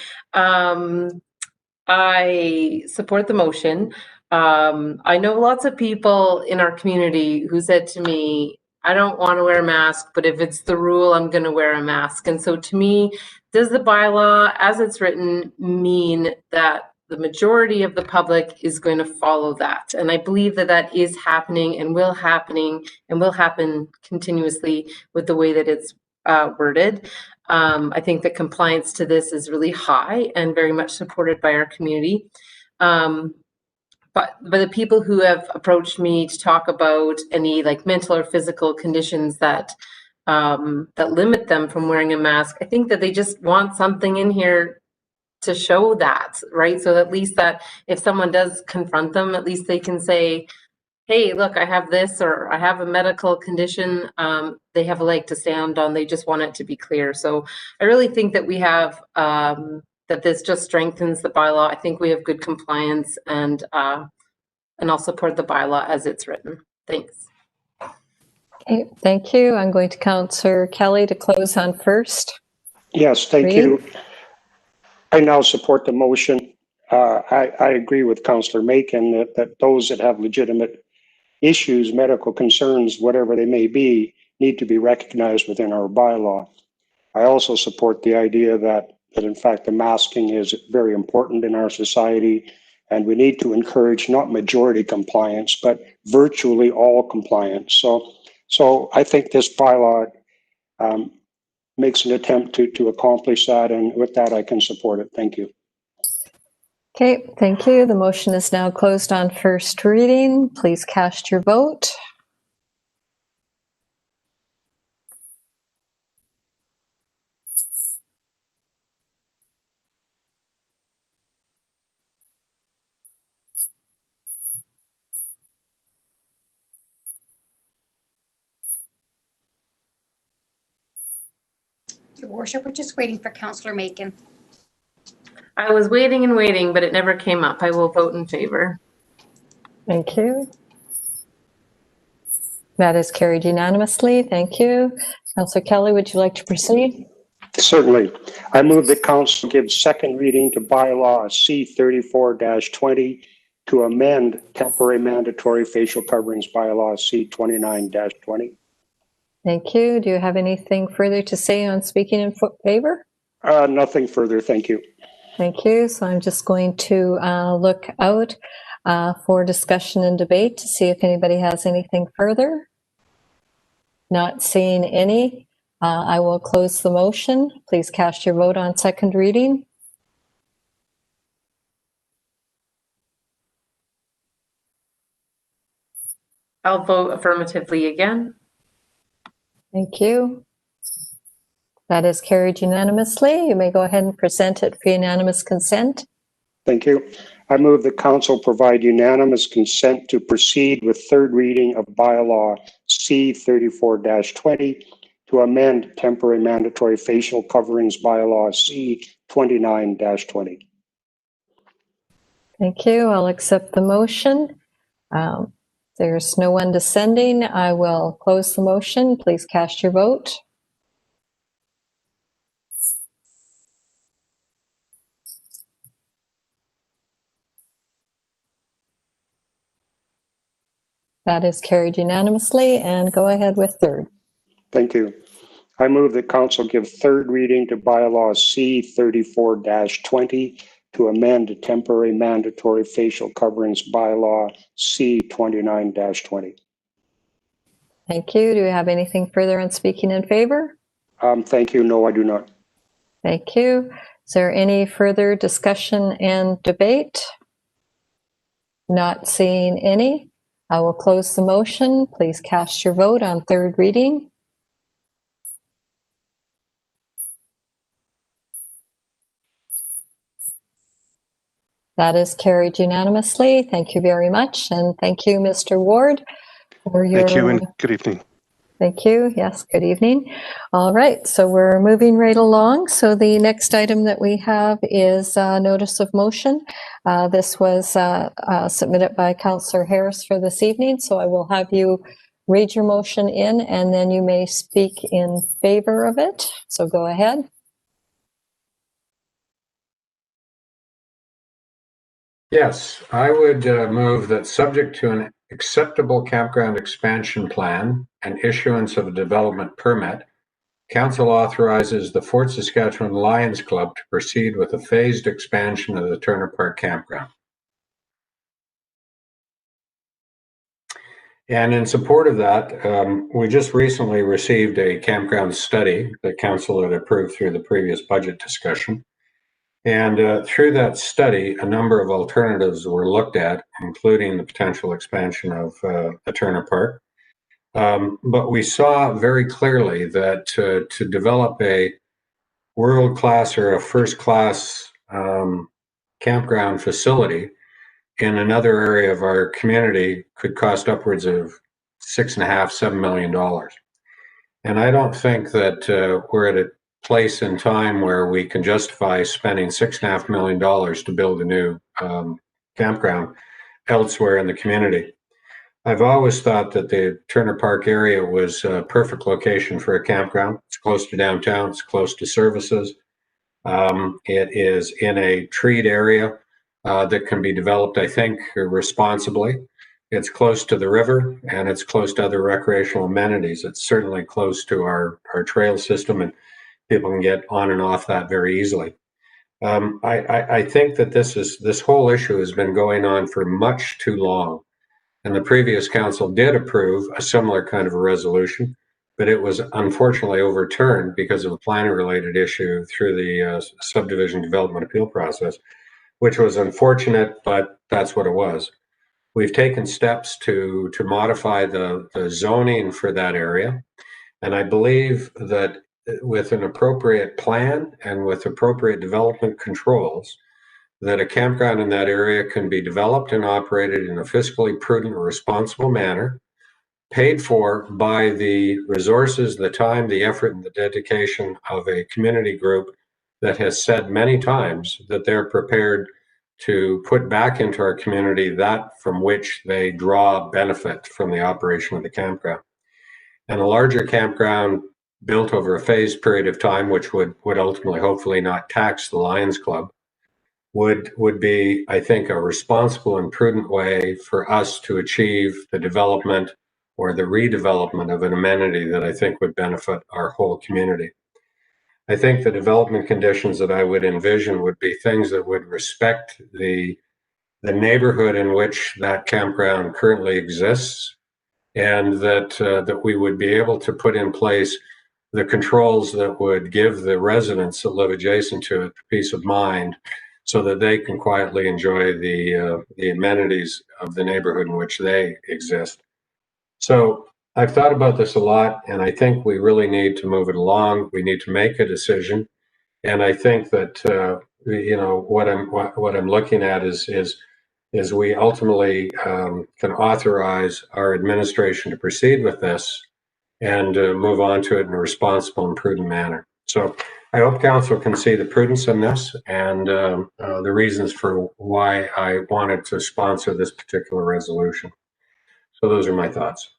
[SPEAKER 8] I support the motion. I know lots of people in our community who said to me, I don't want to wear a mask, but if it's the rule, I'm going to wear a mask. And so to me, does the bylaw as it's written mean that the majority of the public is going to follow that? And I believe that that is happening and will happen continuously with the way that it's worded. I think that compliance to this is really high and very much supported by our community. But the people who have approached me to talk about any like mental or physical conditions that that limit them from wearing a mask, I think that they just want something in here to show that, right? So at least that if someone does confront them, at least they can say, hey, look, I have this, or I have a medical condition. They have a leg to stand on. They just want it to be clear. So I really think that we have, that this just strengthens the bylaw. I think we have good compliance, and I'll support the bylaw as it's written. Thanks.
[SPEAKER 1] Okay, thank you. I'm going to Councillor Kelly to close on first.
[SPEAKER 9] Yes, thank you. I now support the motion. I agree with Councillor Macon that those that have legitimate issues, medical concerns, whatever they may be, need to be recognized within our bylaw. I also support the idea that in fact the masking is very important in our society, and we need to encourage not majority compliance, but virtually all compliance. So I think this bylaw makes an attempt to accomplish that, and with that I can support it. Thank you.
[SPEAKER 1] Okay, thank you. The motion is now closed on first reading. Please cast your vote.
[SPEAKER 11] Your worship, we're just waiting for Councillor Macon.
[SPEAKER 8] I was waiting and waiting, but it never came up. I will vote in favor.
[SPEAKER 1] Thank you. That is carried unanimously. Thank you. Councillor Kelly, would you like to proceed?
[SPEAKER 9] Certainly. I move that Council give second reading to bylaw C34-20 to amend temporary mandatory facial coverings bylaw C29-20.
[SPEAKER 1] Thank you. Do you have anything further to say on speaking in favor?
[SPEAKER 9] Nothing further. Thank you.
[SPEAKER 1] Thank you. So I'm just going to look out for discussion and debate to see if anybody has anything further. Not seeing any. I will close the motion. Please cast your vote on second reading.
[SPEAKER 8] I'll vote affirmatively again.
[SPEAKER 1] Thank you. That is carried unanimously. You may go ahead and present it for unanimous consent.
[SPEAKER 9] Thank you. I move that Council provide unanimous consent to proceed with third reading of bylaw C34-20 to amend temporary mandatory facial coverings bylaw C29-20.
[SPEAKER 1] Thank you. I'll accept the motion. There's no one dissenting. I will close the motion. Please cast your vote. That is carried unanimously, and go ahead with third.
[SPEAKER 9] Thank you. I move that Council give third reading to bylaw C34-20 to amend temporary mandatory facial coverings bylaw C29-20.
[SPEAKER 1] Thank you. Do you have anything further on speaking in favor?
[SPEAKER 9] Thank you. No, I do not.
[SPEAKER 1] Thank you. Is there any further discussion and debate? Not seeing any. I will close the motion. Please cast your vote on third reading. That is carried unanimously. Thank you very much. And thank you, Mr. Ward, for your...
[SPEAKER 17] Thank you and good evening.
[SPEAKER 1] Thank you. Yes, good evening. All right, so we're moving right along. So the next item that we have is notice of motion. This was submitted by Councillor Harris for this evening, so I will have you read your motion in and then you may speak in favor of it. So go ahead.
[SPEAKER 4] Yes, I would move that subject to an acceptable campground expansion plan and issuance of a development permit, Council authorizes the Fort Saskatchewan Lions Club to proceed with a phased expansion of the Turner Park Campground. And in support of that, we just recently received a campground study that Council had approved through the previous budget discussion. And through that study, a number of alternatives were looked at, including the potential expansion of the Turner Park. But we saw very clearly that to develop a world-class or a first-class campground facility in another area of our community could cost upwards of $6.5–7 million. And I don't think that we're at a place in time where we can justify spending $6.5 million to build a new campground elsewhere in the community. I've always thought that the Turner Park area was a perfect location for a campground. It's close to downtown, it's close to services. It is in a treed area that can be developed, I think, responsibly. It's close to the river and it's close to other recreational amenities. It's certainly close to our trail system and people can get on and off that very easily. I think that this whole issue has been going on for much too long. And the previous council did approve a similar kind of a resolution, but it was unfortunately overturned because of a planning-related issue through the subdivision development appeal process, which was unfortunate, but that's what it was. We've taken steps to modify the zoning for that area, and I believe that with an appropriate plan and with appropriate development controls, that a campground in that area can be developed and operated in a fiscally prudent and responsible manner, paid for by the resources, the time, the effort, and the dedication of a community group that has said many times that they're prepared to put back into our community that from which they draw benefit from the operation of the campground. And a larger campground built over a phased period of time, which would ultimately hopefully not tax the Lions Club, would be, I think, a responsible and prudent way for us to achieve the development or the redevelopment of an amenity that I think would benefit our whole community. I think the development conditions that I would envision would be things that would respect the neighborhood in which that campground currently exists, and that we would be able to put in place the controls that would give the residents that live adjacent to it peace of mind so that they can quietly enjoy the amenities of the neighborhood in which they exist. So I've thought about this a lot, and I think we really need to move it along. We need to make a decision, and I think that what I'm looking at is we ultimately can authorize our administration to proceed with this and move on to it in a responsible and prudent manner. So I hope Council can see the prudence in this and the reasons for why I wanted to sponsor this particular resolution. So those are my thoughts.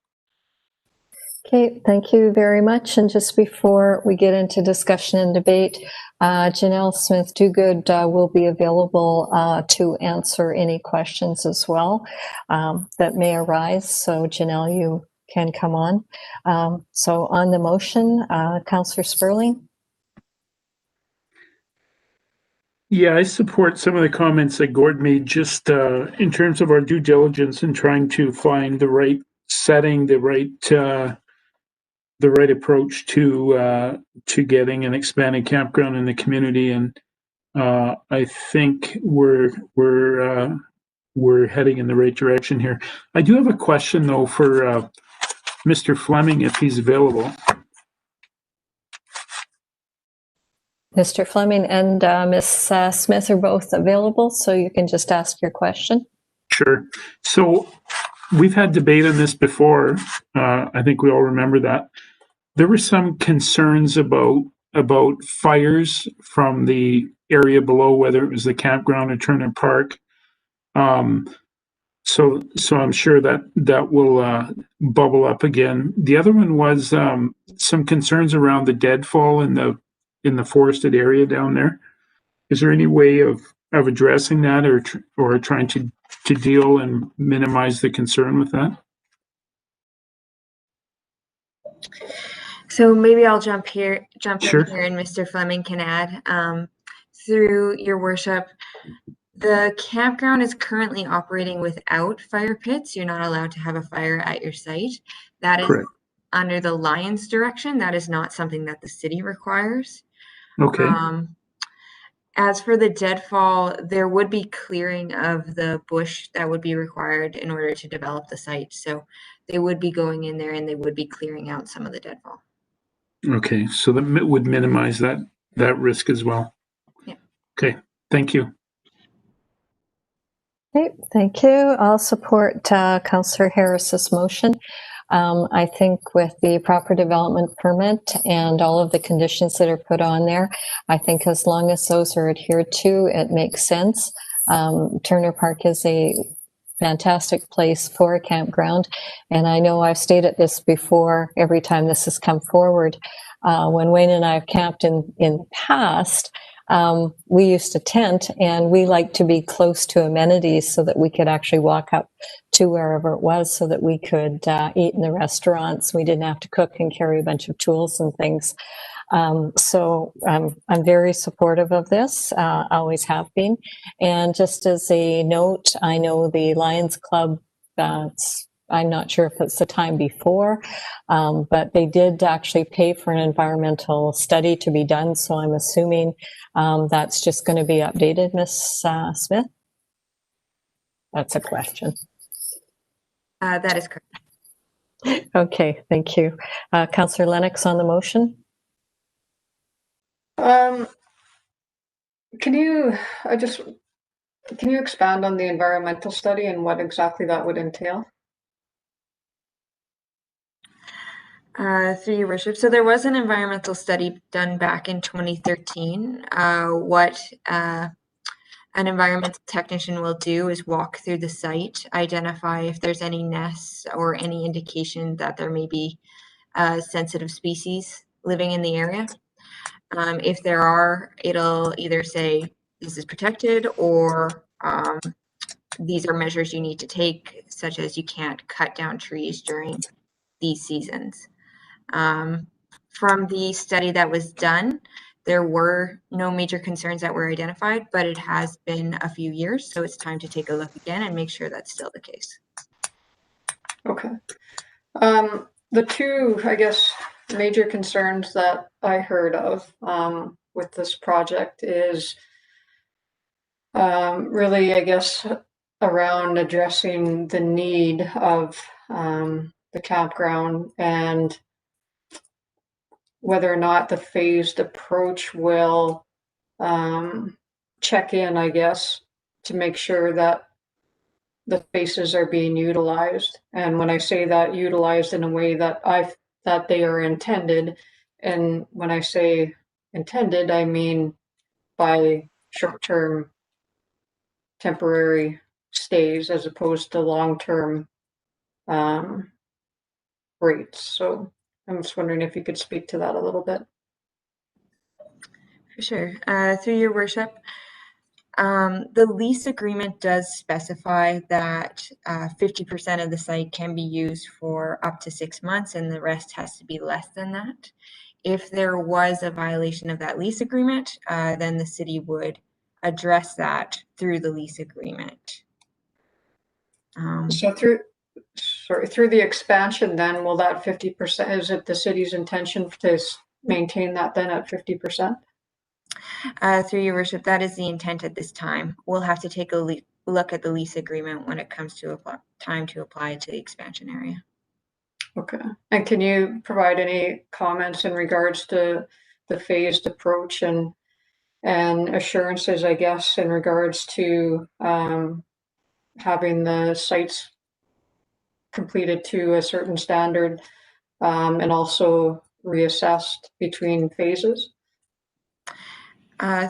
[SPEAKER 1] Okay, thank you very much. And just before we get into discussion and debate, Janelle Smith-Dogood will be available to answer any questions as well that may arise. So Janelle, you can come on. So on the motion, Councillor Sperling.
[SPEAKER 5] Yeah, I support some of the comments that Gord made just in terms of our due diligence and trying to find the right setting, the right approach to getting an expanded campground in the community. And I think we're heading in the right direction here. I do have a question though for Mr. Fleming, if he's available.
[SPEAKER 1] Mr. Fleming and Ms. Smith are both available, so you can just ask your question.
[SPEAKER 5] Sure. So we've had debate on this before. I think we all remember that. There were some concerns about fires from the area below, whether it was the campground or Turner Park. So I'm sure that will bubble up again. The other one was some concerns around the deadfall in the forested area down there. Is there any way of addressing that or trying to deal and minimize the concern with that?
[SPEAKER 18] So maybe I'll jump
[SPEAKER 5] Sure.
[SPEAKER 18] in here and Mr. Fleming can add. Through your worship, the campground is currently operating without fire pits. You're not allowed to have a fire at your site. That is correct. Under the Lions direction. That is not something that the city requires.
[SPEAKER 5] Okay.
[SPEAKER 18] As for the deadfall, there would be clearing of the bush that would be required in order to develop the site. So they would be going in there and they would be clearing out some of the deadfall.
[SPEAKER 5] Okay, so that would minimize that risk as well.
[SPEAKER 18] Yeah.
[SPEAKER 5] Okay, thank you.
[SPEAKER 1] Okay, thank you. I'll support Councillor Harris's motion. I think with the proper development permit and all of the conditions that are put on there, I think as long as those are adhered to, it makes sense. Turner Park is a fantastic place for a campground. And I know I've stated this before every time this has come forward. When Wayne and I have camped in the past, we used to tent and we like to be close to amenities so that we could actually walk up to wherever it was so that we could eat in the restaurants. We didn't have to cook and carry a bunch of tools and things. So I'm very supportive of this, always have been. And just as a note, I know the Lions Club, I'm not sure if it's the time before, but they did actually pay for an environmental study to be done. So I'm assuming that's just going to be updated, Ms. Smith? That's a question.
[SPEAKER 18] That is correct.
[SPEAKER 1] Okay, thank you. Councillor Lennox on the motion.
[SPEAKER 7] Can you expand on the environmental study and what exactly that would entail?
[SPEAKER 18] Through your worship. So there was an environmental study done back in 2013. What an environmental technician will do is walk through the site, identify if there's any nests or any indication that there may be sensitive species living in the area. If there are, it'll either say this is protected or these are measures you need to take, such as you can't cut down trees during these seasons. From the study that was done, there were no major concerns that were identified, but it has been a few years, so it's time to take a look again and make sure that's still the case.
[SPEAKER 7] Okay. The two, I guess, major concerns that I heard of with this project is really, I guess, around addressing the need of the campground and whether or not the phased approach will check in, I guess, to make sure that the spaces are being utilized. And when I say that, utilized in a way that they are intended. And when I say intended, I mean by short-term temporary stays as opposed to long-term rates. So I'm just wondering if you could speak to that a little bit.
[SPEAKER 18] For sure. Through your worship, the lease agreement does specify that 50% of the site can be used for up to 6 months and the rest has to be less than that. If there was a violation of that lease agreement, then the city would address that through the lease agreement.
[SPEAKER 7] So through the expansion, then will that 50%, is it the city's intention to maintain that then at 50%?
[SPEAKER 18] Through your worship, that is the intent at this time. We'll have to take a look at the lease agreement when it comes to time to apply to the expansion area.
[SPEAKER 7] Okay. And can you provide any comments in regards to the phased approach and assurances, I guess, in regards to having the sites completed to a certain standard and also reassessed between phases?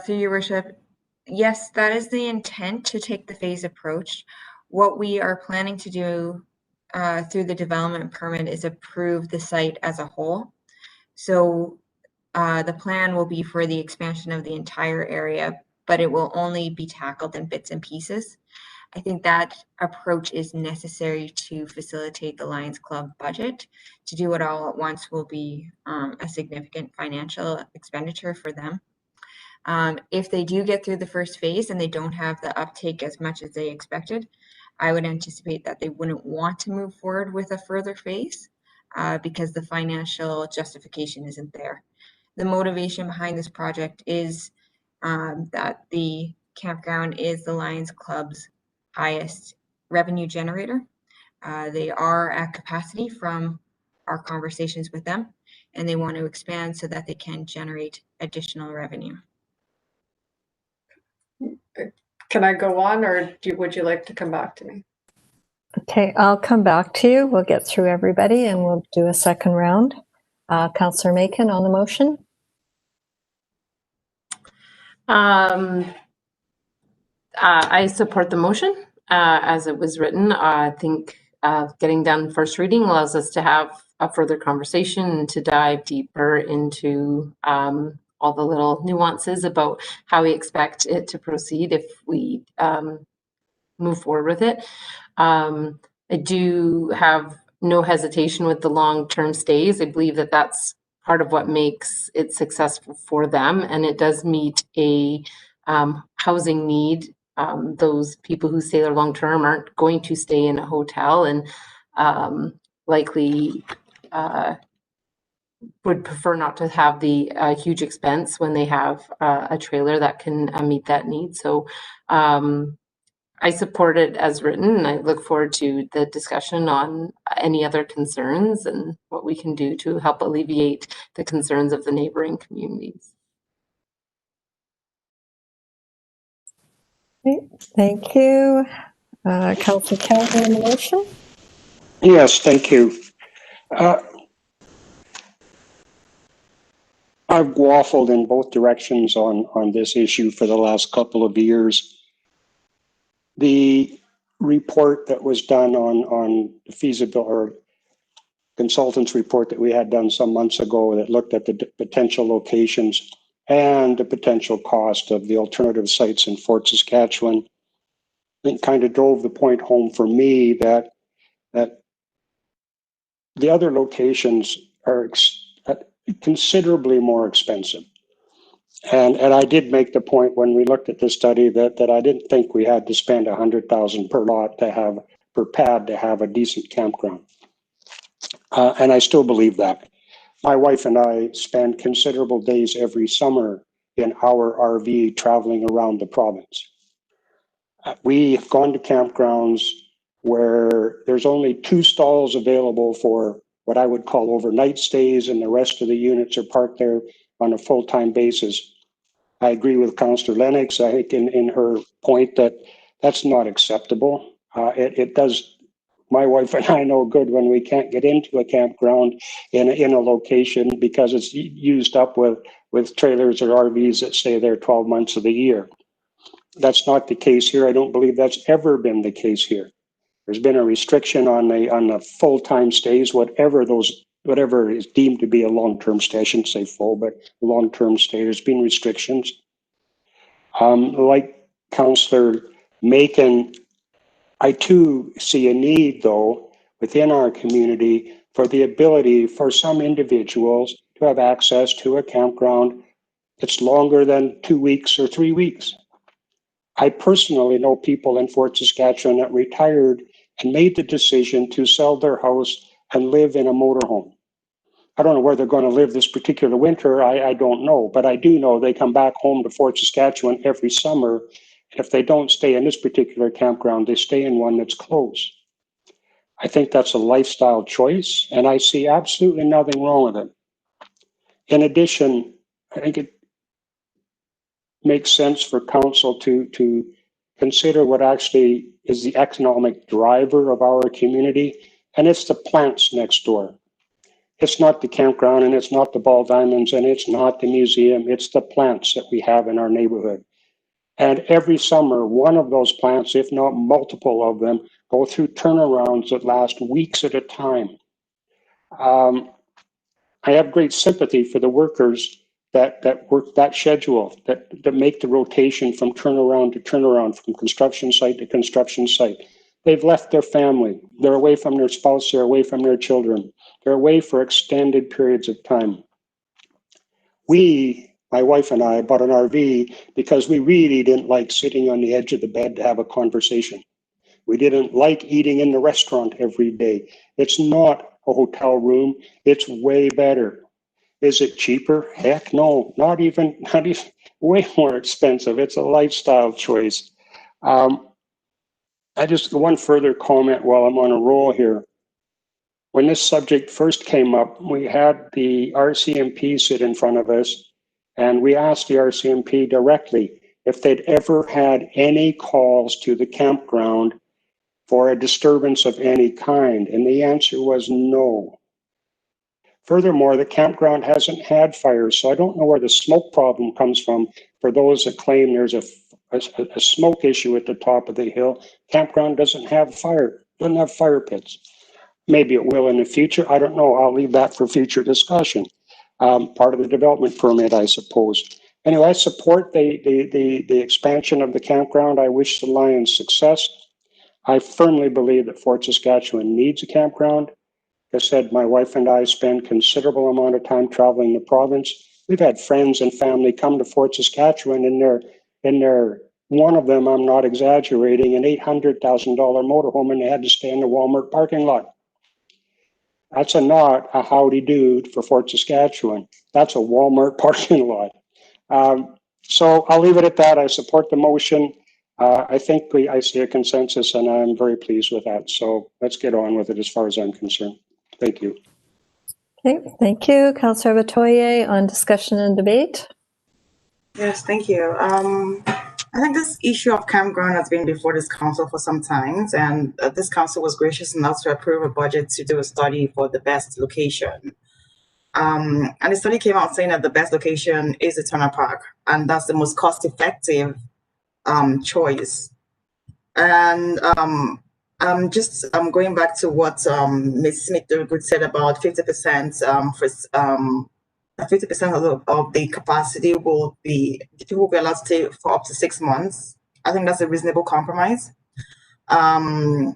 [SPEAKER 18] Through your worship, yes, that is the intent, to take the phase approach. What we are planning to do through the development permit is approve the site as a whole. So the plan will be for the expansion of the entire area, but it will only be tackled in bits and pieces. I think that approach is necessary to facilitate the Lions Club budget. To do it all at once will be a significant financial expenditure for them. If they do get through the first phase and they don't have the uptake as much as they expected, I would anticipate that they wouldn't want to move forward with a further phase because the financial justification isn't there. The motivation behind this project is that the campground is the Lions Club's highest revenue generator. They are at capacity from our conversations with them, and they want to expand so that they can generate additional revenue.
[SPEAKER 7] Can I go on, or would you like to come back to me?
[SPEAKER 1] Okay, I'll come back to you. We'll get through everybody and we'll do a second round. Councillor Macon on the motion.
[SPEAKER 8] I support the motion as it was written. I think getting done first reading allows us to have a further conversation and to dive deeper into all the little nuances about how we expect it to proceed if we move forward with it. I do have no hesitation with the long-term stays. I believe that that's part of what makes it successful for them, and it does meet a housing need. Those people who stay there long-term aren't going to stay in a hotel and likely would prefer not to have the huge expense when they have a trailer that can meet that need. So I support it as written, and I look forward to the discussion on any other concerns and what we can do to help alleviate the concerns of the neighboring communities.
[SPEAKER 1] Okay, thank you. Councillor Kelly on the motion.
[SPEAKER 9] Yes, thank you. I've waffled in both directions on this issue for the last couple of years. The report that was done on the feasibility, or consultant's report that we had done some months ago that looked at the potential locations and the potential cost of the alternative sites in Fort Saskatchewan, I think kind of drove the point home for me that the other locations are considerably more expensive. And I did make the point when we looked at the study that I didn't think we had to spend $100,000 per lot per pad to have a decent campground. And I still believe that. My wife and I spend considerable days every summer in our RV traveling around the province. We've gone to campgrounds where there's only 2 stalls available for what I would call overnight stays, and the rest of the units are parked there on a full-time basis. I agree with Councillor Lennox, I think in her point that that's not acceptable. It does my wife and I know good when we can't get into a campground in a location because it's used up with trailers or RVs that stay there 12 months of the year. That's not the case here. I don't believe that's ever been the case here. There's been a restriction on the full-time stays, whatever is deemed to be a long-term stay. I shouldn't say full, but long-term stay. There's been restrictions. Like Councillor Macon, I too see a need, though, within our community for the ability for some individuals to have access to a campground that's longer than 2 weeks or 3 weeks. I personally know people in Fort Saskatchewan that retired and made the decision to sell their house and live in a motorhome. I don't know where they're going to live this particular winter. I don't know, but I do know they come back home to Fort Saskatchewan every summer. If they don't stay in this particular campground, they stay in one that's close. I think that's a lifestyle choice, and I see absolutely nothing wrong with it. In addition, I think it makes sense for council to consider what actually is the economic driver of our community, and it's the plants next door. It's not the campground, and it's not the ball diamonds, and it's not the museum. It's the plants that we have in our neighborhood. And every summer, one of those plants, if not multiple of them, go through turnarounds that last weeks at a time. I have great sympathy for the workers that work that schedule, that make the rotation from turnaround to turnaround, from construction site to construction site. They've left their family. They're away from their spouse. They're away from their children. They're away for extended periods of time. My wife and I, bought an RV because we really didn't like sitting on the edge of the bed to have a conversation. We didn't like eating in the restaurant every day. It's not a hotel room. It's way better. Is it cheaper? Heck no, not even, way more expensive. It's a lifestyle choice. One further comment while I'm on a roll here. When this subject first came up, we had the RCMP sit in front of us, and we asked the RCMP directly if they'd ever had any calls to the campground for a disturbance of any kind, and the answer was no. Furthermore, the campground hasn't had fires, so I don't know where the smoke problem comes from for those that claim there's a smoke issue at the top of the hill. Campground doesn't have fire pits. Maybe it will in the future. I don't know. I'll leave that for future discussion. Part of the development permit, I suppose. Anyway, I support the expansion of the campground. I wish the Lions success. I firmly believe that Fort Saskatchewan needs a campground. As I said, my wife and I spend considerable amount of time traveling the province. We've had friends and family come to Fort Saskatchewan in their one of them, I'm not exaggerating, an $800,000 motorhome, and they had to stay in the Walmart parking lot. That's not a howdy do for Fort Saskatchewan. That's a Walmart parking lot. So I'll leave it at that. I support the motion. I think I see a consensus, and I'm very pleased with that. So let's get on with it as far as I'm concerned. Thank you.
[SPEAKER 1] Okay, thank you. Councillor Batoye on discussion and debate.
[SPEAKER 3] Yes, thank you. I think this issue of campground has been before this council for some time, and this council was gracious enough to approve a budget to do a study for the best location. And the study came out saying that the best location is the Turner Park, and that's the most cost-effective choice. And I'm going back to what Ms. Smith said about 50% for 50% of the capacity will be allowed to stay for up to 6 months. I think that's a reasonable compromise. And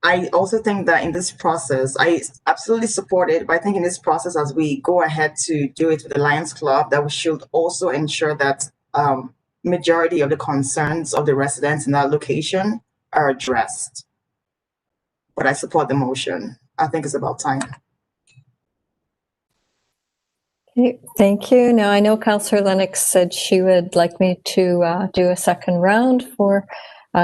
[SPEAKER 3] I also think that in this process, I absolutely support it, but I think in this process, as we go ahead to do it with the Lions Club, that we should also ensure that majority of the concerns of the residents in that location are addressed. But I support the motion. I think it's about time.
[SPEAKER 1] Okay, thank you. Now, I know Councillor Lennox said she would like me to do a second round for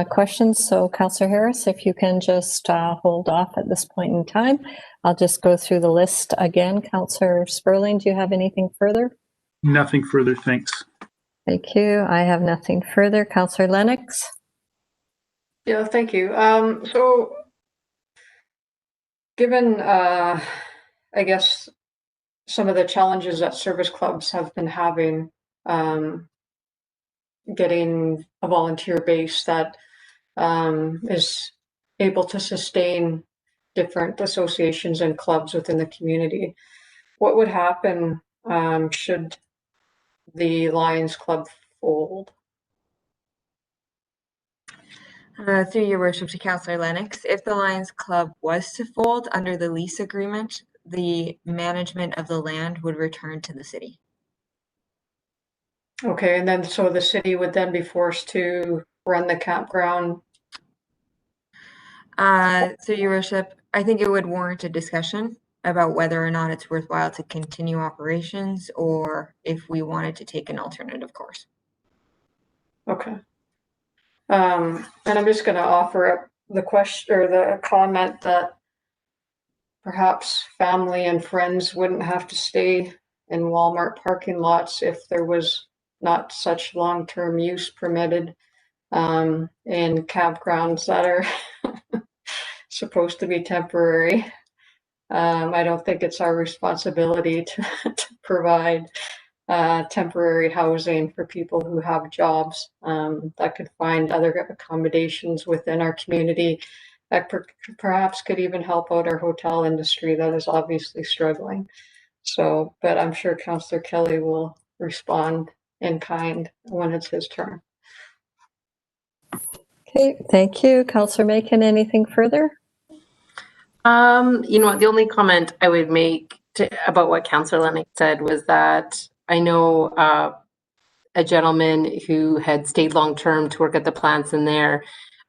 [SPEAKER 1] questions. So, Councillor Harris, if you can just hold off at this point in time. I'll just go through the list again. Councillor Sperling, do you have anything further?
[SPEAKER 5] Nothing further, thanks.
[SPEAKER 1] Thank you. I have nothing further. Councillor Lennox?
[SPEAKER 7] Yeah, thank you. So, given, I guess, some of the challenges that service clubs have been having, getting a volunteer base that is able to sustain different associations and clubs within the community, what would happen should the Lions Club fold?
[SPEAKER 18] Through your worship to Councillor Lennox, if the Lions Club was to fold under the lease agreement, the management of the land would return to the city.
[SPEAKER 7] Okay, and then so the city would then be forced to run the campground?
[SPEAKER 18] Through your worship, I think it would warrant a discussion about whether or not it's worthwhile to continue operations or if we wanted to take an alternative course.
[SPEAKER 7] Okay. And I'm just going to offer up the question or the comment that perhaps family and friends wouldn't have to stay in Walmart parking lots if there was not such long-term use permitted in campgrounds that are supposed to be temporary. I don't think it's our responsibility to provide temporary housing for people who have jobs that could find other accommodations within our community that perhaps could even help out our hotel industry that is obviously struggling. So, but I'm sure Councillor Kelly will respond in kind when it's his turn.
[SPEAKER 1] Okay, thank you. Councillor Macon, anything further?
[SPEAKER 8] You know what, the only comment I would make about what Councillor Lennox said was that I know a gentleman who had stayed long-term to work at the plants in there,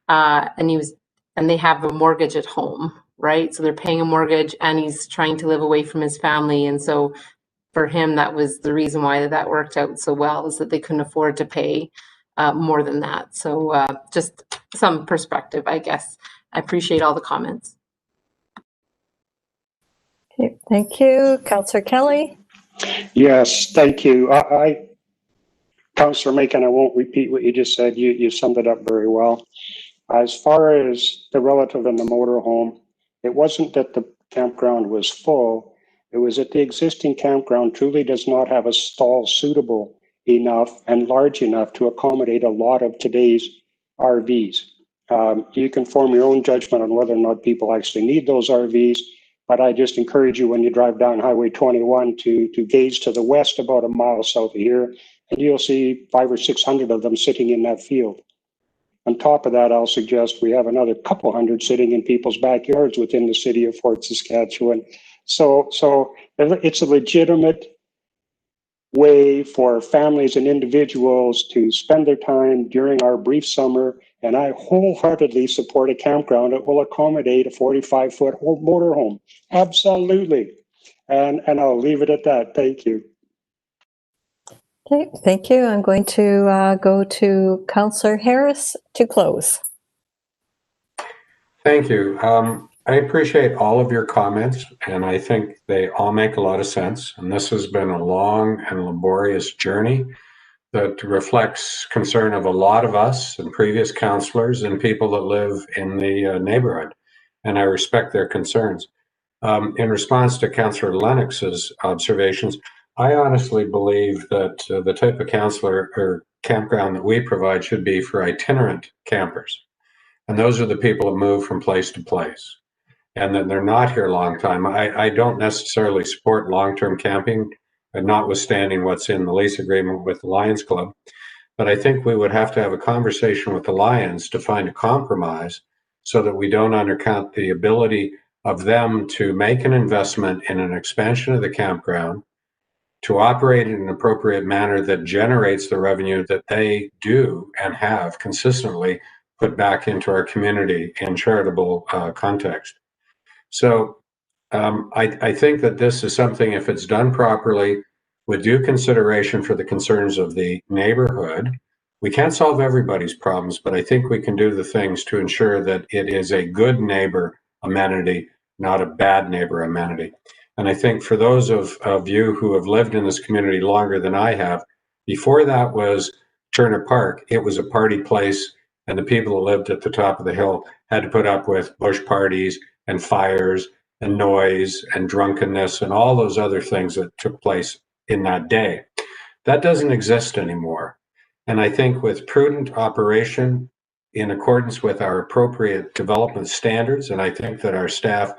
[SPEAKER 8] and they have a mortgage at home, right? So they're paying a mortgage and he's trying to live away from his family. And so for him, that was the reason why that worked out so well, is that they couldn't afford to pay more than that. So just some perspective, I guess. I appreciate all the comments.
[SPEAKER 1] Okay, thank you. Councillor Kelly?
[SPEAKER 9] Yes, thank you. Councillor Macon, I won't repeat what you just said. You summed it up very well. As far as the relative in the motorhome, it wasn't that the campground was full. It was that the existing campground truly does not have a stall suitable enough and large enough to accommodate a lot of today's RVs. You can form your own judgment on whether or not people actually need those RVs, but I just encourage you when you drive down Highway 21 to gaze to the west about a mile south of here, and you'll see 500 or 600 of them sitting in that field. On top of that, I'll suggest we have another couple hundred sitting in people's backyards within the city of Fort Saskatchewan. So it's a legitimate way for families and individuals to spend their time during our brief summer, and I wholeheartedly support a campground that will accommodate a 45-foot motorhome. Absolutely. And I'll leave it at that. Thank you.
[SPEAKER 1] Okay, thank you. I'm going to go to Councillor Harris to close.
[SPEAKER 4] Thank you. I appreciate all of your comments, and I think they all make a lot of sense. And this has been a long and laborious journey that reflects concern of a lot of us and previous councillors and people that live in the neighborhood. And I respect their concerns. In response to Councillor Lennox's observations, I honestly believe that the type of councillor or campground that we provide should be for itinerant campers. And those are the people that move from place to place. And then they're not here a long time. I don't necessarily support long-term camping, and notwithstanding what's in the lease agreement with the Lions Club. But I think we would have to have a conversation with the Lions to find a compromise so that we don't undercount the ability of them to make an investment in an expansion of the campground, to operate in an appropriate manner that generates the revenue that they do and have consistently put back into our community in charitable context. So I think that this is something, if it's done properly, with due consideration for the concerns of the neighborhood, we can't solve everybody's problems, but I think we can do the things to ensure that it is a good neighbor amenity, not a bad neighbor amenity. And I think for those of you who have lived in this community longer than I have, before that was Turner Park, it was a party place, and the people who lived at the top of the hill had to put up with bush parties and fires and noise and drunkenness and all those other things that took place in that day. That doesn't exist anymore. And I think with prudent operation in accordance with our appropriate development standards, and I think that our staff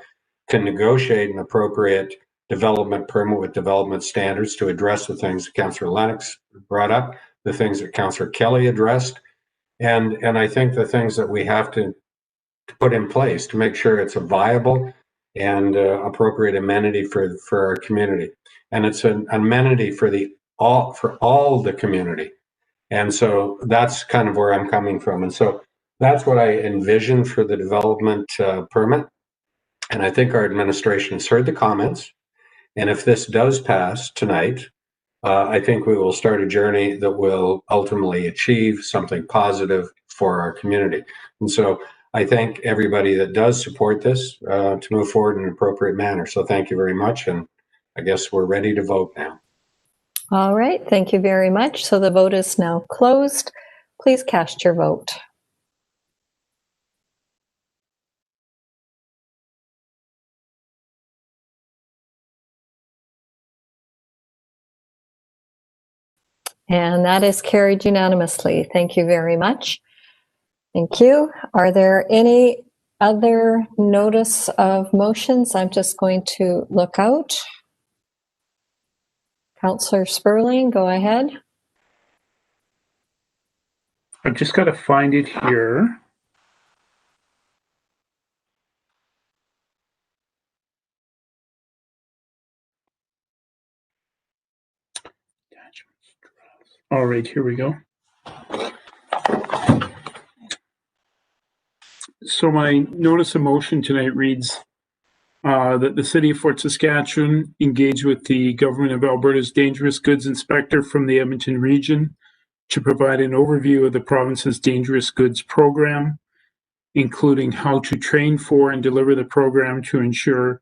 [SPEAKER 4] can negotiate an appropriate development permit with development standards to address the things that Councillor Lennox brought up, the things that Councillor Kelly addressed, and I think the things that we have to put in place to make sure it's a viable and appropriate amenity for our community. And it's an amenity for all the community. And so that's kind of where I'm coming from. And so that's what I envision for the development permit. And I think our administration has heard the comments. And if this does pass tonight, I think we will start a journey that will ultimately achieve something positive for our community. And so I thank everybody that does support this to move forward in an appropriate manner. So thank you very much. And I guess we're ready to vote now.
[SPEAKER 1] All right, thank you very much. So the vote is now closed. Please cast your vote. And that is carried unanimously. Thank you very much. Thank you. Are there any other notice of motions? I'm just going to look out. Councillor Sperling, go ahead.
[SPEAKER 5] I've just got to find it here. All right, here we go. So my notice of motion tonight reads that the City of Fort Saskatchewan engage with the Government of Alberta's Dangerous Goods Inspector from the Edmonton region to provide an overview of the province's Dangerous Goods program, including how to train for and deliver the program to ensure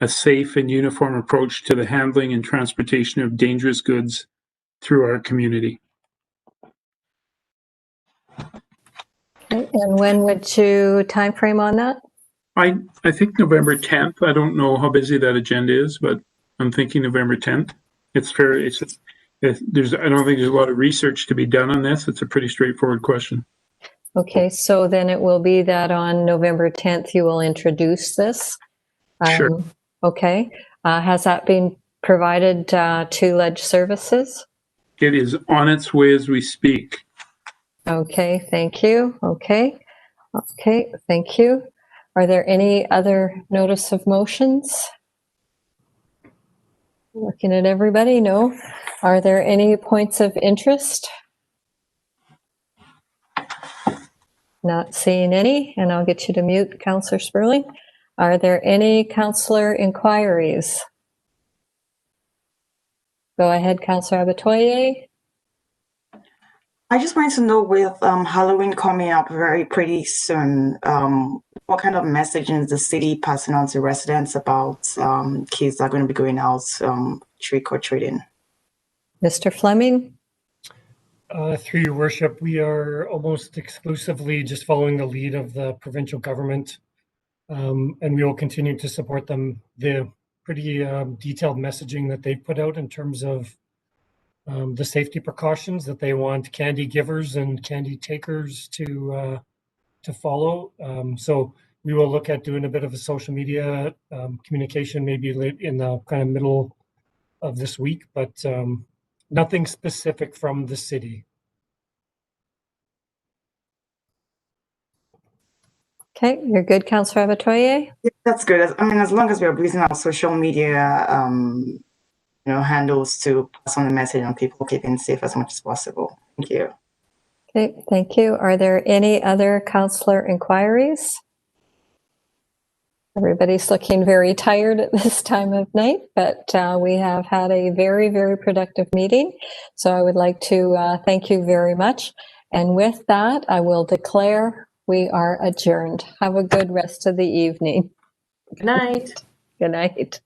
[SPEAKER 5] a safe and uniform approach to the handling and transportation of dangerous goods through our community.
[SPEAKER 1] Okay, and when would you time frame on that?
[SPEAKER 5] I think November 10th. I don't know how busy that agenda is, but I'm thinking November 10th. It's fair. I don't think there's a lot of research to be done on this. It's a pretty straightforward question.
[SPEAKER 1] Okay, so then it will be that on November 10th you will introduce this.
[SPEAKER 5] Sure.
[SPEAKER 1] Okay. Has that been provided to Ledge Services?
[SPEAKER 5] It is on its way as we speak.
[SPEAKER 1] Okay, thank you. Okay, thank you. Are there any other notice of motions? Looking at everybody, no. Are there any points of interest? Not seeing any, and I'll get you to mute, Councillor Sperling. Are there any councillor inquiries? Go ahead, Councillor Abatoye.
[SPEAKER 3] I just wanted to know, with Halloween coming up pretty soon, what kind of messaging is the city passing on to residents about kids that are going to be going out trick or treating?
[SPEAKER 1] Mr. Fleming?
[SPEAKER 12] Through your worship, we are almost exclusively just following the lead of the provincial government, and we will continue to support them. The pretty detailed messaging that they put out in terms of the safety precautions that they want candy givers and candy takers to follow. So we will look at doing a bit of a social media communication maybe late in the kind of middle of this week, but nothing specific from the city.
[SPEAKER 1] Okay, you're good, Councillor Abatoye?
[SPEAKER 3] Yeah, that's good. I mean, as long as we are using our social media handles to pass on the message on people keeping safe as much as possible. Thank you.
[SPEAKER 1] Okay, thank you. Are there any other councillor inquiries? Everybody's looking very tired at this time of night, but we have had a very, very productive meeting. So I would like to thank you very much. And with that, I will declare we are adjourned. Have a good rest of the evening.
[SPEAKER 8] Good night.
[SPEAKER 1] Good night.